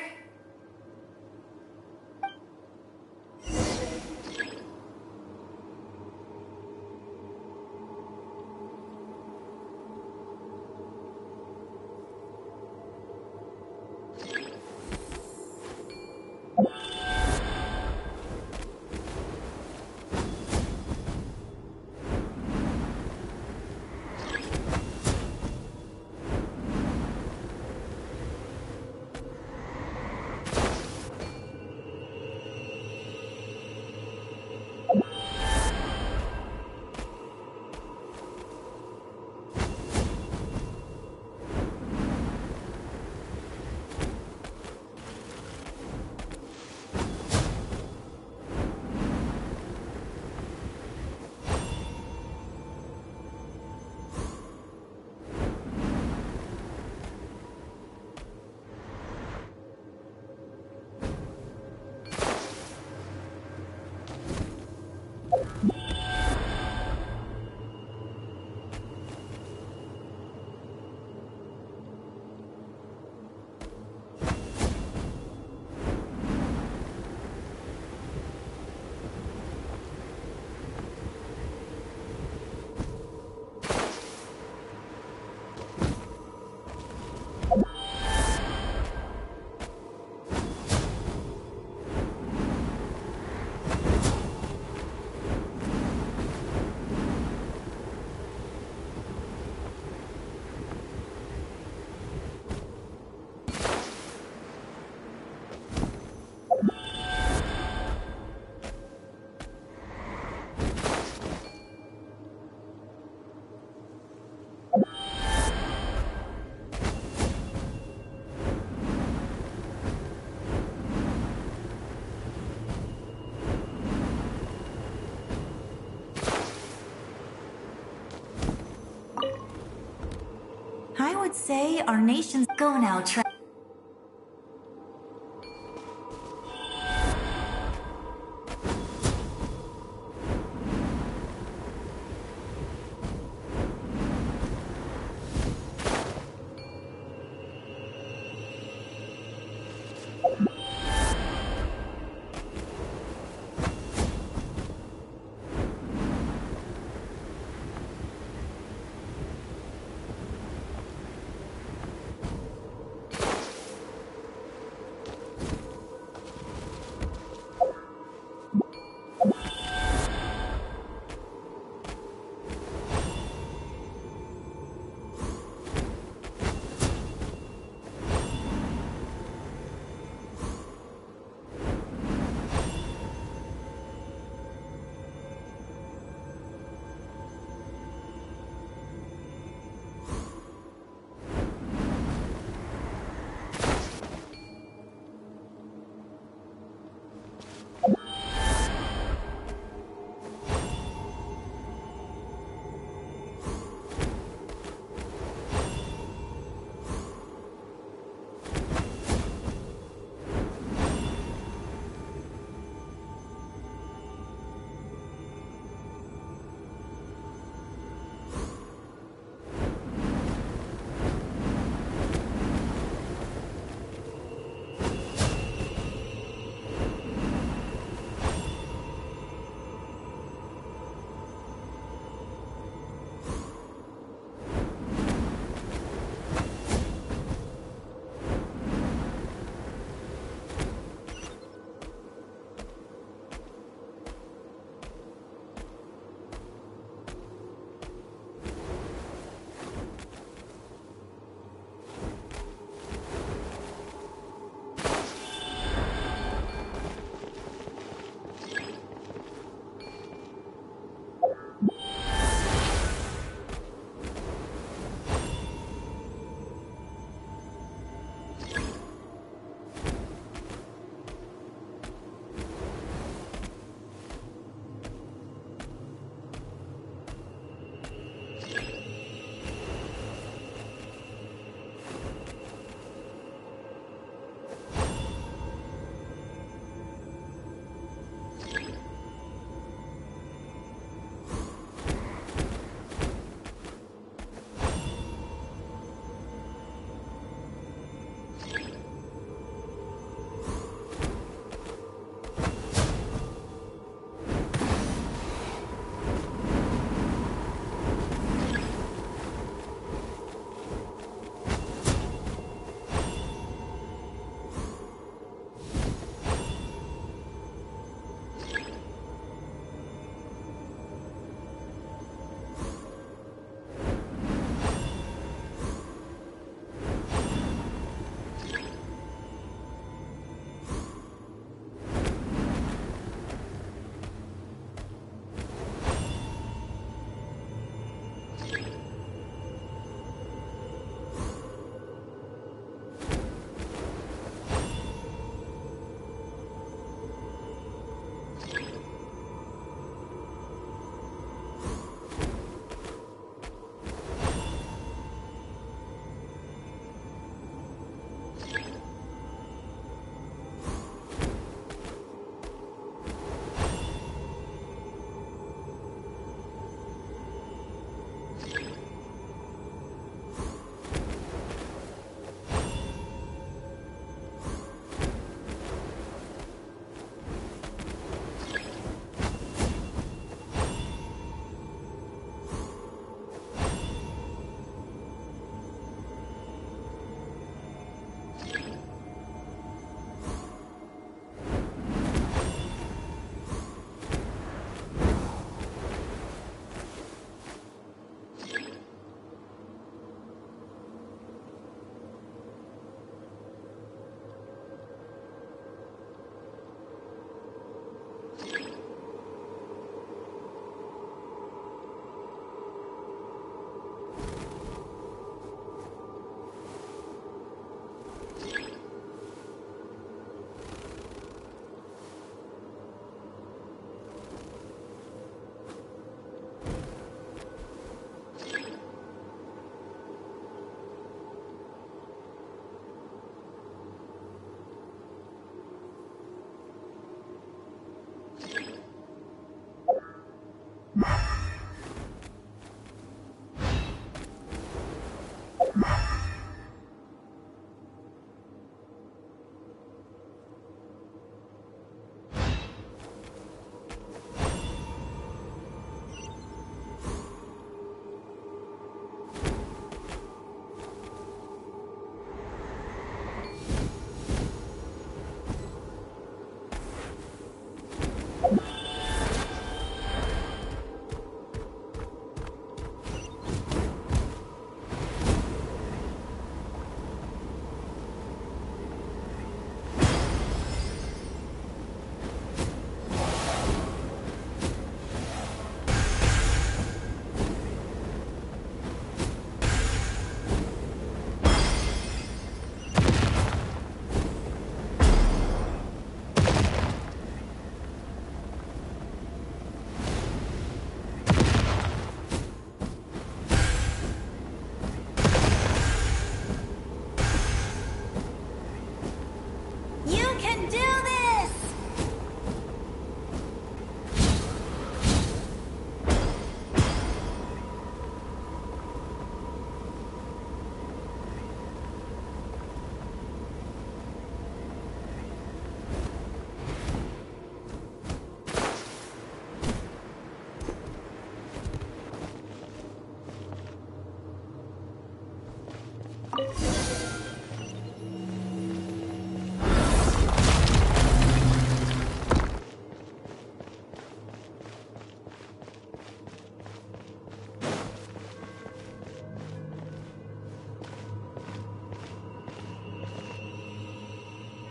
I would say our nation's go now,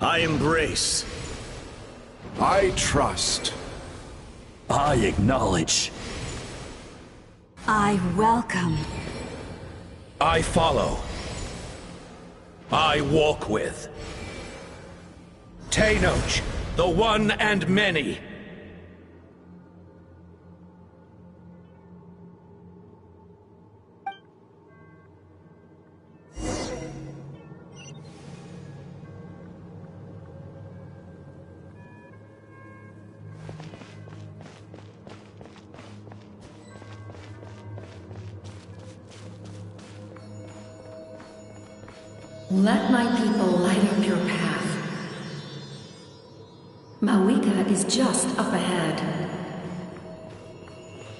I embrace. I trust. I acknowledge. I welcome. I follow. I walk with. Tenoch, the one and many. Let my people light up your path. Mawika is just up ahead.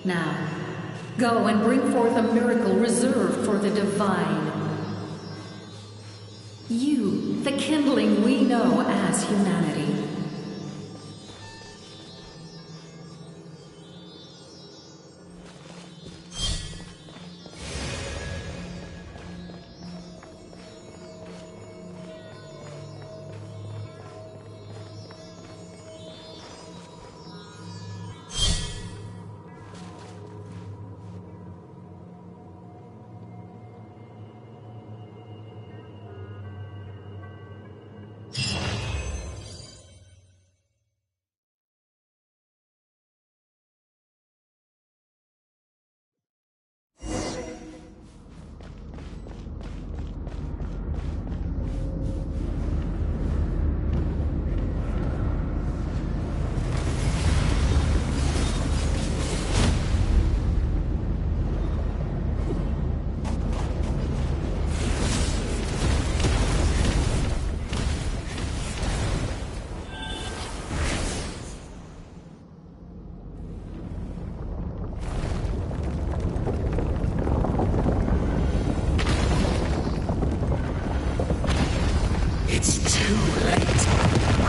Now, go and bring forth a miracle reserved for the divine. You, the kindling we know as humanity.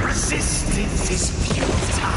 Resistance is futile.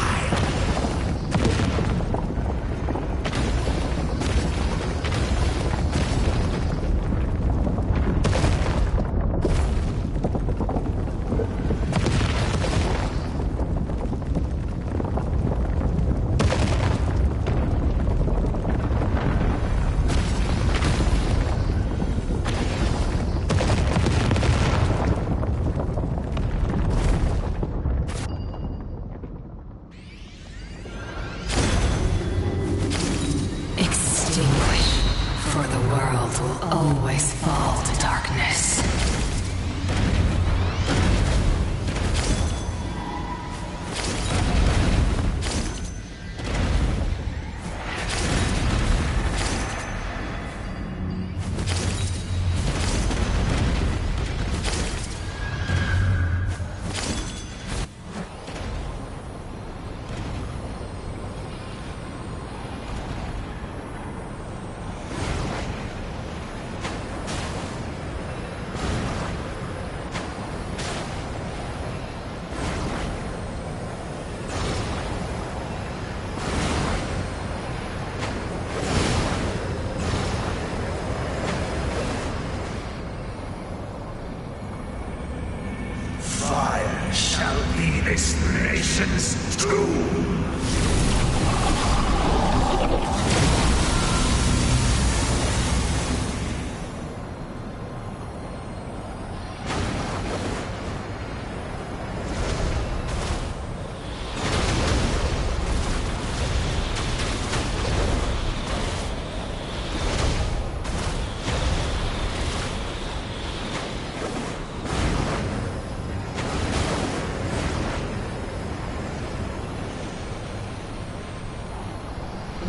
Always fall to darkness. Fire shall be this nation's tomb.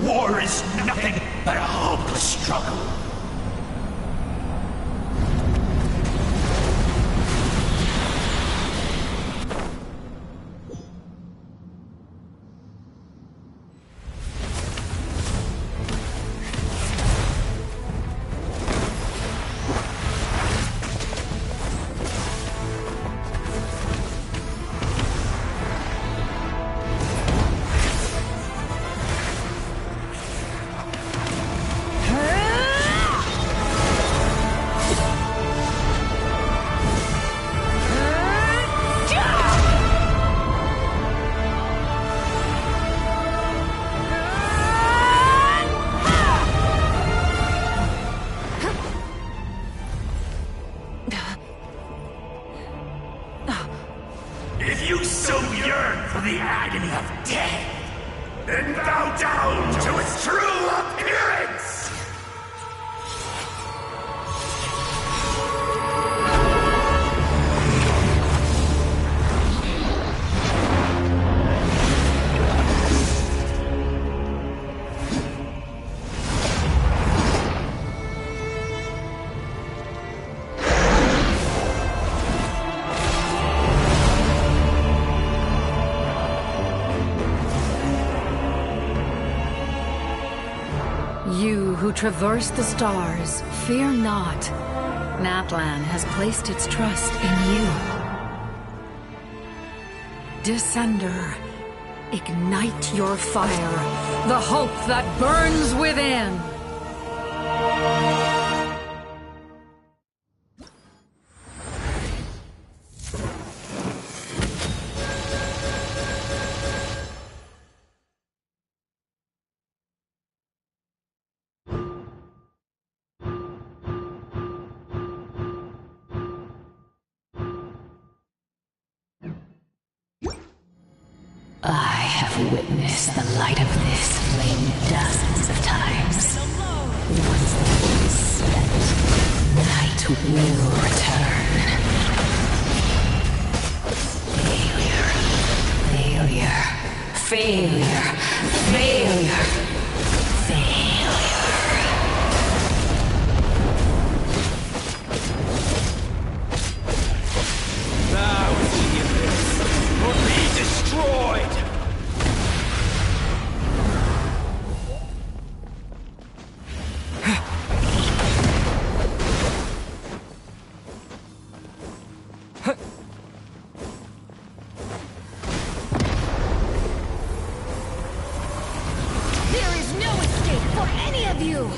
War is nothing but a hopeless struggle. who traverse the stars, fear not. Natlan has placed its trust in you. Descender, ignite your fire, the hope that burns within! I have witnessed the light of this flame dozens of times. Once the light is spent, night will return. Failure. Failure. Failure. Failure. Thou is the abyss, or be destroyed! There is no escape for any of you!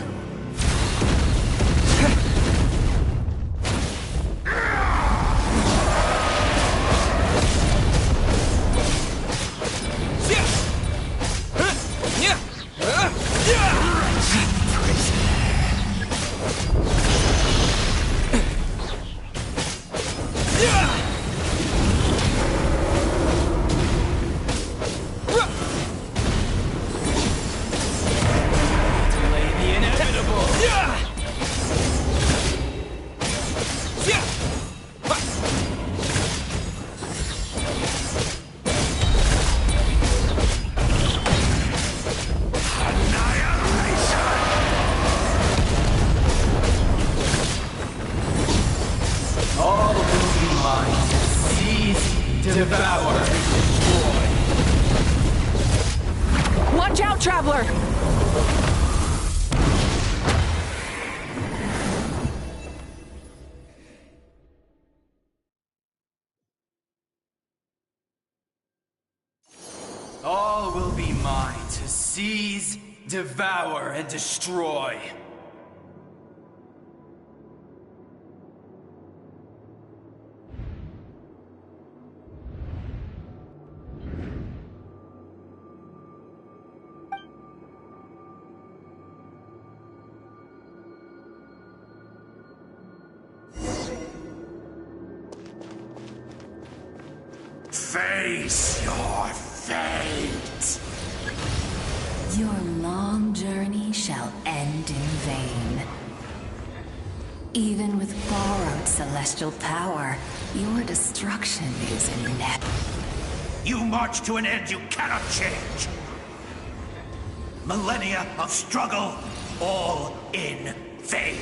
All will be mine to seize, devour, destroy. Watch out, Traveler! All will be mine to seize, devour, and destroy. Face your fate! Your long journey shall end in vain. Even with borrowed celestial power, your destruction is inevitable. You march to an end you cannot change! Millennia of struggle, all in vain!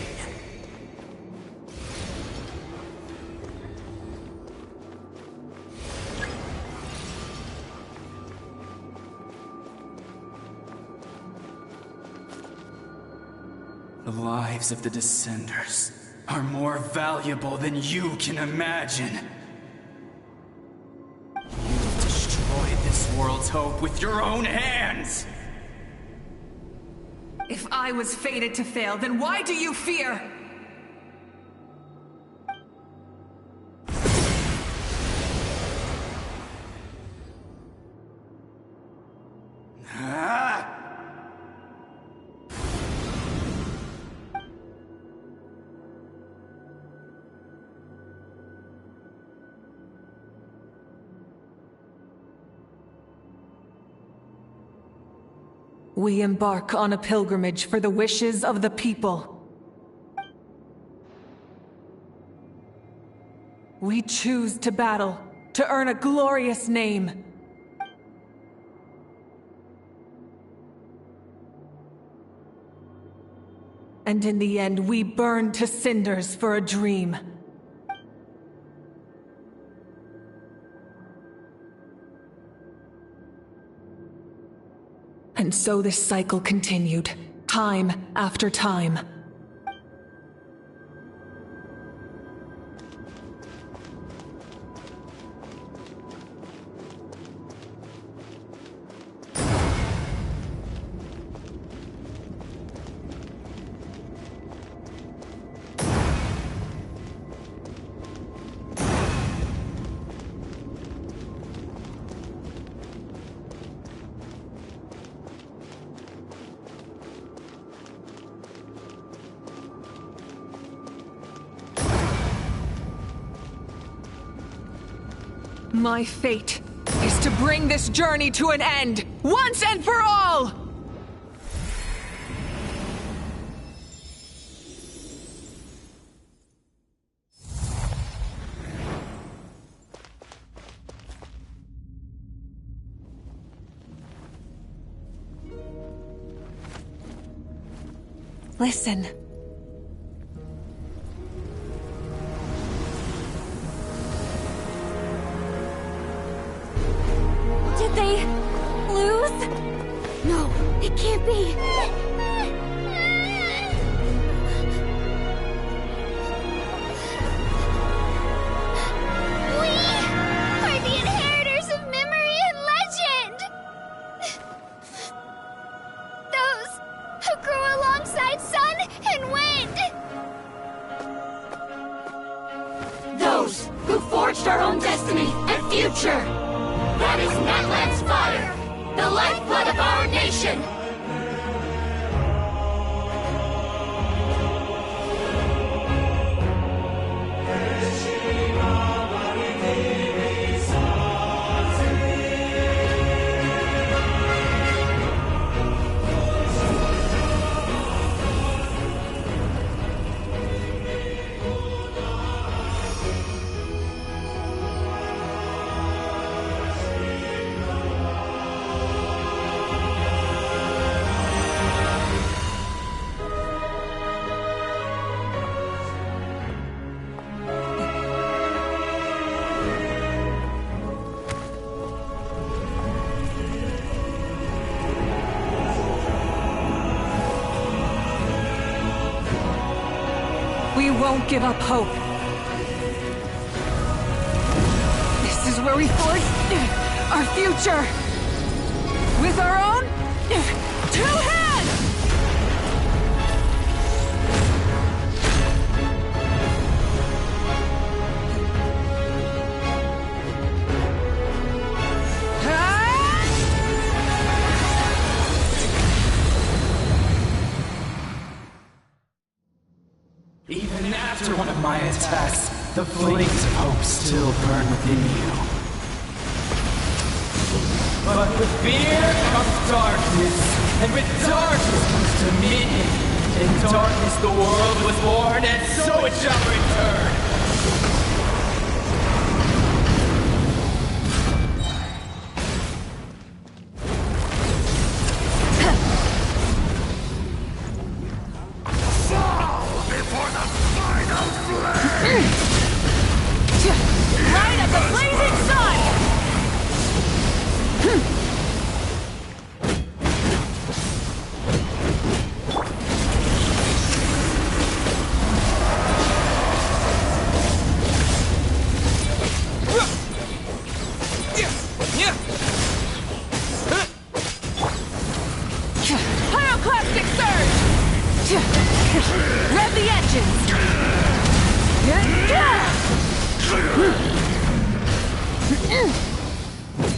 The lives of the Descenders are more valuable than you can imagine. You destroyed this world's hope with your own hands! If I was fated to fail, then why do you fear? Ah! We embark on a pilgrimage for the wishes of the people. We choose to battle, to earn a glorious name. And in the end, we burn to cinders for a dream. And so this cycle continued, Time after time. My fate is to bring this journey to an end, once and for all! Listen. Did they lose? No, it can't be. We are the inheritors of memory and legend! Those who grew alongside sun and wind! Those who forged our own destiny and future! That is Natlan's fire, the lifeblood of our nation! We won't give up hope. This is where we forge our future. With our own 2 hands! Even after one of my attacks, the flames of hope still burn within you. But with fear comes darkness, and with darkness comes dominion. In darkness the world was born, and so it shall return. Light of the blazing sun! Pyroclastic surge! Rev the engines!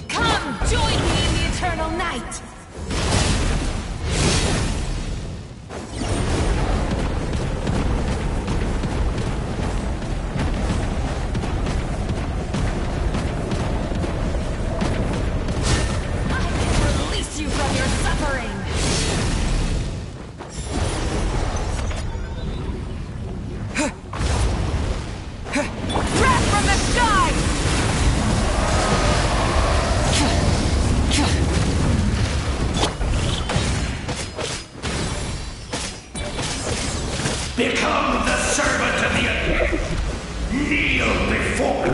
Come, join me in the eternal night! I can release you from your suffering! Wrath from the sky! Become the servant of the kneel before.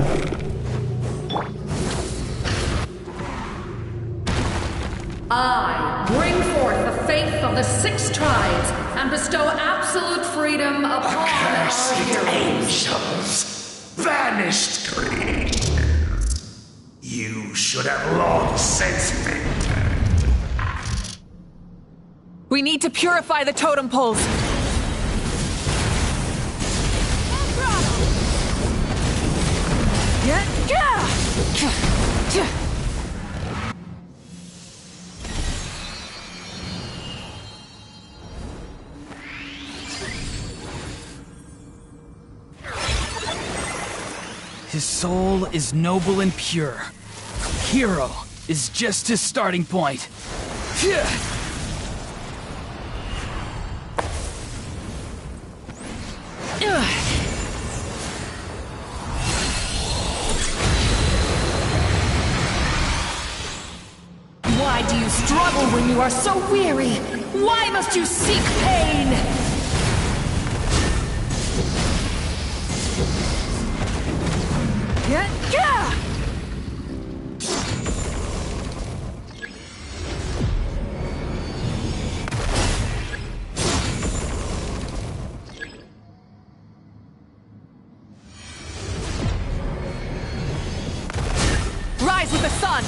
I bring forth the faith of the 6 tribes and bestow absolute freedom upon Accursed our heroes. angels, banished greed. You should have long since been turned. We need to purify the totem poles. His soul is noble and pure. Hero is just his starting point. Why do you struggle when you are so weary? Why must you seek pain? Rise with the sun!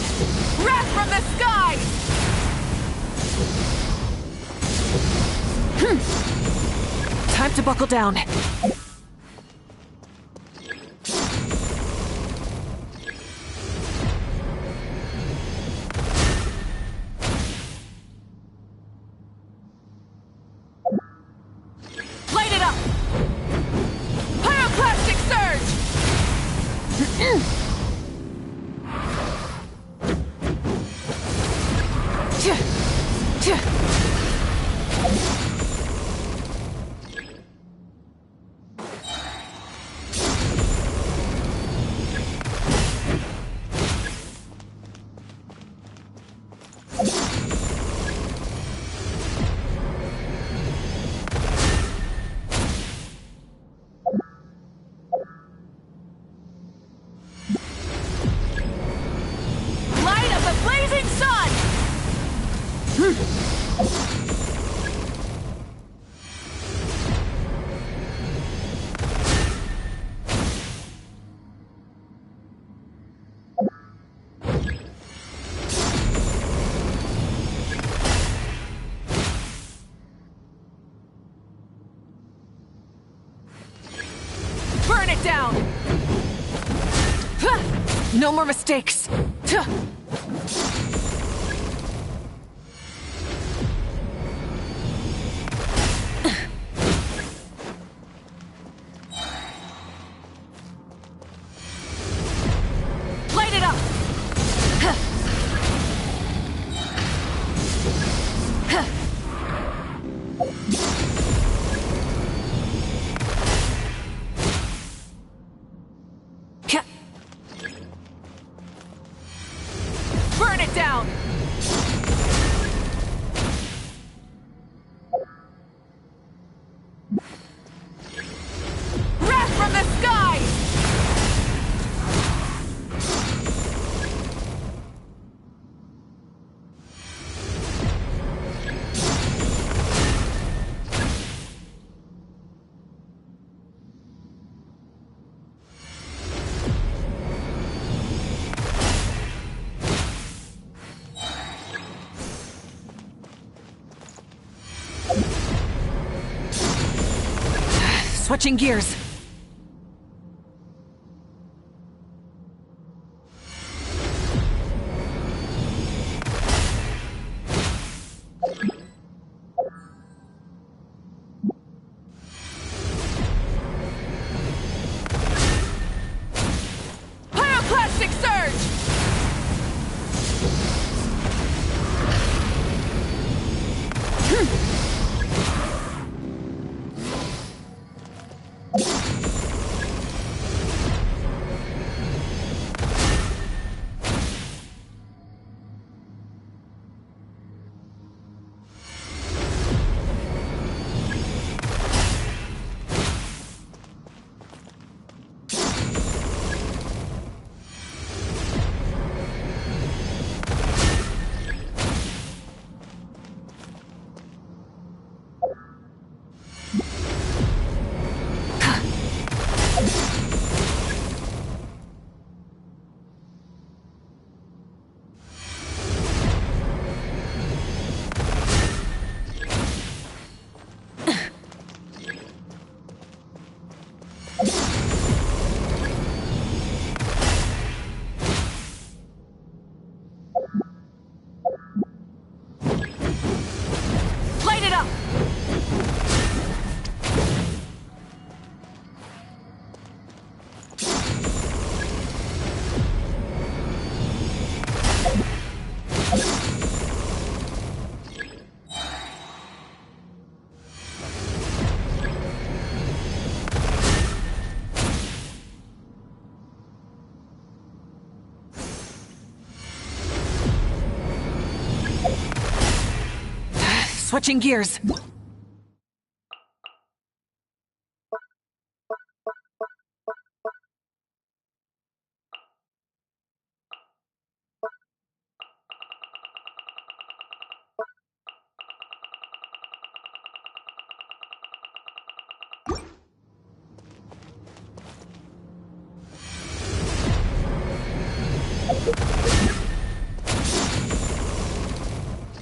Wrath from the sky! Time to buckle down. Light it up! Pyroclastic surge! Light of the blazing sun! Burn it down! No more mistakes! Light it up! Burn it down! Wrath from the sky! Switching gears. Pyroclastic surge! Light it up! Switching gears.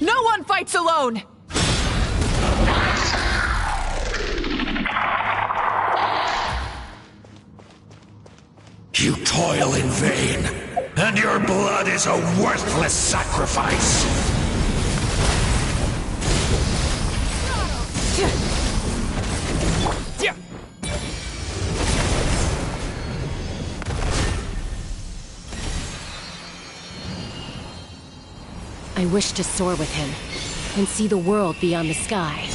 No one fights alone! You toil in vain, and your blood is a worthless sacrifice. I wish to soar with him, and see the world beyond the sky.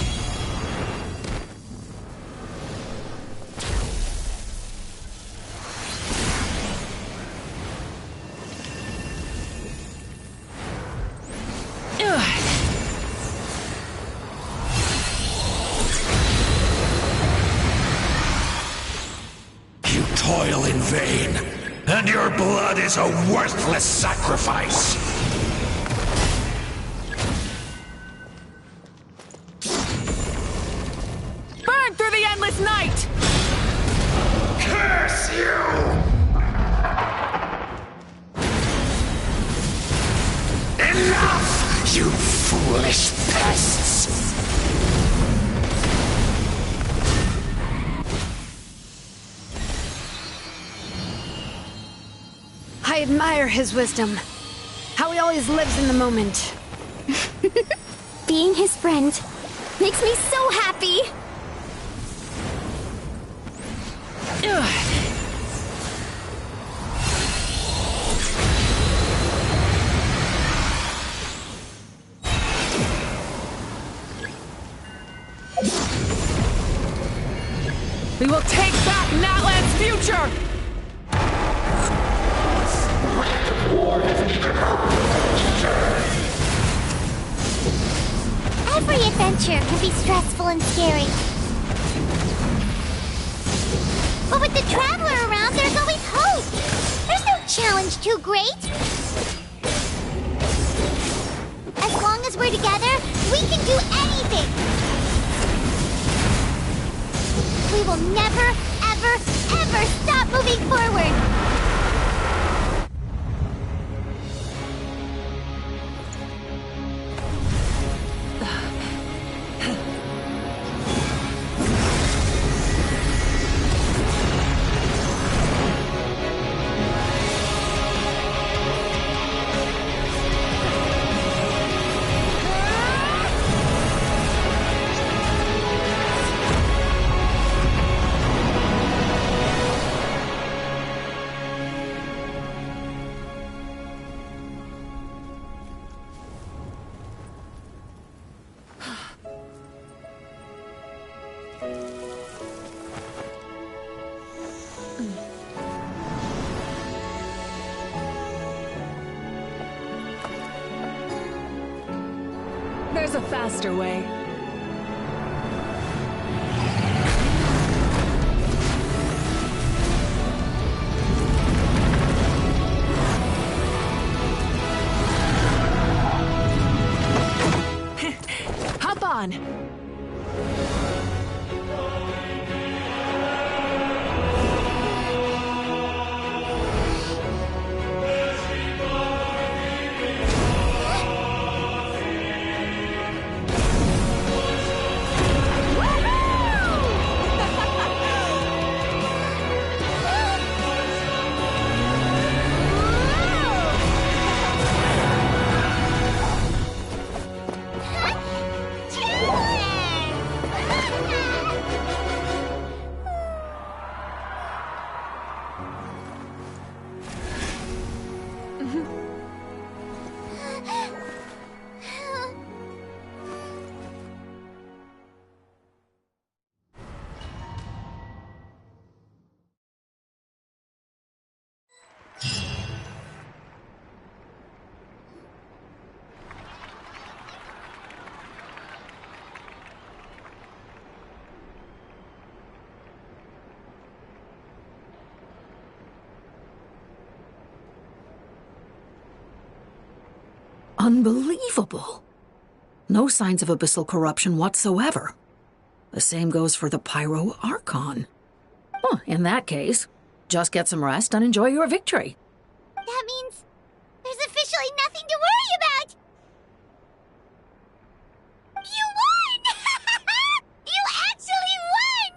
You toil in vain, and your blood is a worthless sacrifice. Burn through the endless night! Curse you! Enough, you foolish pests! I admire his wisdom. How he always lives in the moment. Being his friend makes me so happy! We will take back Natlan's future! Every adventure can be stressful and scary. But with the Traveler around, there's always hope. There's no challenge too great. As long as we're together, we can do anything. We will never, ever, ever stop moving forward. There's a faster way. Hop on! Unbelievable. No signs of abyssal corruption whatsoever. The same goes for the Pyro Archon. Well, in that case, just get some rest and enjoy your victory. That means there's officially nothing to worry about! You won! You actually won!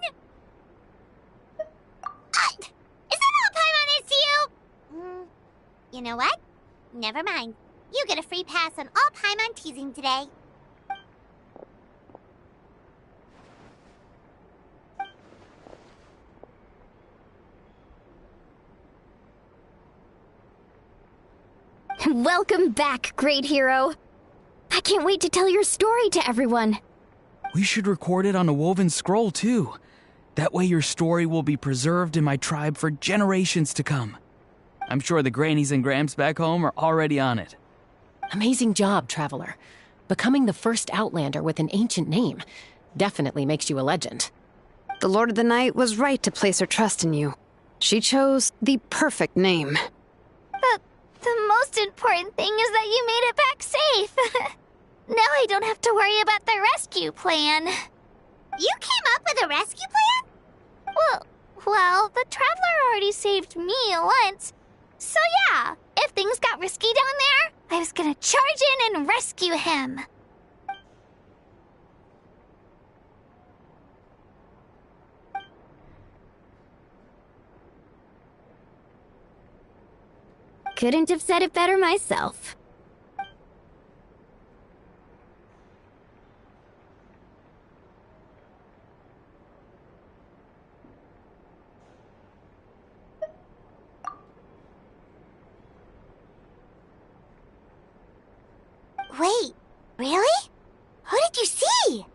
Is that all Paimon is to you? You know what? Never mind. You get a free pass on all Paimon teasing today. Welcome back, great hero. I can't wait to tell your story to everyone. We should record it on a woven scroll, too. That way your story will be preserved in my tribe for generations to come. I'm sure the grannies and gramps back home are already on it. Amazing job, Traveler. Becoming the first Outlander with an ancient name definitely makes you a legend. The Lord of the Night was right to place her trust in you. She chose the perfect name. The most important thing is that you made it back safe. Now I don't have to worry about the rescue plan. You came up with a rescue plan? Well, the Traveler already saved me once. So yeah, if things got risky down there, I was gonna charge in and rescue him. Couldn't have said it better myself. Wait, really? Who did you see?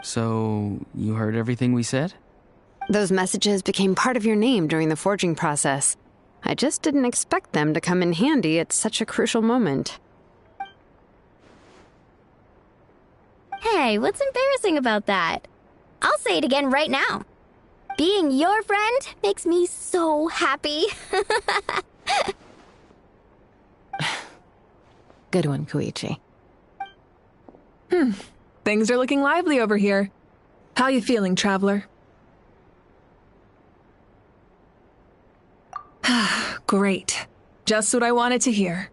So, you heard everything we said? Those messages became part of your name during the forging process. I just didn't expect them to come in handy at such a crucial moment. Hey, what's embarrassing about that? I'll say it again right now. Being your friend makes me so happy. Good one, Koichi. Things are looking lively over here. How you feeling, Traveler? Great. Just what I wanted to hear.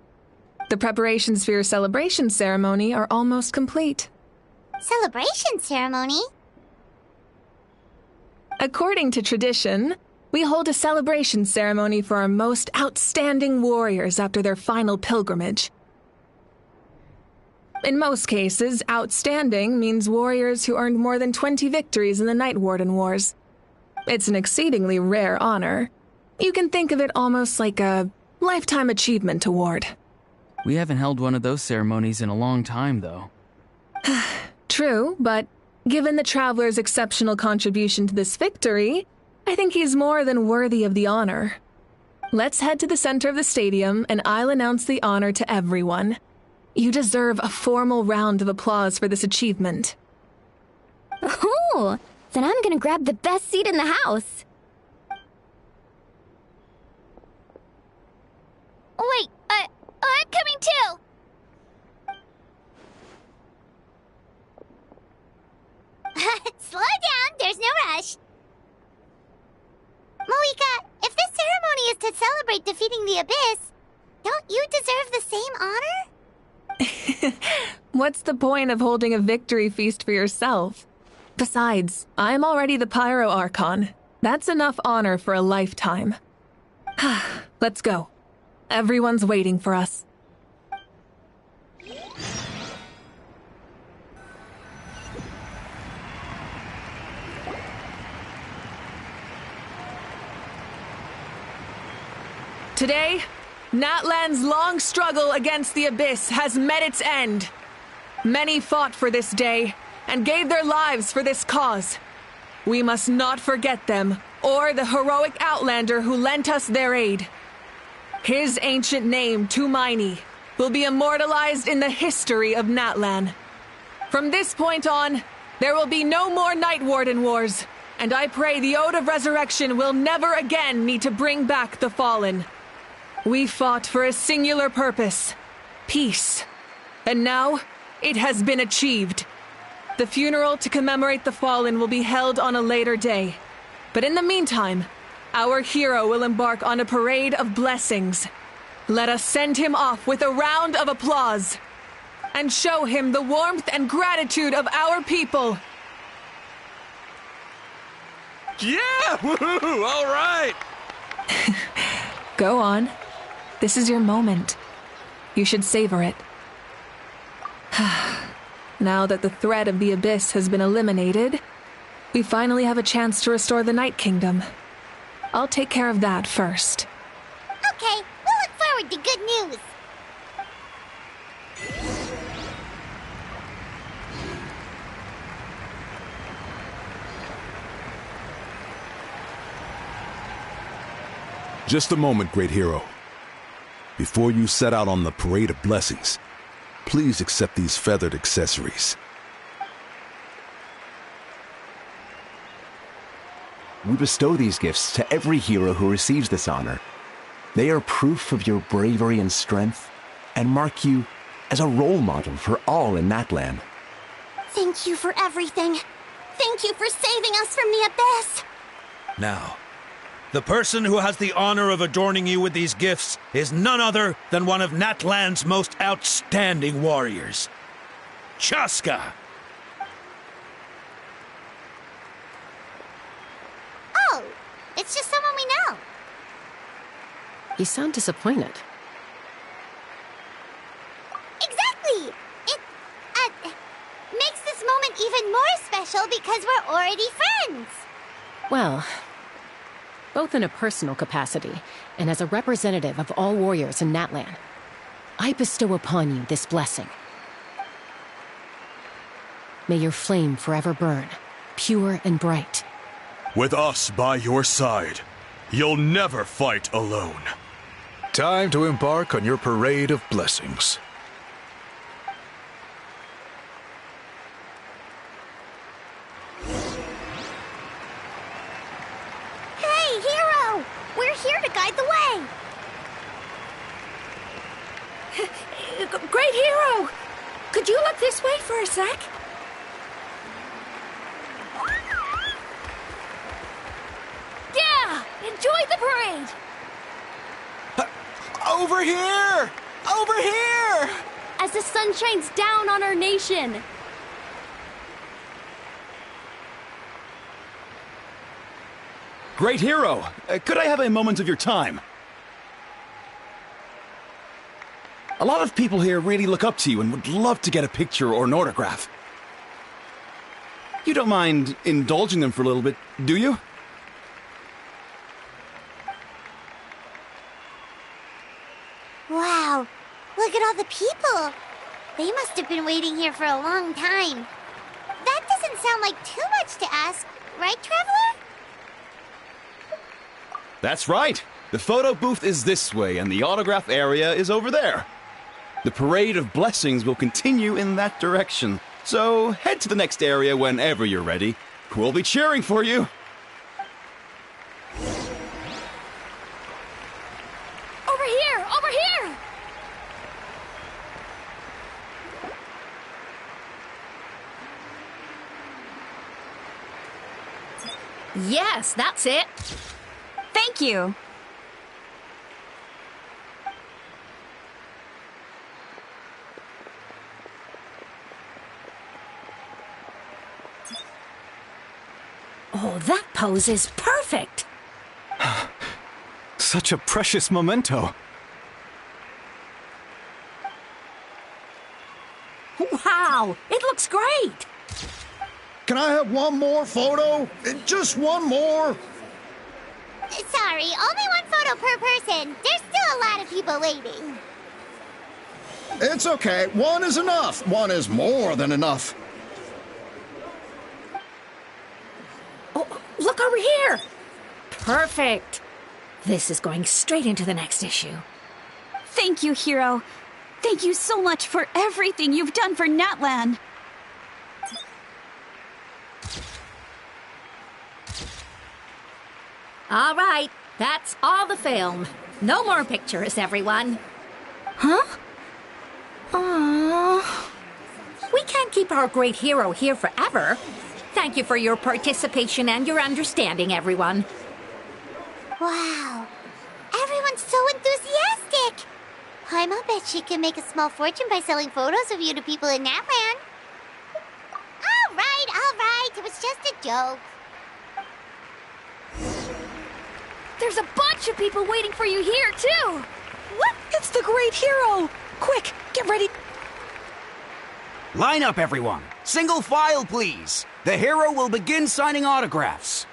The preparations for your celebration ceremony are almost complete. Celebration ceremony? According to tradition, we hold a celebration ceremony for our most outstanding warriors after their final pilgrimage. In most cases, outstanding means warriors who earned more than 20 victories in the Night Warden Wars. It's an exceedingly rare honor. You can think of it almost like a lifetime achievement award. We haven't held one of those ceremonies in a long time, though. True, but given the Traveler's exceptional contribution to this victory, I think he's more than worthy of the honor. Let's head to the center of the stadium, and I'll announce the honor to everyone. You deserve a formal round of applause for this achievement. Oh, then I'm gonna grab the best seat in the house. Wait, I'm coming too! Slow down, there's no rush. Moika, if this ceremony is to celebrate defeating the Abyss, don't you deserve the same honor? What's the point of holding a victory feast for yourself? Besides, I'm already the Pyro Archon. That's enough honor for a lifetime. Let's go. Everyone's waiting for us. Today, Natlan's long struggle against the Abyss has met its end. Many fought for this day and gave their lives for this cause. We must not forget them or the heroic Outlander who lent us their aid. His ancient name, Tumaini, will be immortalized in the history of Natlan. From this point on, there will be no more Night Warden wars, and I pray the Ode of Resurrection will never again need to bring back the Fallen. We fought for a singular purpose, peace, and now it has been achieved. The funeral to commemorate the Fallen will be held on a later day, but in the meantime, our hero will embark on a parade of blessings. Let us send him off with a round of applause and show him the warmth and gratitude of our people. Yeah! Woohoo! All right! Go on. This is your moment. You should savor it. Now that the threat of the Abyss has been eliminated, we finally have a chance to restore the Night Kingdom. I'll take care of that first. Okay, we'll look forward to good news. Just a moment, great hero. Before you set out on the Parade of Blessings, please accept these feathered accessories. We bestow these gifts to every hero who receives this honor. They are proof of your bravery and strength, and mark you as a role model for all in Natlan. Thank you for everything. Thank you for saving us from the Abyss. Now, the person who has the honor of adorning you with these gifts is none other than one of Natlan's most outstanding warriors, Chaska. Oh, it's just someone we know. You sound disappointed. Exactly! It, makes this moment even more special because we're already friends. Well, both in a personal capacity and as a representative of all warriors in Natlan, I bestow upon you this blessing. May your flame forever burn, pure and bright. With us by your side, you'll never fight alone. Time to embark on your Parade of Blessings. Hey, hero! We're here to guide the way. Great hero! Could you look this way for a sec? Yeah! Enjoy the parade! Over here! Over here! As the sun shines down on our nation! Great hero! Could I have a moment of your time? A lot of people here really look up to you and would love to get a picture or an autograph. You don't mind indulging them for a little bit, do you? Wow, look at all the people. They must have been waiting here for a long time. That doesn't sound like too much to ask, right, Traveler? That's right. The photo booth is this way and the autograph area is over there. The Parade of Blessings will continue in that direction. So head to the next area whenever you're ready. We'll be cheering for you. Over here! Over here! Yes, that's it. Thank you. Oh, that pose is perfect! Such a precious memento. Wow, it looks great! Can I have one more photo? Just one more? Sorry, only one photo per person. There's still a lot of people waiting. It's okay. One is enough. One is more than enough. Oh, look over here! Perfect! This is going straight into the next issue. Thank you, hero. Thank you so much for everything you've done for Natlan. All right, that's all the film. No more pictures, everyone. Huh? Aww. We can't keep our great hero here forever. Thank you for your participation and your understanding, everyone. Wow. Everyone's so enthusiastic. Paimon bet she can make a small fortune by selling photos of you to people in Natlan. All right. It was just a joke. There's a bunch of people waiting for you here, too. What? It's the great hero. Quick, get ready. Line up, everyone. Single file, please. The hero will begin signing autographs.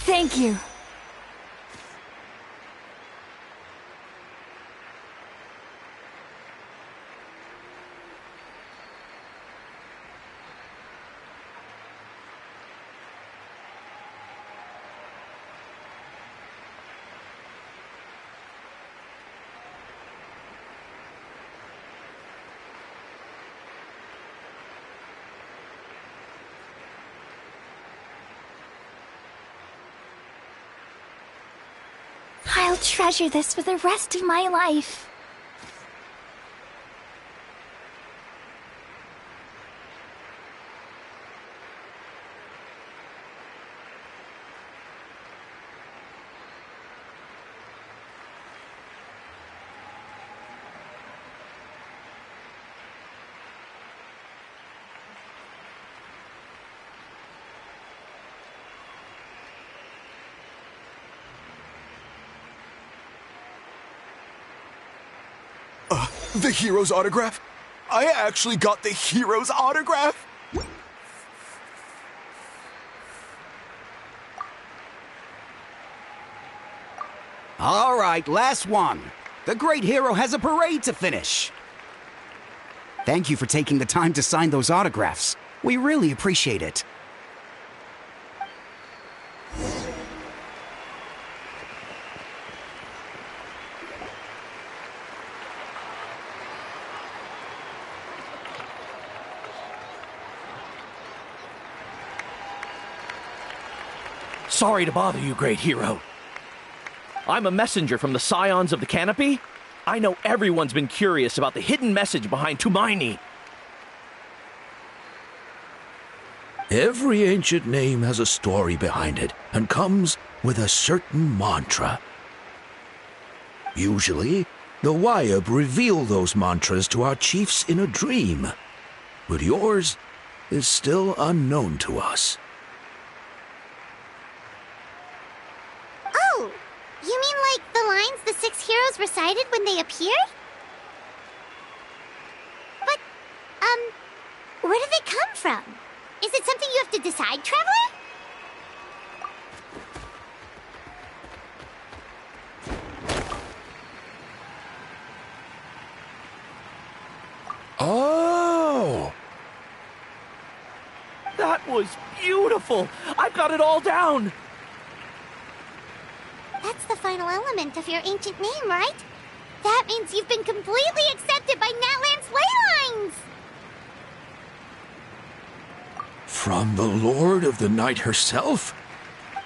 Thank you. I'll treasure this for the rest of my life. The hero's autograph? I actually got the hero's autograph? All right, last one. The great hero has a parade to finish. Thank you for taking the time to sign those autographs. We really appreciate it. Sorry to bother you, great hero. I'm a messenger from the Scions of the Canopy. I know everyone's been curious about the hidden message behind Tumaini. Every ancient name has a story behind it and comes with a certain mantra. Usually, the Wayab reveal those mantras to our chiefs in a dream, but yours is still unknown to us. Oh, you mean like the lines the 6 heroes recited when they appeared? But, where did they come from? Is it something you have to decide, Traveler? Oh! That was beautiful! I've got it all down! That's the final element of your ancient name, right? That means you've been completely accepted by Natlan's ley lines! From the Lord of the Night herself?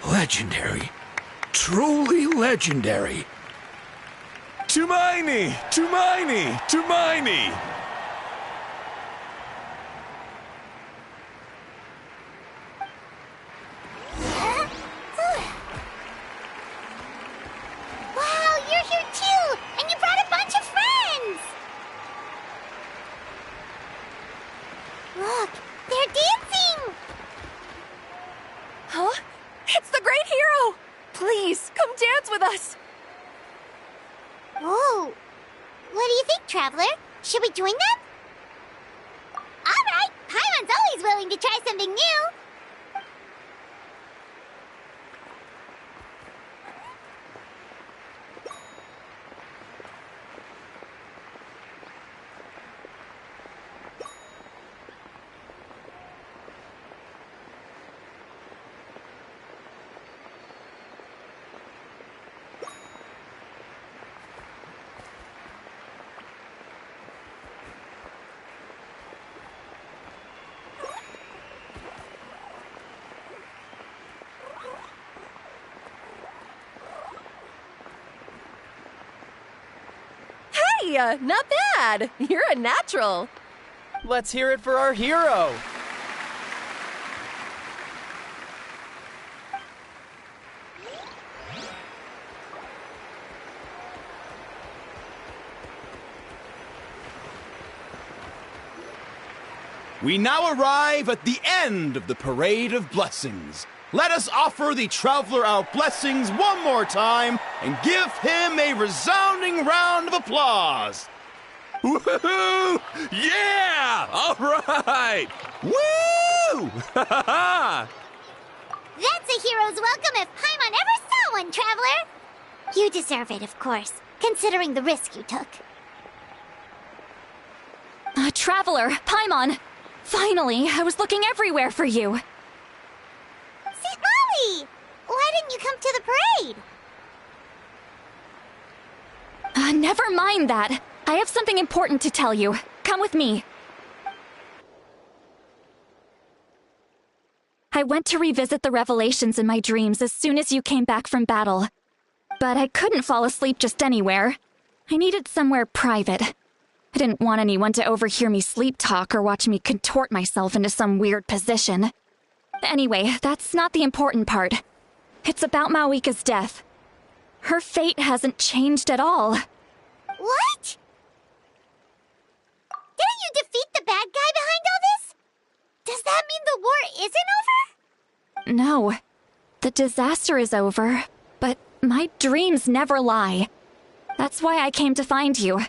Legendary. Truly legendary. Tumaini! Tumaini! Tumaini! Wow, you're here too! And you brought a bunch of friends! Look, they're dancing! Huh? It's the great hero! Please, come dance with us! Whoa! What do you think, Traveler? Should we join them? Alright! Paimon's always willing to try something new! Hey, not bad! You're a natural! Let's hear it for our hero! We now arrive at the end of the Parade of Blessings. Let us offer the traveler our blessings one more time and give him a resounding round of applause. Woohoo! Yeah! All right! Woo! That's a hero's welcome if Paimon ever saw one, Traveler! You deserve it, of course, considering the risk you took. Traveler, Paimon! Finally, I was looking everywhere for you. St. Molly! Why didn't you come to the parade? Never mind that. I have something important to tell you. Come with me. I went to revisit the revelations in my dreams as soon as you came back from battle. But I couldn't fall asleep just anywhere. I needed somewhere private. I didn't want anyone to overhear me sleep talk or watch me contort myself into some weird position. Anyway, that's not the important part. It's about Mawika's death. Her fate hasn't changed at all. What? Didn't you defeat the bad guy behind all this? Does that mean the war isn't over? No. The disaster is over, but my dreams never lie. That's why I came to find you.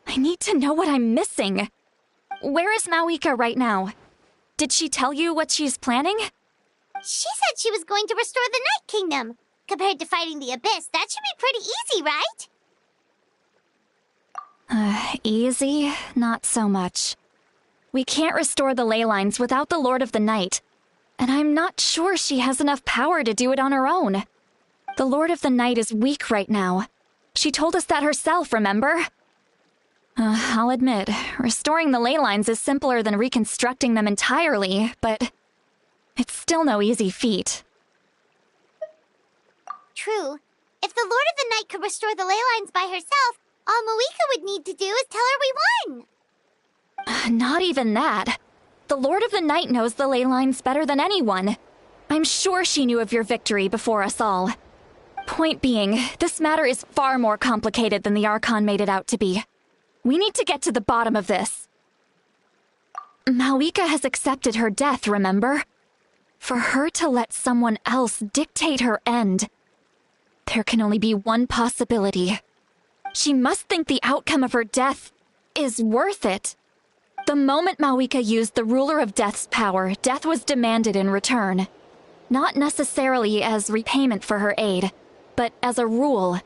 I need to know what I'm missing. Where is Mawika right now? Did she tell you what she's planning? She said she was going to restore the Night Kingdom. Compared to fighting the Abyss, that should be pretty easy, right? Easy? Not so much. We can't restore the ley lines without the Lord of the Night. And I'm not sure she has enough power to do it on her own. The Lord of the Night is weak right now. She told us that herself, remember? I'll admit, restoring the ley lines is simpler than reconstructing them entirely, but it's still no easy feat. True. If the Lord of the Night could restore the ley lines by herself, all Mawika would need to do is tell her we won. Not even that. The Lord of the Night knows the ley lines better than anyone. I'm sure she knew of your victory before us all. Point being, this matter is far more complicated than the Archon made it out to be. We need to get to the bottom of this. Mawika has accepted her death, remember? For her to let someone else dictate her end, there can only be one possibility. She must think the outcome of her death is worth it. The moment Mawika used the Ruler of Death's power, death was demanded in return. Not necessarily as repayment for her aid, but as a rule.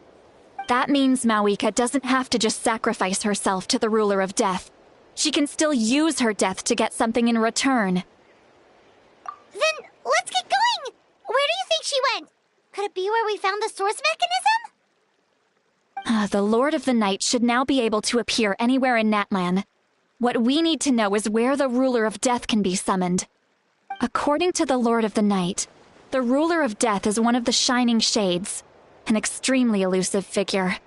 That means Mawika doesn't have to just sacrifice herself to the Ruler of Death. She can still use her death to get something in return. Then let's get going! Where do you think she went? Could it be where we found the source mechanism? The Lord of the Night should now be able to appear anywhere in Natlan. What we need to know is where the Ruler of Death can be summoned. According to the Lord of the Night, the The ruler of death is one of the Shining Shades, an extremely elusive figure.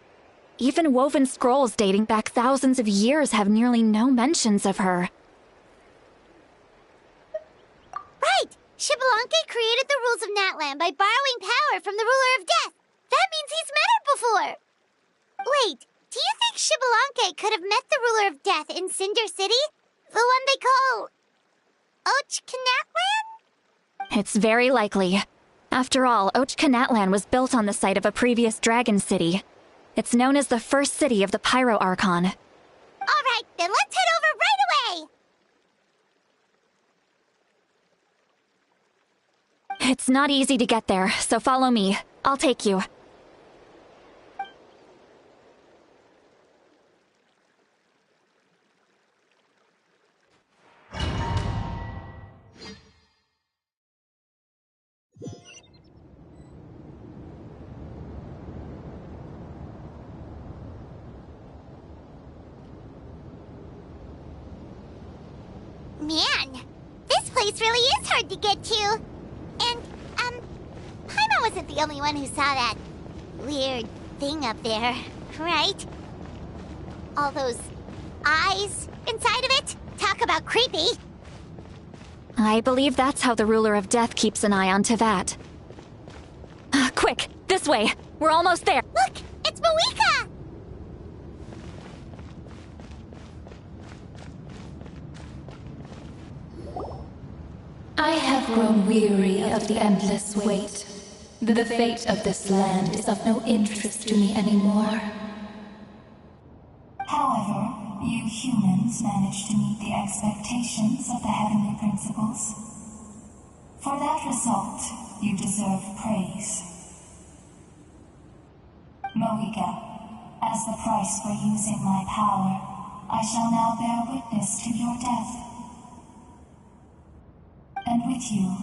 Even woven scrolls dating back thousands of years have nearly no mentions of her. Right! Xbalanque created the rules of Natlan by borrowing power from the ruler of death. That means he's met her before. Wait, do you think Xbalanque could have met the ruler of death in Cinder City? The one they call... Ochkanatlan? It's very likely. After all, Ochkanatlan was built on the site of a previous dragon city. It's known as the first city of the Pyro Archon. All right, then let's head over right away! It's not easy to get there, so follow me. I'll take you. Man, this place really is hard to get to. And, Paimon wasn't the only one who saw that weird thing up there, right? All those eyes inside of it? Talk about creepy. I believe that's how the ruler of death keeps an eye on Tevat. Quick, this way. We're almost there. Look, it's Mawika! I have grown weary of the endless wait. The fate of this land is of no interest to me anymore. However, you humans managed to meet the expectations of the heavenly principles. For that result, you deserve praise. Moika, as the price for using my power, I shall now bear witness to your death. And with you,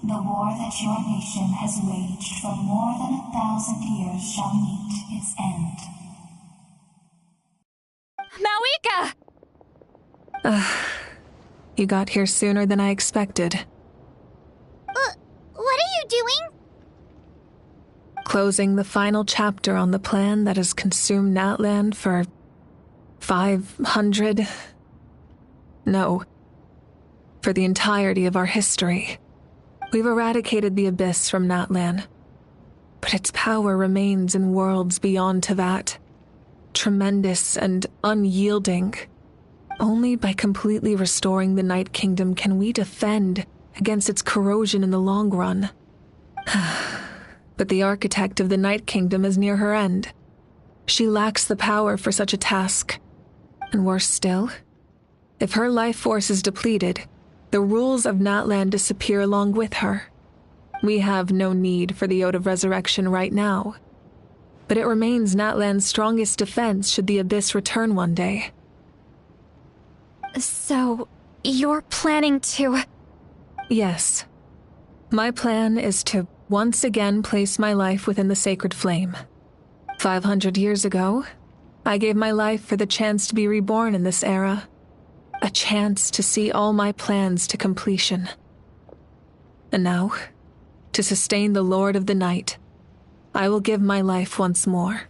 the war that your nation has waged for more than 1,000 years shall meet its end. Mawika! You got here sooner than I expected. What are you doing? Closing the final chapter on the plan that has consumed Natlan for 500... No. For the entirety of our history. We've eradicated the Abyss from Natlan, but its power remains in worlds beyond Tevat. Tremendous and unyielding. Only by completely restoring the Night Kingdom can we defend against its corrosion in the long run. But the architect of the Night Kingdom is near her end. She lacks the power for such a task. And worse still, if her life force is depleted, the rules of Natlan disappear along with her. We have no need for the Ode of Resurrection right now. But it remains Natlan's strongest defense should the Abyss return one day. So, you're planning to... Yes. My plan is to once again place my life within the sacred flame. 500 years ago, I gave my life for the chance to be reborn in this era. A chance to see all my plans to completion. And now, to sustain the Lord of the Night, I will give my life once more.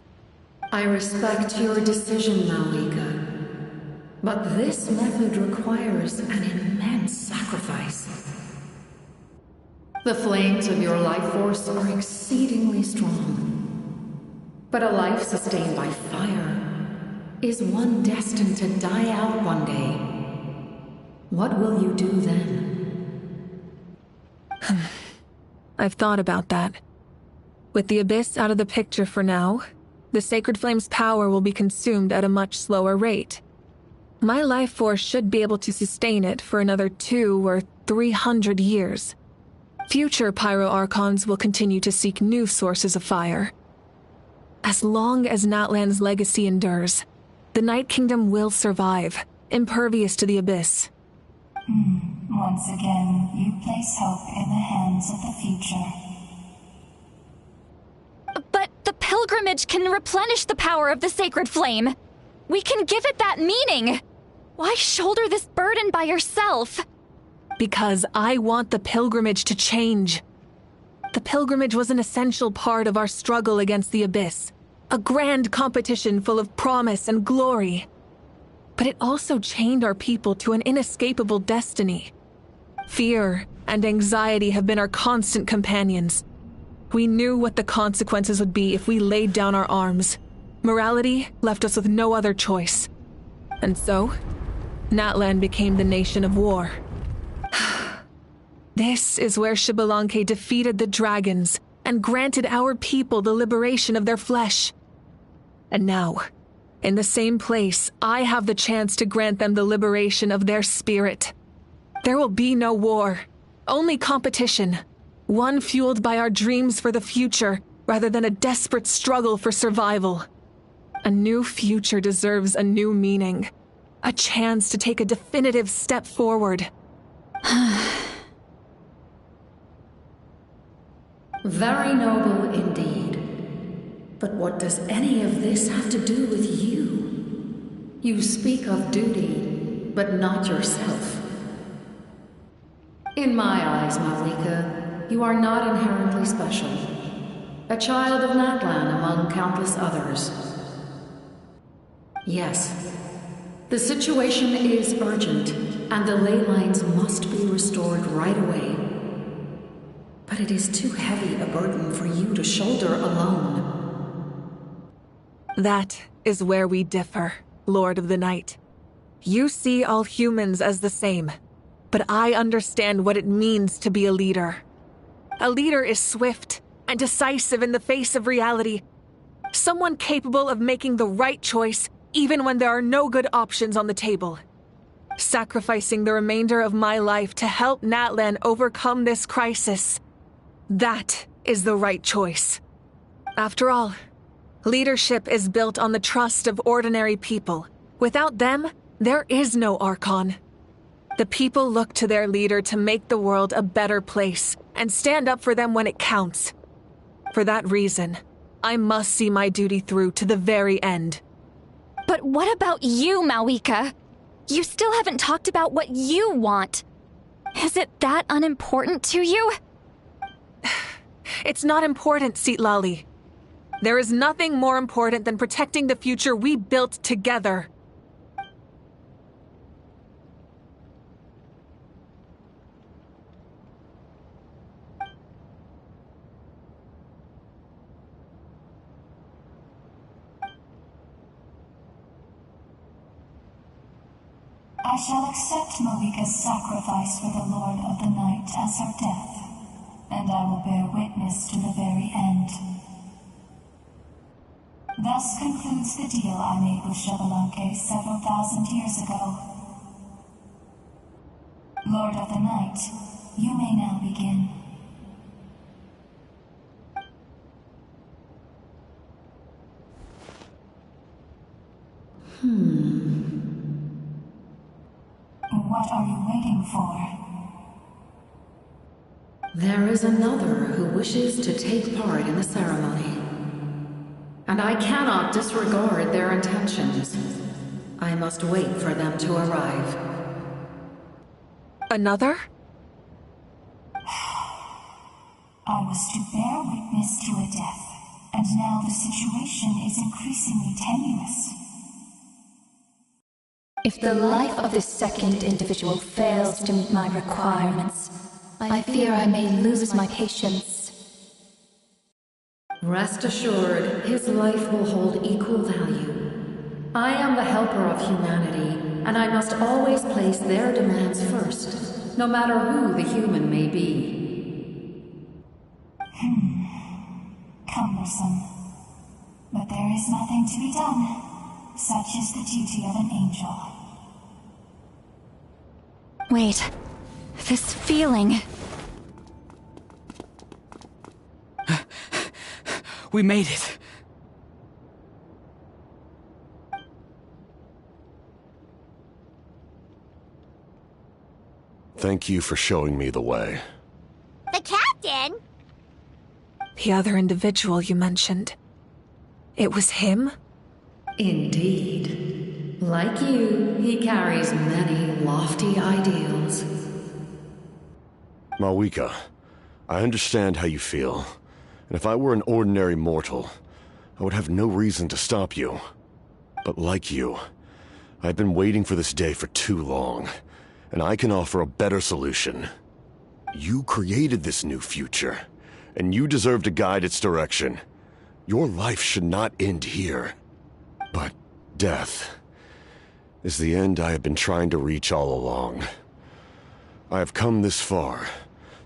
I respect your decision, Mawika. But this method requires an immense sacrifice. The flames of your life force are exceedingly strong. But a life sustained by fire is one destined to die out one day. What will you do then? I've thought about that. With the Abyss out of the picture for now, the Sacred Flame's power will be consumed at a much slower rate. My life force should be able to sustain it for another 200 or 300 years. Future Pyro Archons will continue to seek new sources of fire. As long as Natlan's legacy endures, the Night Kingdom will survive, impervious to the Abyss. Once again, you place hope in the hands of the future. But the pilgrimage can replenish the power of the sacred flame. We can give it that meaning. Why shoulder this burden by yourself? Because I want the pilgrimage to change. The pilgrimage was an essential part of our struggle against the Abyss, a grand competition full of promise and glory. But it also chained our people to an inescapable destiny. Fear and anxiety have been our constant companions. We knew what the consequences would be if we laid down our arms. Morality left us with no other choice. And so, Natlan became the nation of war. This is where Xbalanque defeated the dragons and granted our people the liberation of their flesh. And now, in the same place, I have the chance to grant them the liberation of their spirit. There will be no war, only competition, one fueled by our dreams for the future rather than a desperate struggle for survival. A new future deserves a new meaning, a chance to take a definitive step forward. Very noble indeed. But what does any of this have to do with you? You speak of duty, but not yourself. In my eyes, Malika, you are not inherently special. A child of Natlan among countless others. Yes, the situation is urgent, and the ley lines must be restored right away. But it is too heavy a burden for you to shoulder alone. That is where we differ, Lord of the Night. You see all humans as the same, but I understand what it means to be a leader. A leader is swift and decisive in the face of reality. Someone capable of making the right choice even when there are no good options on the table. Sacrificing the remainder of my life to help Natlan overcome this crisis. That is the right choice. After all, leadership is built on the trust of ordinary people. Without them, there is no Archon. The people look to their leader to make the world a better place and stand up for them when it counts. For that reason, I must see my duty through to the very end. But what about you, Malika? You still haven't talked about what you want. Is it that unimportant to you? It's not important, Citlali. There is nothing more important than protecting the future we built together. I shall accept Malika's sacrifice for the Lord of the Night as her death, and I will bear witness to the very end. Thus concludes the deal I made with Xbalanque several thousand years ago. Lord of the Night, you may now begin. What are you waiting for? There is another who wishes to take part in the ceremony. And I cannot disregard their intentions. I must wait for them to arrive. Another? I was to bear witness to a death, and now the situation is increasingly tenuous. If the life of this second individual fails to meet my requirements, I fear I may lose my patience. Rest assured, his life will hold equal value. I am the helper of humanity, and I must always place their demands first, no matter who the human may be. Cumbersome. But there is nothing to be done. Such is the duty of an angel. Wait, this feeling... We made it. Thank you for showing me the way. The captain? The other individual you mentioned. It was him? Indeed. Like you, he carries many lofty ideals. Malika, I understand how you feel, and if I were an ordinary mortal, I would have no reason to stop you. But like you, I've been waiting for this day for too long, and I can offer a better solution. You created this new future, and you deserve to guide its direction. Your life should not end here. But death is the end I have been trying to reach all along. I have come this far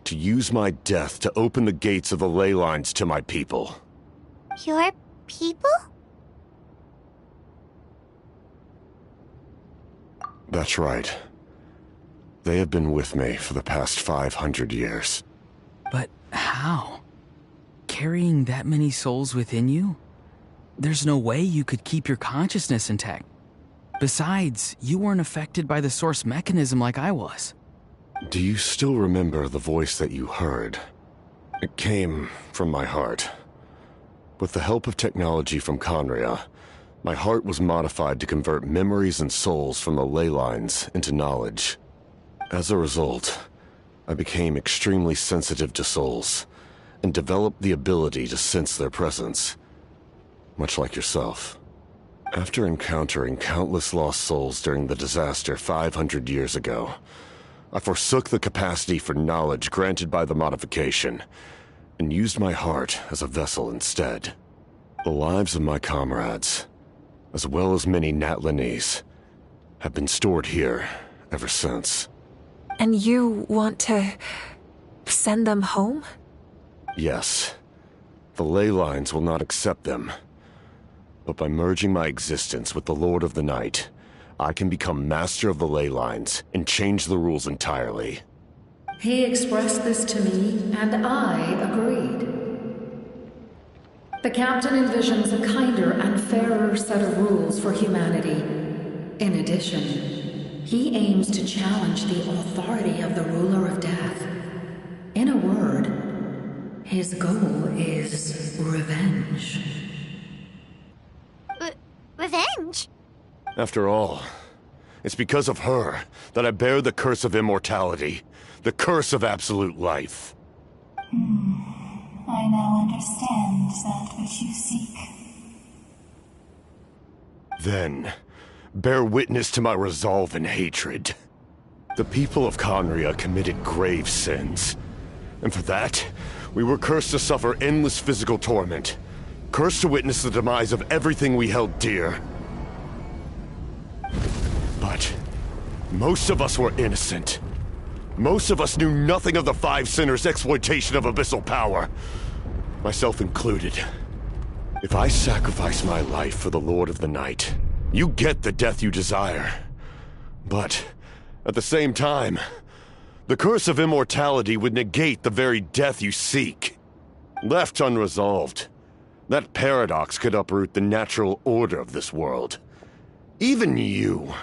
to use my death to open the gates of the ley lines to my people. Your people? That's right. They have been with me for the past 500 years. But how? Carrying that many souls within you? There's no way you could keep your consciousness intact. Besides, you weren't affected by the source mechanism like I was. Do you still remember the voice that you heard? It came from my heart. With the help of technology from Conria, my heart was modified to convert memories and souls from the ley lines into knowledge. As a result, I became extremely sensitive to souls, and developed the ability to sense their presence, much like yourself. After encountering countless lost souls during the disaster 500 years ago, I forsook the capacity for knowledge granted by the modification, and used my heart as a vessel instead. The lives of my comrades, as well as many Natlanese, have been stored here ever since. And you want to send them home? Yes. The ley lines will not accept them. But by merging my existence with the Lord of the Night, I can become master of the ley lines and change the rules entirely. He expressed this to me, and I agreed. The captain envisions a kinder and fairer set of rules for humanity. In addition, he aims to challenge the authority of the ruler of death. In a word, his goal is revenge. Revenge? After all, it's because of her that I bear the curse of immortality, the curse of absolute life. I now understand that which you seek. Then, bear witness to my resolve and hatred. The people of Conria committed grave sins, and for that, we were cursed to suffer endless physical torment, cursed to witness the demise of everything we held dear. But most of us were innocent. Most of us knew nothing of the Five Sinners' exploitation of abyssal power, myself included. If I sacrifice my life for the Lord of the Night, you get the death you desire. But at the same time, the curse of immortality would negate the very death you seek. Left unresolved, that paradox could uproot the natural order of this world. Even you,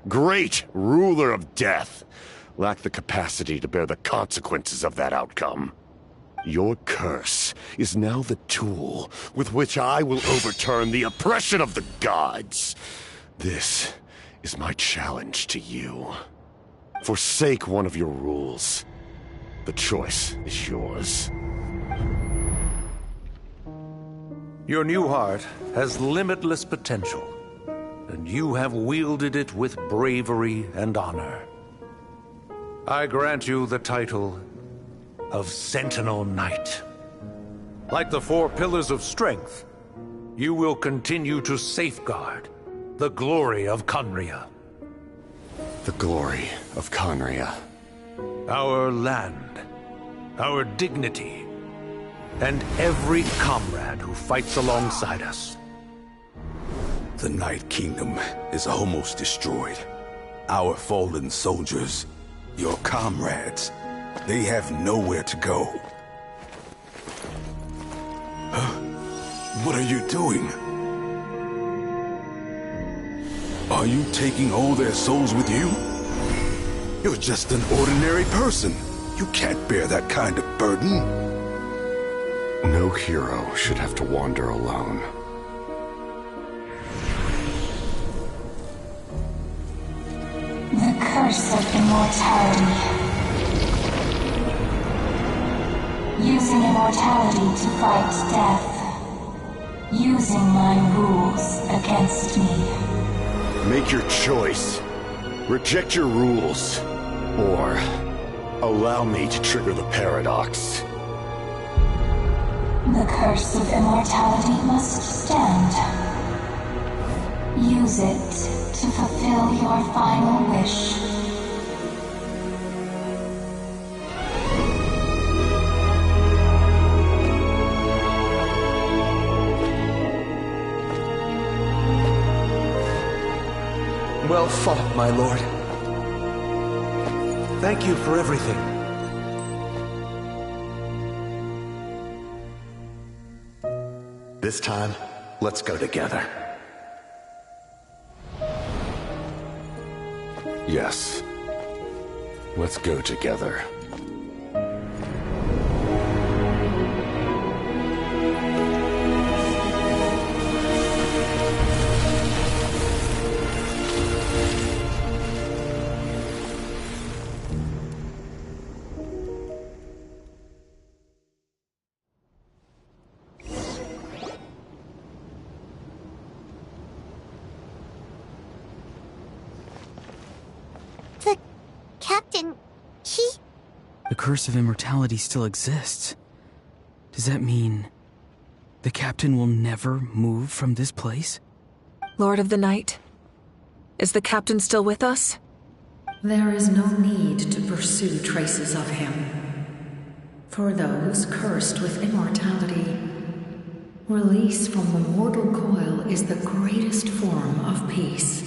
great ruler of death, lack the capacity to bear the consequences of that outcome. Your curse is now the tool with which I will overturn the oppression of the gods. This is my challenge to you. Forsake one of your rules. The choice is yours. Your new heart has limitless potential, and you have wielded it with bravery and honor. I grant you the title of Sentinel Knight. Like the four pillars of strength, you will continue to safeguard the glory of Conria. The glory of Conria. Our land, our dignity, and every comrade who fights alongside us. The Night Kingdom is almost destroyed. Our fallen soldiers, your comrades, they have nowhere to go. What are you doing? Are you taking all their souls with you? You're just an ordinary person. You can't bear that kind of burden. No hero should have to wander alone. The curse of immortality. Using immortality to fight death. Using my rules against me. Make your choice. Reject your rules. Or allow me to trigger the paradox. The curse of immortality must stand. Use it to fulfill your final wish. Well fought, my lord. Thank you for everything. This time, let's go together. Yes. Let's go together. Captain, The curse of immortality still exists. Does that mean the captain will never move from this place? Lord of the Night, is the captain still with us? There is no need to pursue traces of him. For those cursed with immortality, release from the mortal coil is the greatest form of peace.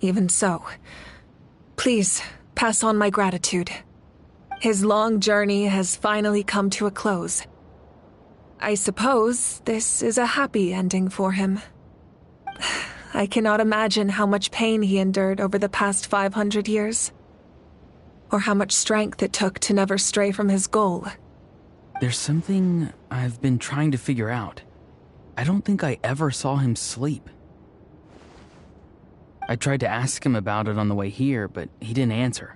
Even so, please pass on my gratitude. His long journey has finally come to a close. I suppose this is a happy ending for him. I cannot imagine how much pain he endured over the past 500 years, or how much strength it took to never stray from his goal. There's something I've been trying to figure out. I don't think I ever saw him sleep. I tried to ask him about it on the way here, but he didn't answer.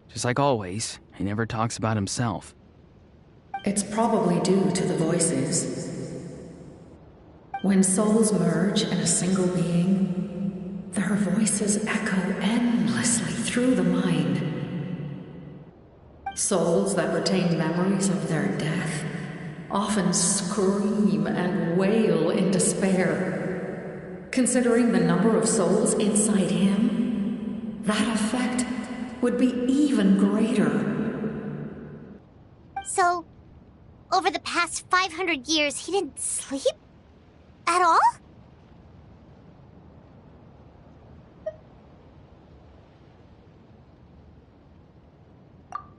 Just like always, he never talks about himself. It's probably due to the voices. When souls merge in a single being, their voices echo endlessly through the mind. Souls that retain memories of their death often scream and wail in despair. Considering the number of souls inside him, that effect would be even greater. So, over the past 500 years, he didn't sleep? At all?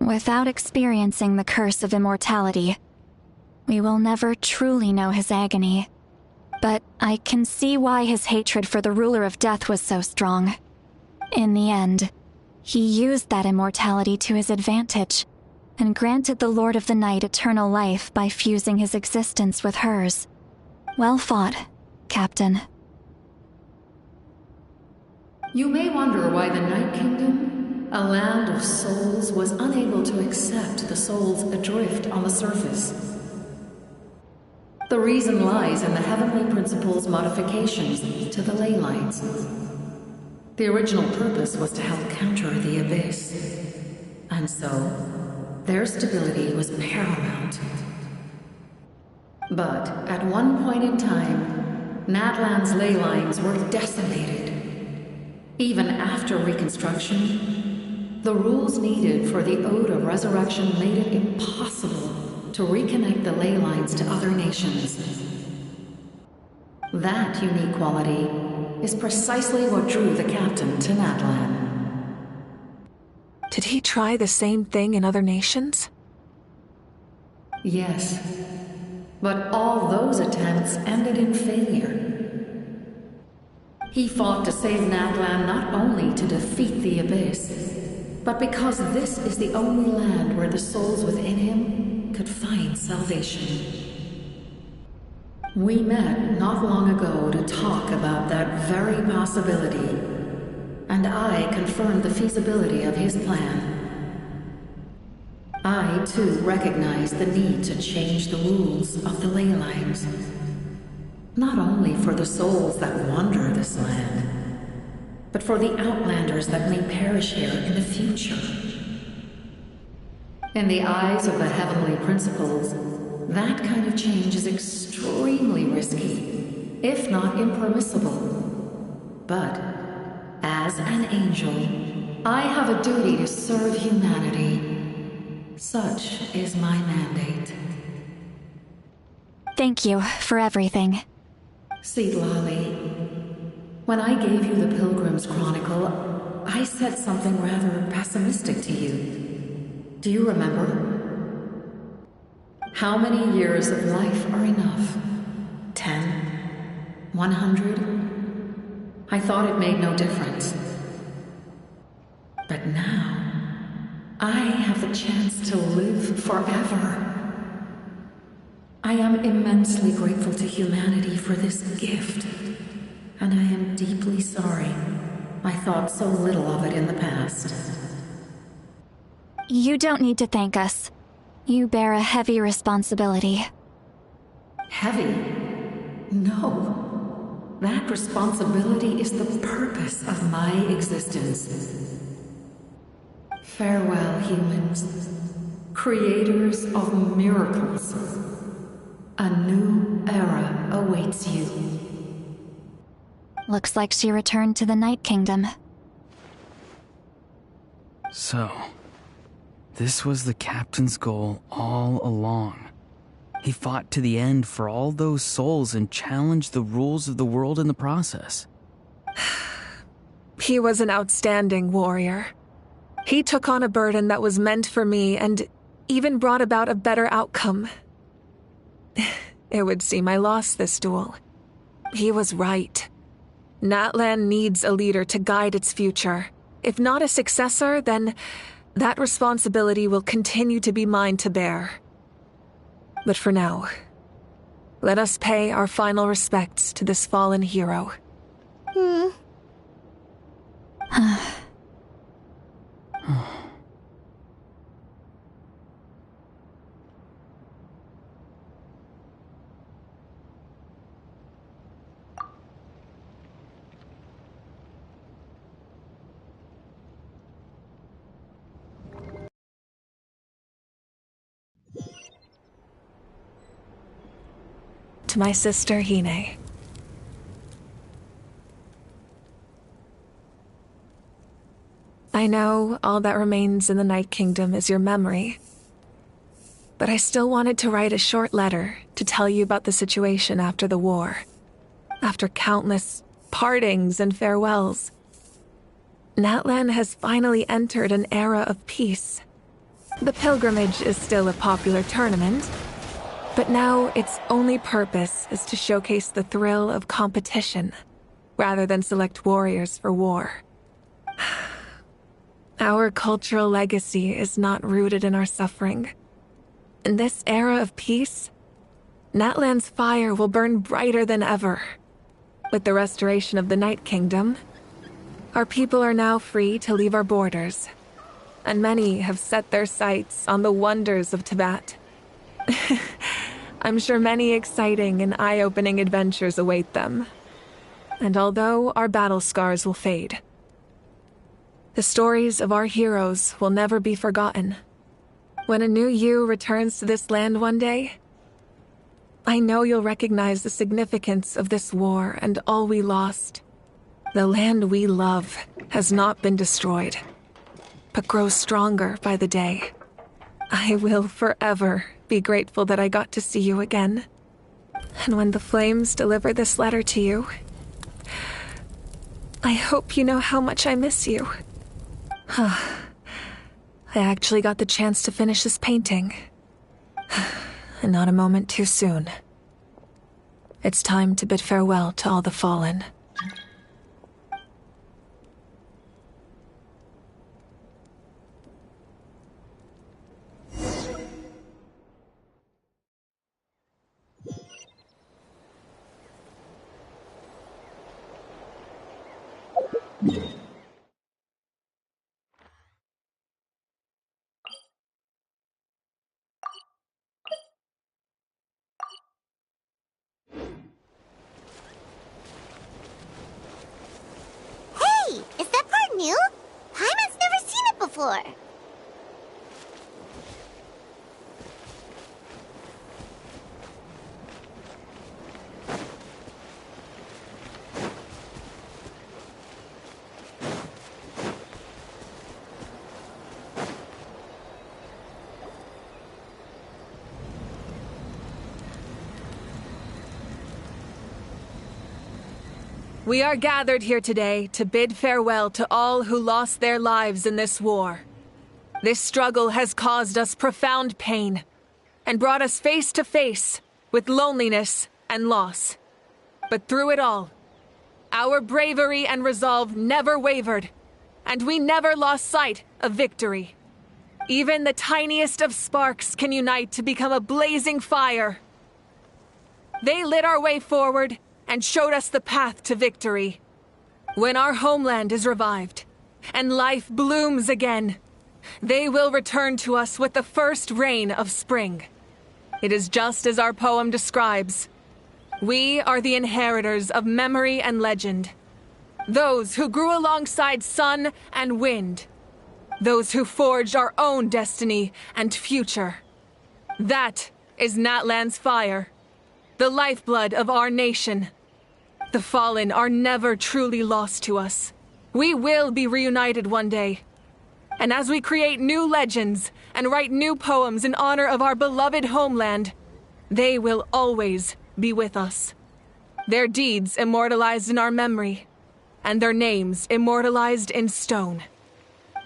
Without experiencing the curse of immortality, we will never truly know his agony. But I can see why his hatred for the ruler of death was so strong. In the end, he used that immortality to his advantage, and granted the Lord of the Night eternal life by fusing his existence with hers. Well fought, Captain. You may wonder why the Night Kingdom, a land of souls, was unable to accept the souls adrift on the surface. The reason lies in the Heavenly Principle's modifications to the ley lines. The original purpose was to help counter the Abyss, and so their stability was paramount. But at one point in time, Natlan's ley lines were decimated. Even after reconstruction, the rules needed for the Ode of Resurrection made it impossible to reconnect the ley lines to other nations. That unique quality is precisely what drew the captain to Natlan. Did he try the same thing in other nations? Yes, but all those attempts ended in failure. He fought to save Natlan not only to defeat the Abyss, but because this is the only land where the souls within him could find salvation. We met not long ago to talk about that very possibility, and I confirmed the feasibility of his plan. I, too, recognize the need to change the rules of the ley lines. Not only for the souls that wander this land, but for the outlanders that may perish here in the future. In the eyes of the heavenly principles, that kind of change is extremely risky, if not impermissible. But, as an angel, I have a duty to serve humanity. Such is my mandate. Thank you for everything. Lali, when I gave you the Pilgrim's Chronicle, I said something rather pessimistic to you. Do you remember? How many years of life are enough? 10? 100? I thought it made no difference. But now, I have the chance to live forever. I am immensely grateful to humanity for this gift, and I am deeply sorry I thought so little of it in the past. You don't need to thank us. You bear a heavy responsibility. Heavy? No. That responsibility is the purpose of my existence. Farewell, humans. Creators of miracles. A new era awaits you. Looks like she returned to the Night Kingdom. So, this was the captain's goal all along. He fought to the end for all those souls and challenged the rules of the world in the process. He was an outstanding warrior. He took on a burden that was meant for me and even brought about a better outcome. It would seem I lost this duel. He was right. Natlan needs a leader to guide its future. If not a successor, then that responsibility will continue to be mine to bear. But for now, let us pay our final respects to this fallen hero. To my sister, Hine. I know all that remains in the Night Kingdom is your memory, but I still wanted to write a short letter to tell you about the situation after the war. After countless partings and farewells, Natlan has finally entered an era of peace. The pilgrimage is still a popular tournament, but now its only purpose is to showcase the thrill of competition, rather than select warriors for war. Our cultural legacy is not rooted in our suffering. In this era of peace, Natlan's fire will burn brighter than ever. With the restoration of the Night Kingdom, our people are now free to leave our borders, and many have set their sights on the wonders of Tibet. I'm sure many exciting and eye-opening adventures await them. And although our battle scars will fade, the stories of our heroes will never be forgotten. When a new you returns to this land one day, I know you'll recognize the significance of this war and all we lost. The land we love has not been destroyed, but grows stronger by the day. I will forever be grateful that I got to see you again. And when the flames deliver this letter to you, I hope you know how much I miss you. I actually got the chance to finish this painting. And not a moment too soon. It's time to bid farewell to all the fallen. floor. We are gathered here today to bid farewell to all who lost their lives in this war. This struggle has caused us profound pain and brought us face to face with loneliness and loss. But through it all, our bravery and resolve never wavered, and we never lost sight of victory. Even the tiniest of sparks can unite to become a blazing fire. They lit our way forward and showed us the path to victory. When our homeland is revived and life blooms again, they will return to us with the first rain of spring. It is just as our poem describes. We are the inheritors of memory and legend. Those who grew alongside sun and wind. Those who forged our own destiny and future. That is Natlan's fire. The lifeblood of our nation. The fallen are never truly lost to us. We will be reunited one day. And as we create new legends and write new poems in honor of our beloved homeland, they will always be with us. Their deeds immortalized in our memory, and their names immortalized in stone.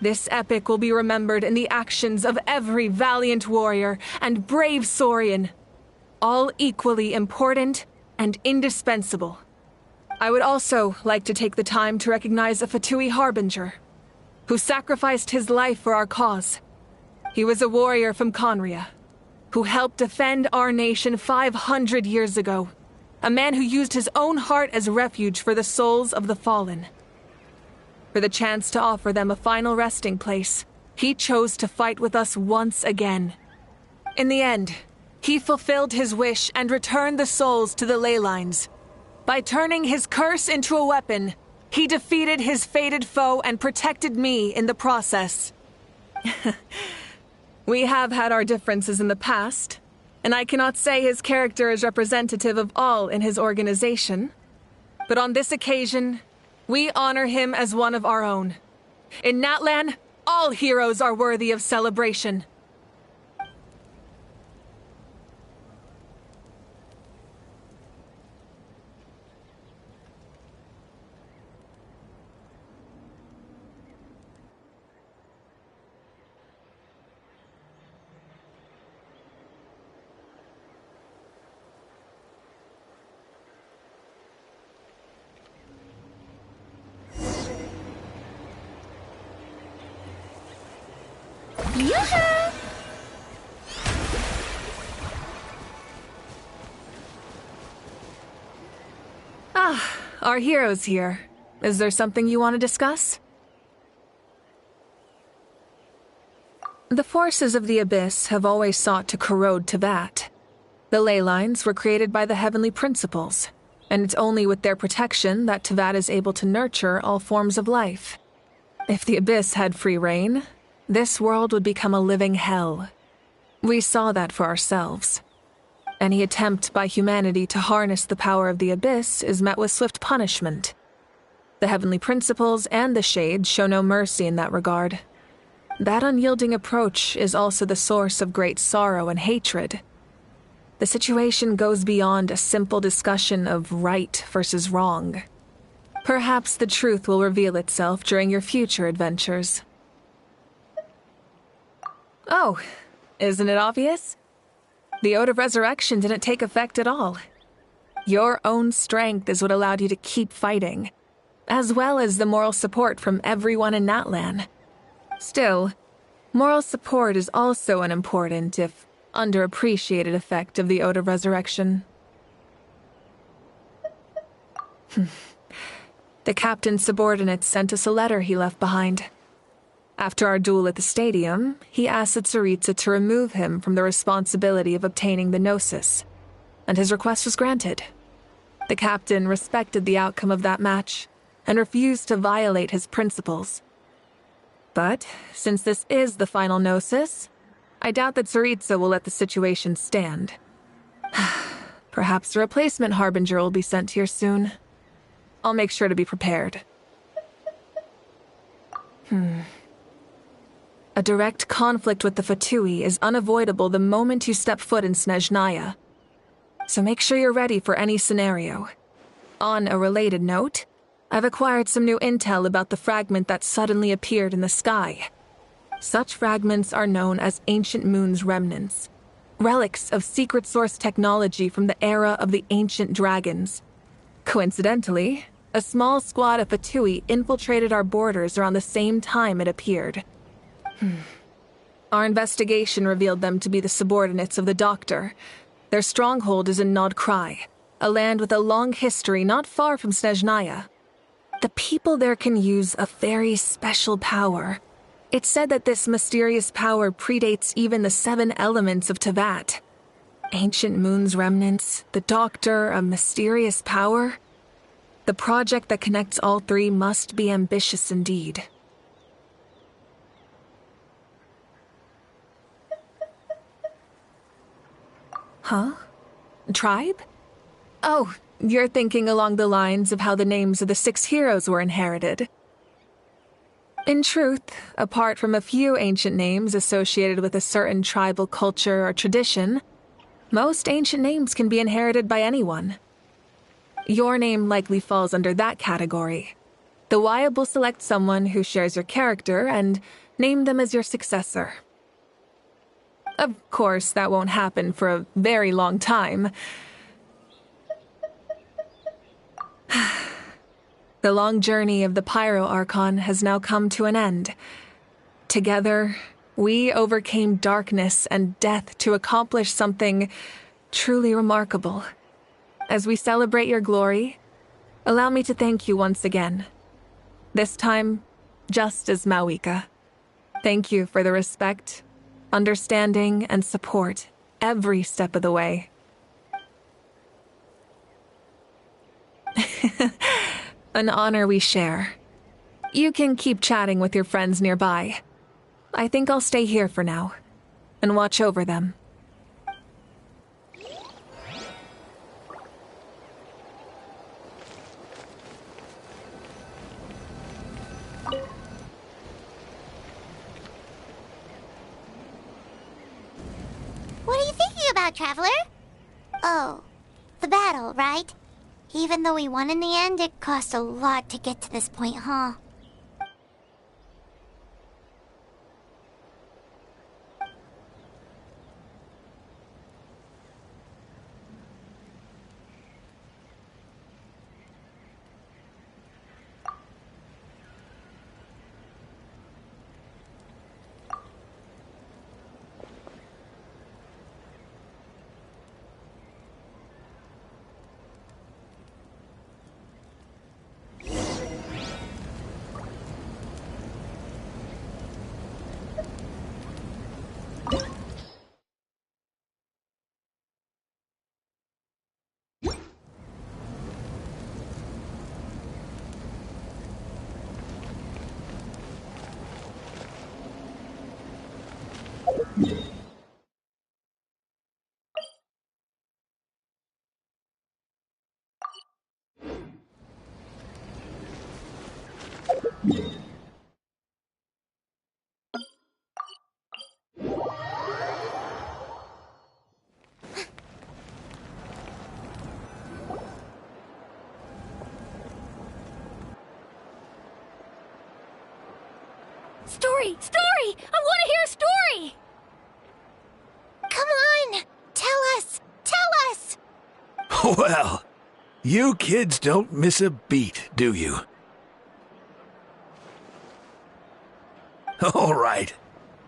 This epic will be remembered in the actions of every valiant warrior and brave Saurian, all equally important and indispensable. I would also like to take the time to recognize a Fatui Harbinger, who sacrificed his life for our cause. He was a warrior from Conria, who helped defend our nation 500 years ago, a man who used his own heart as refuge for the souls of the fallen. For the chance to offer them a final resting place, he chose to fight with us once again. In the end, he fulfilled his wish and returned the souls to the ley lines. By turning his curse into a weapon, he defeated his fated foe and protected me in the process. We have had our differences in the past, and I cannot say his character is representative of all in his organization. But on this occasion, we honor him as one of our own. In Natlan, all heroes are worthy of celebration. Yoo-hoo! Our hero's here. Is there something you want to discuss? The forces of the Abyss have always sought to corrode Tevat. The ley lines were created by the Heavenly Principles, and it's only with their protection that Tevat is able to nurture all forms of life. If the Abyss had free reign, this world would become a living hell. We saw that for ourselves. Any attempt by humanity to harness the power of the Abyss is met with swift punishment. The Heavenly Principles and the Shades show no mercy in that regard. That unyielding approach is also the source of great sorrow and hatred. The situation goes beyond a simple discussion of right versus wrong. Perhaps the truth will reveal itself during your future adventures. Oh, isn't it obvious? The Ode of Resurrection didn't take effect at all. Your own strength is what allowed you to keep fighting, as well as the moral support from everyone in Natlan. Still, moral support is also an important, if underappreciated, effect of the Ode of Resurrection. The captain's subordinates sent us a letter he left behind. After our duel at the stadium, he asked Tsaritsa to remove him from the responsibility of obtaining the Gnosis, and his request was granted. The captain respected the outcome of that match, and refused to violate his principles. But since this is the final Gnosis, I doubt that Tsaritsa will let the situation stand. Perhaps a replacement Harbinger will be sent here soon. I'll make sure to be prepared. A direct conflict with the Fatui is unavoidable the moment you step foot in Snezhnaya. So make sure you're ready for any scenario. On a related note, I've acquired some new intel about the fragment that suddenly appeared in the sky. Such fragments are known as Ancient Moon's remnants, relics of secret source technology from the era of the ancient dragons. Coincidentally, a small squad of Fatui infiltrated our borders around the same time it appeared. Our investigation revealed them to be the subordinates of the Doctor. Their stronghold is in Nod Krai, a land with a long history not far from Snezhnaya. The people there can use a very special power. It's said that this mysterious power predates even the 7 elements of Tevat. Ancient Moon's remnants, the Doctor, a mysterious power. The project that connects all three must be ambitious indeed. Huh? Tribe? Oh, you're thinking along the lines of how the names of the 6 heroes were inherited. In truth, apart from a few ancient names associated with a certain tribal culture or tradition, most ancient names can be inherited by anyone. Your name likely falls under that category. The Wyab will select someone who shares your character and name them as your successor. Of course, that won't happen for a very long time. The long journey of the Pyro Archon has now come to an end. Together, we overcame darkness and death to accomplish something truly remarkable. As we celebrate your glory, allow me to thank you once again. This time, just as Mawika. Thank you for the respect, understanding, and support every step of the way. An honor we share. You can keep chatting with your friends nearby. I think I'll stay here for now and watch over them. What are you thinking about, Traveler? Oh, the battle, right? Even though we won in the end, it cost a lot to get to this point, huh? Story! Story! I want to hear a story! Come on! Tell us! Tell us! Well, you kids don't miss a beat, do you? All right.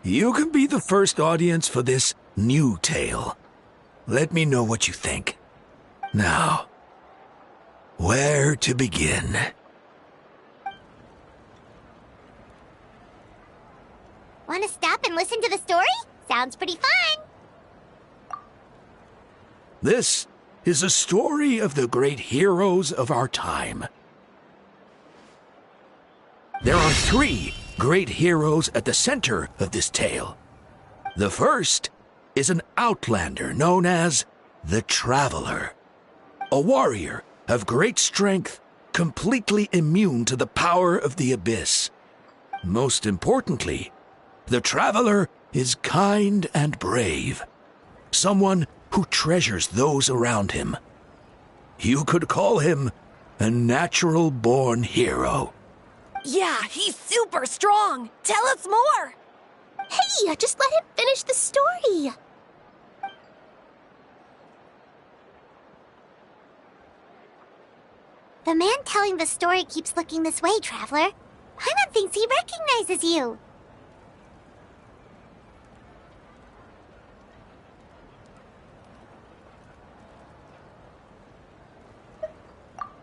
You can be the first audience for this new tale. Let me know what you think. Now, where to begin? Want to stop and listen to the story? Sounds pretty fun! This is a story of the great heroes of our time. There are 3 great heroes at the center of this tale. The first is an outlander known as the Traveler, a warrior of great strength, completely immune to the power of the abyss. Most importantly, the Traveler is kind and brave, someone who treasures those around him. You could call him a natural-born hero. Yeah, he's super strong. Tell us more. Hey, just let him finish the story. The man telling the story keeps looking this way, Traveler. Paimon thinks he recognizes you.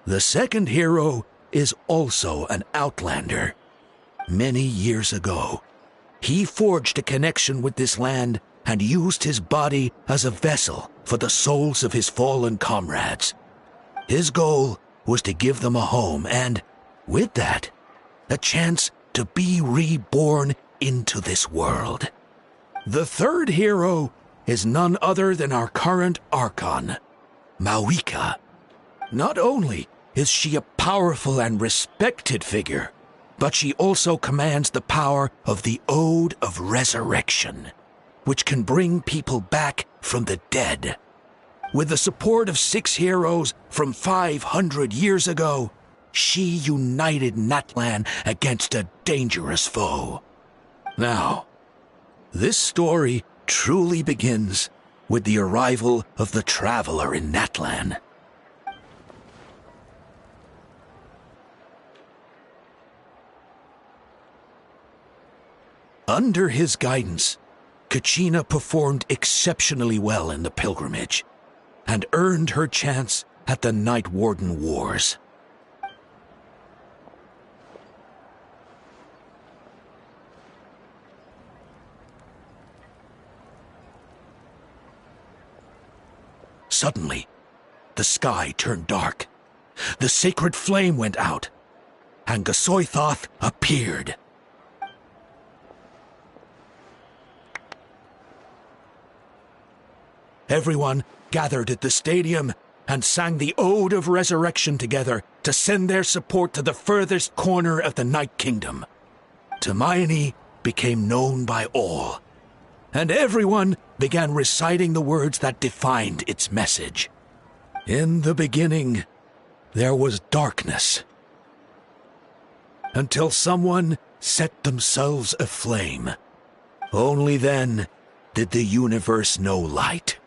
The second hero is also an outlander. Many years ago, he forged a connection with this land and used his body as a vessel for the souls of his fallen comrades. His goal was to give them a home and, with that, a chance to be reborn into this world. The third hero is none other than our current Archon, Mawika. Not only is she a powerful and respected figure, but she also commands the power of the Ode of Resurrection, which can bring people back from the dead. With the support of 6 heroes from 500 years ago, she united Natlan against a dangerous foe. Now, this story truly begins with the arrival of the Traveler in Natlan. Under his guidance, Kachina performed exceptionally well in the pilgrimage and earned her chance at the Night Warden Wars. Suddenly, the sky turned dark, the sacred flame went out, and Gasoithoth appeared. Everyone gathered at the stadium and sang the Ode of Resurrection together to send their support to the furthest corner of the Night Kingdom. Hermione became known by all, and everyone began reciting the words that defined its message. In the beginning, there was darkness, until someone set themselves aflame. Only then did the universe know light.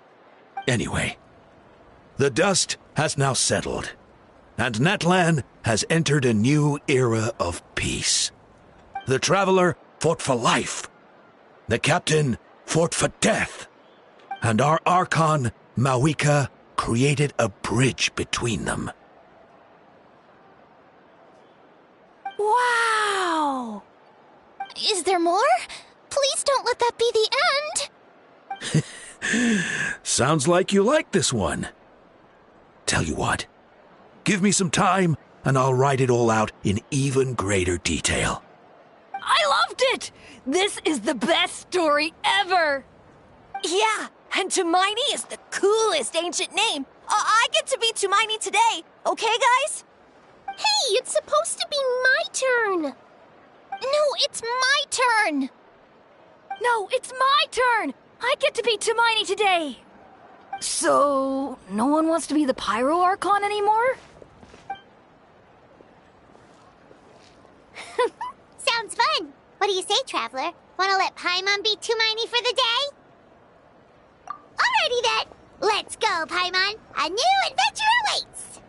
Anyway, the dust has now settled, and Natlan has entered a new era of peace. The Traveler fought for life, the Captain fought for death, and our Archon, Mawika, created a bridge between them. Wow! Is there more? Please don't let that be the end! Sounds like you like this one. Tell you what, give me some time and I'll write it all out in even greater detail. I loved it! This is the best story ever! Yeah, and Hermione is the coolest ancient name. I get to be Hermione today, okay, guys? Hey, it's supposed to be my turn! No, it's my turn! No, it's my turn! I get to be Hermione today! So, no one wants to be the Pyro Archon anymore? Sounds fun! What do you say, Traveler? Wanna let Paimon be Hermione for the day? Alrighty then! Let's go, Paimon! A new adventure awaits!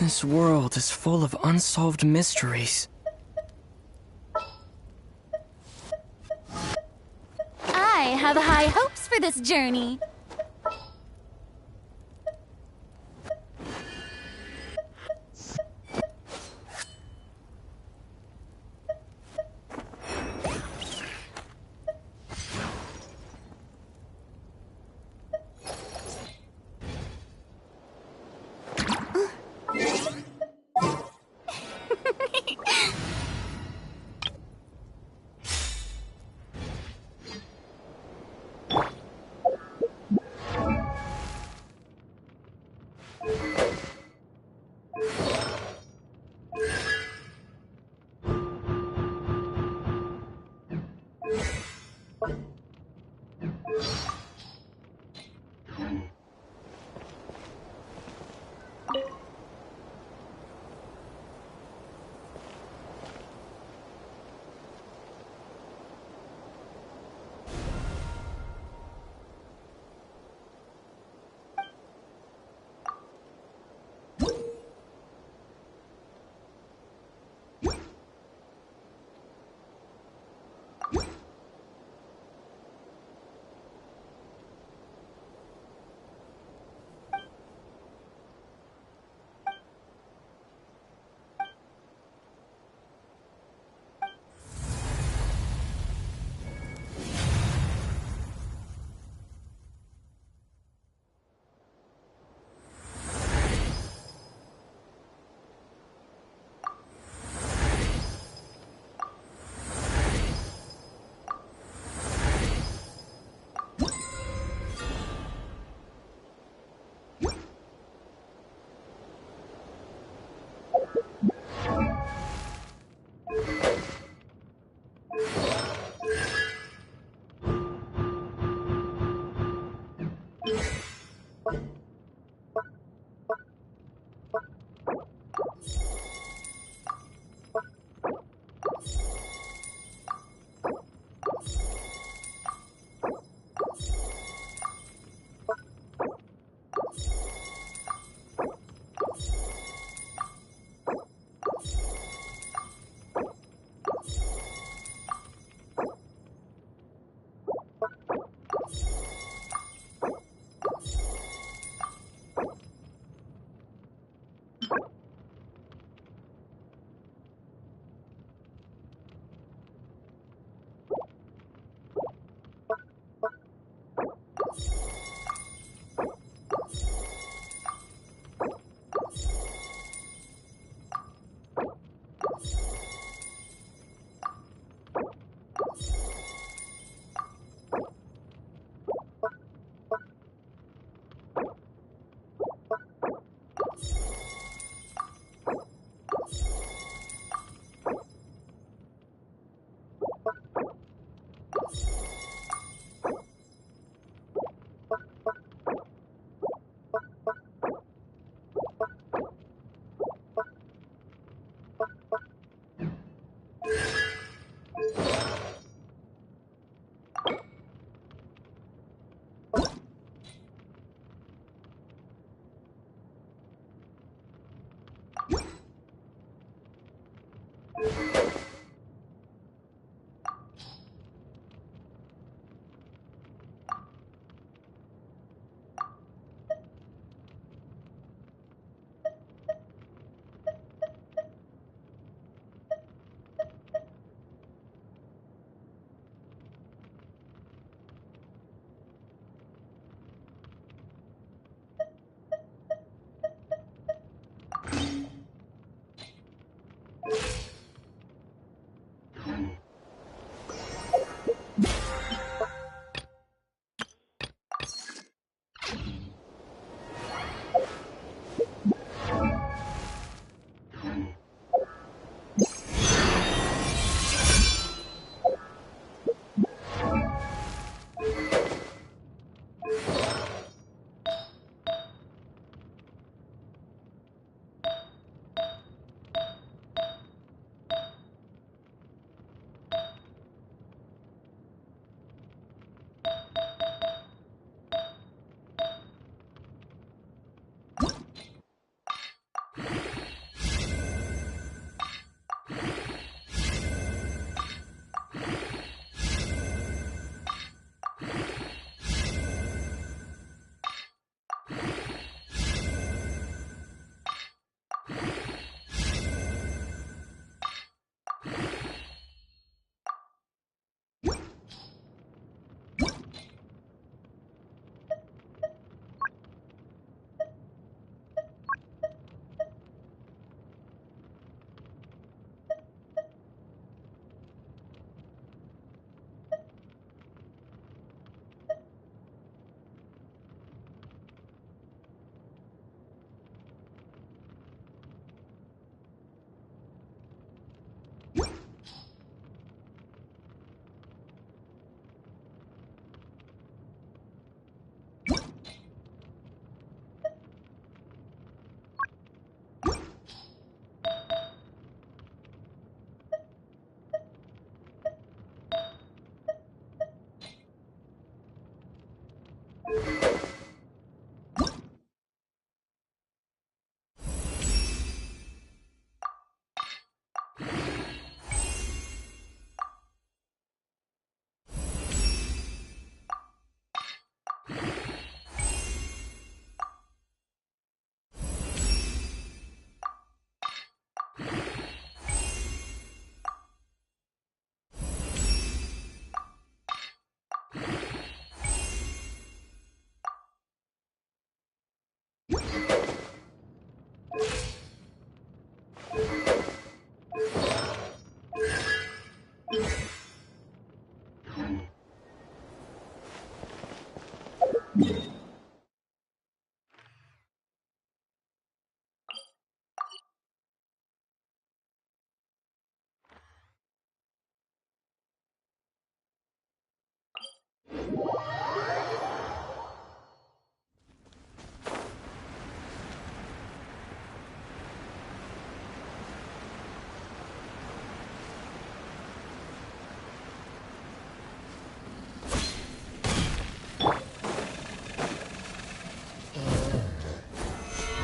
This world is full of unsolved mysteries. I have high hopes for this journey.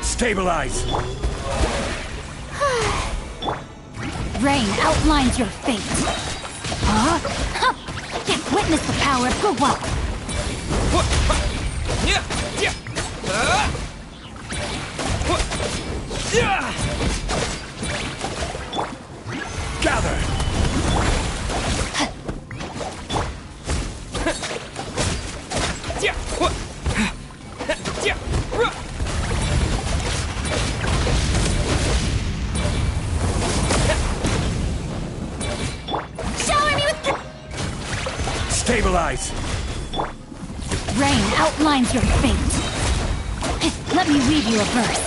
Stabilize! Rain outlines your fate. Huh? Witness the power of Guwa. Gather! Shower me with Stabilize! Rain outlines your fate. Let me read you a verse.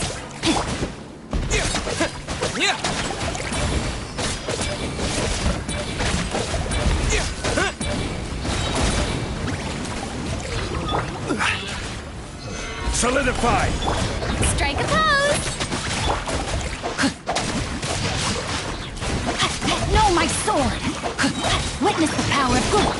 Solidify! Strike a pose! Know my sword! Witness the power of good!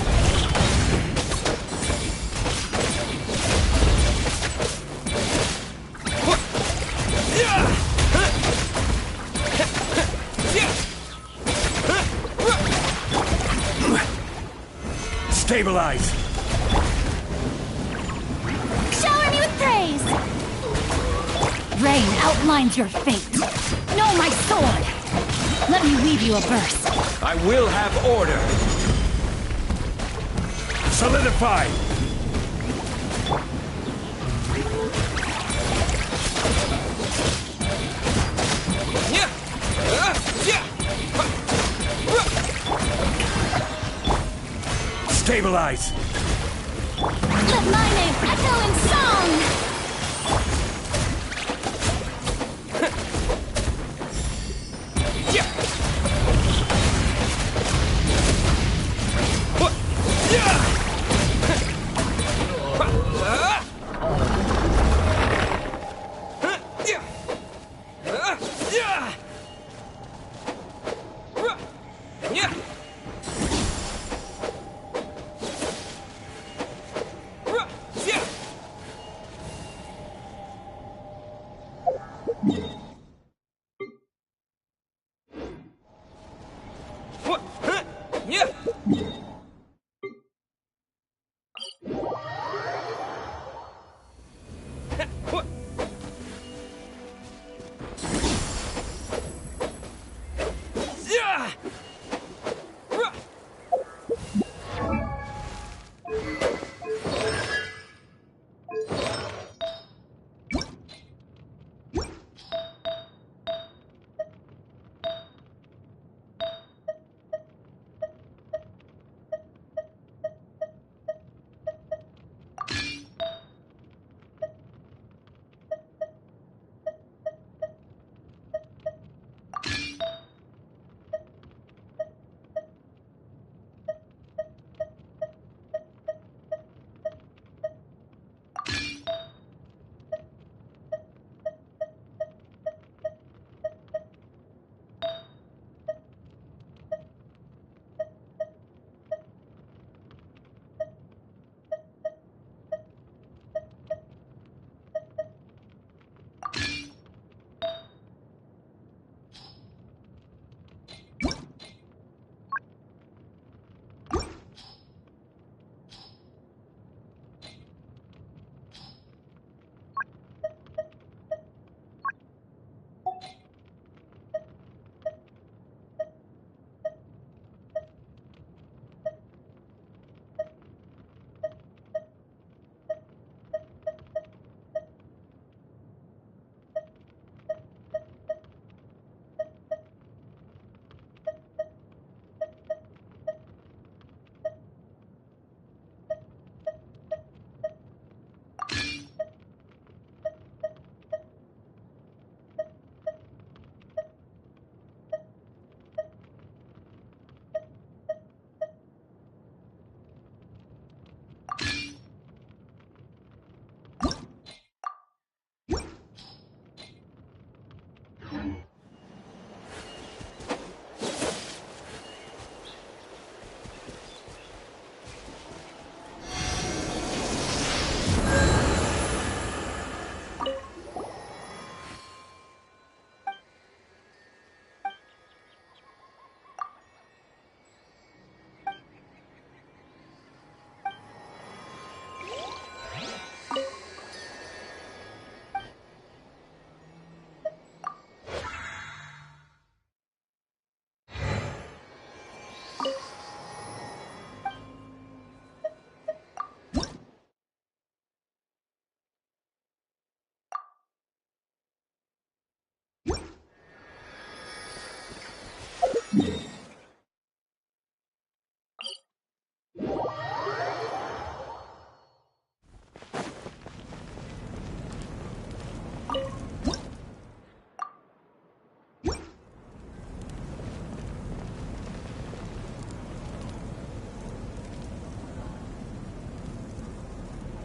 Stabilize! Shower me with praise! Rain outlines your fate. Know my sword! Let me weave you a verse. I will have order! Solidify! Stabilize! Let my name echo in song!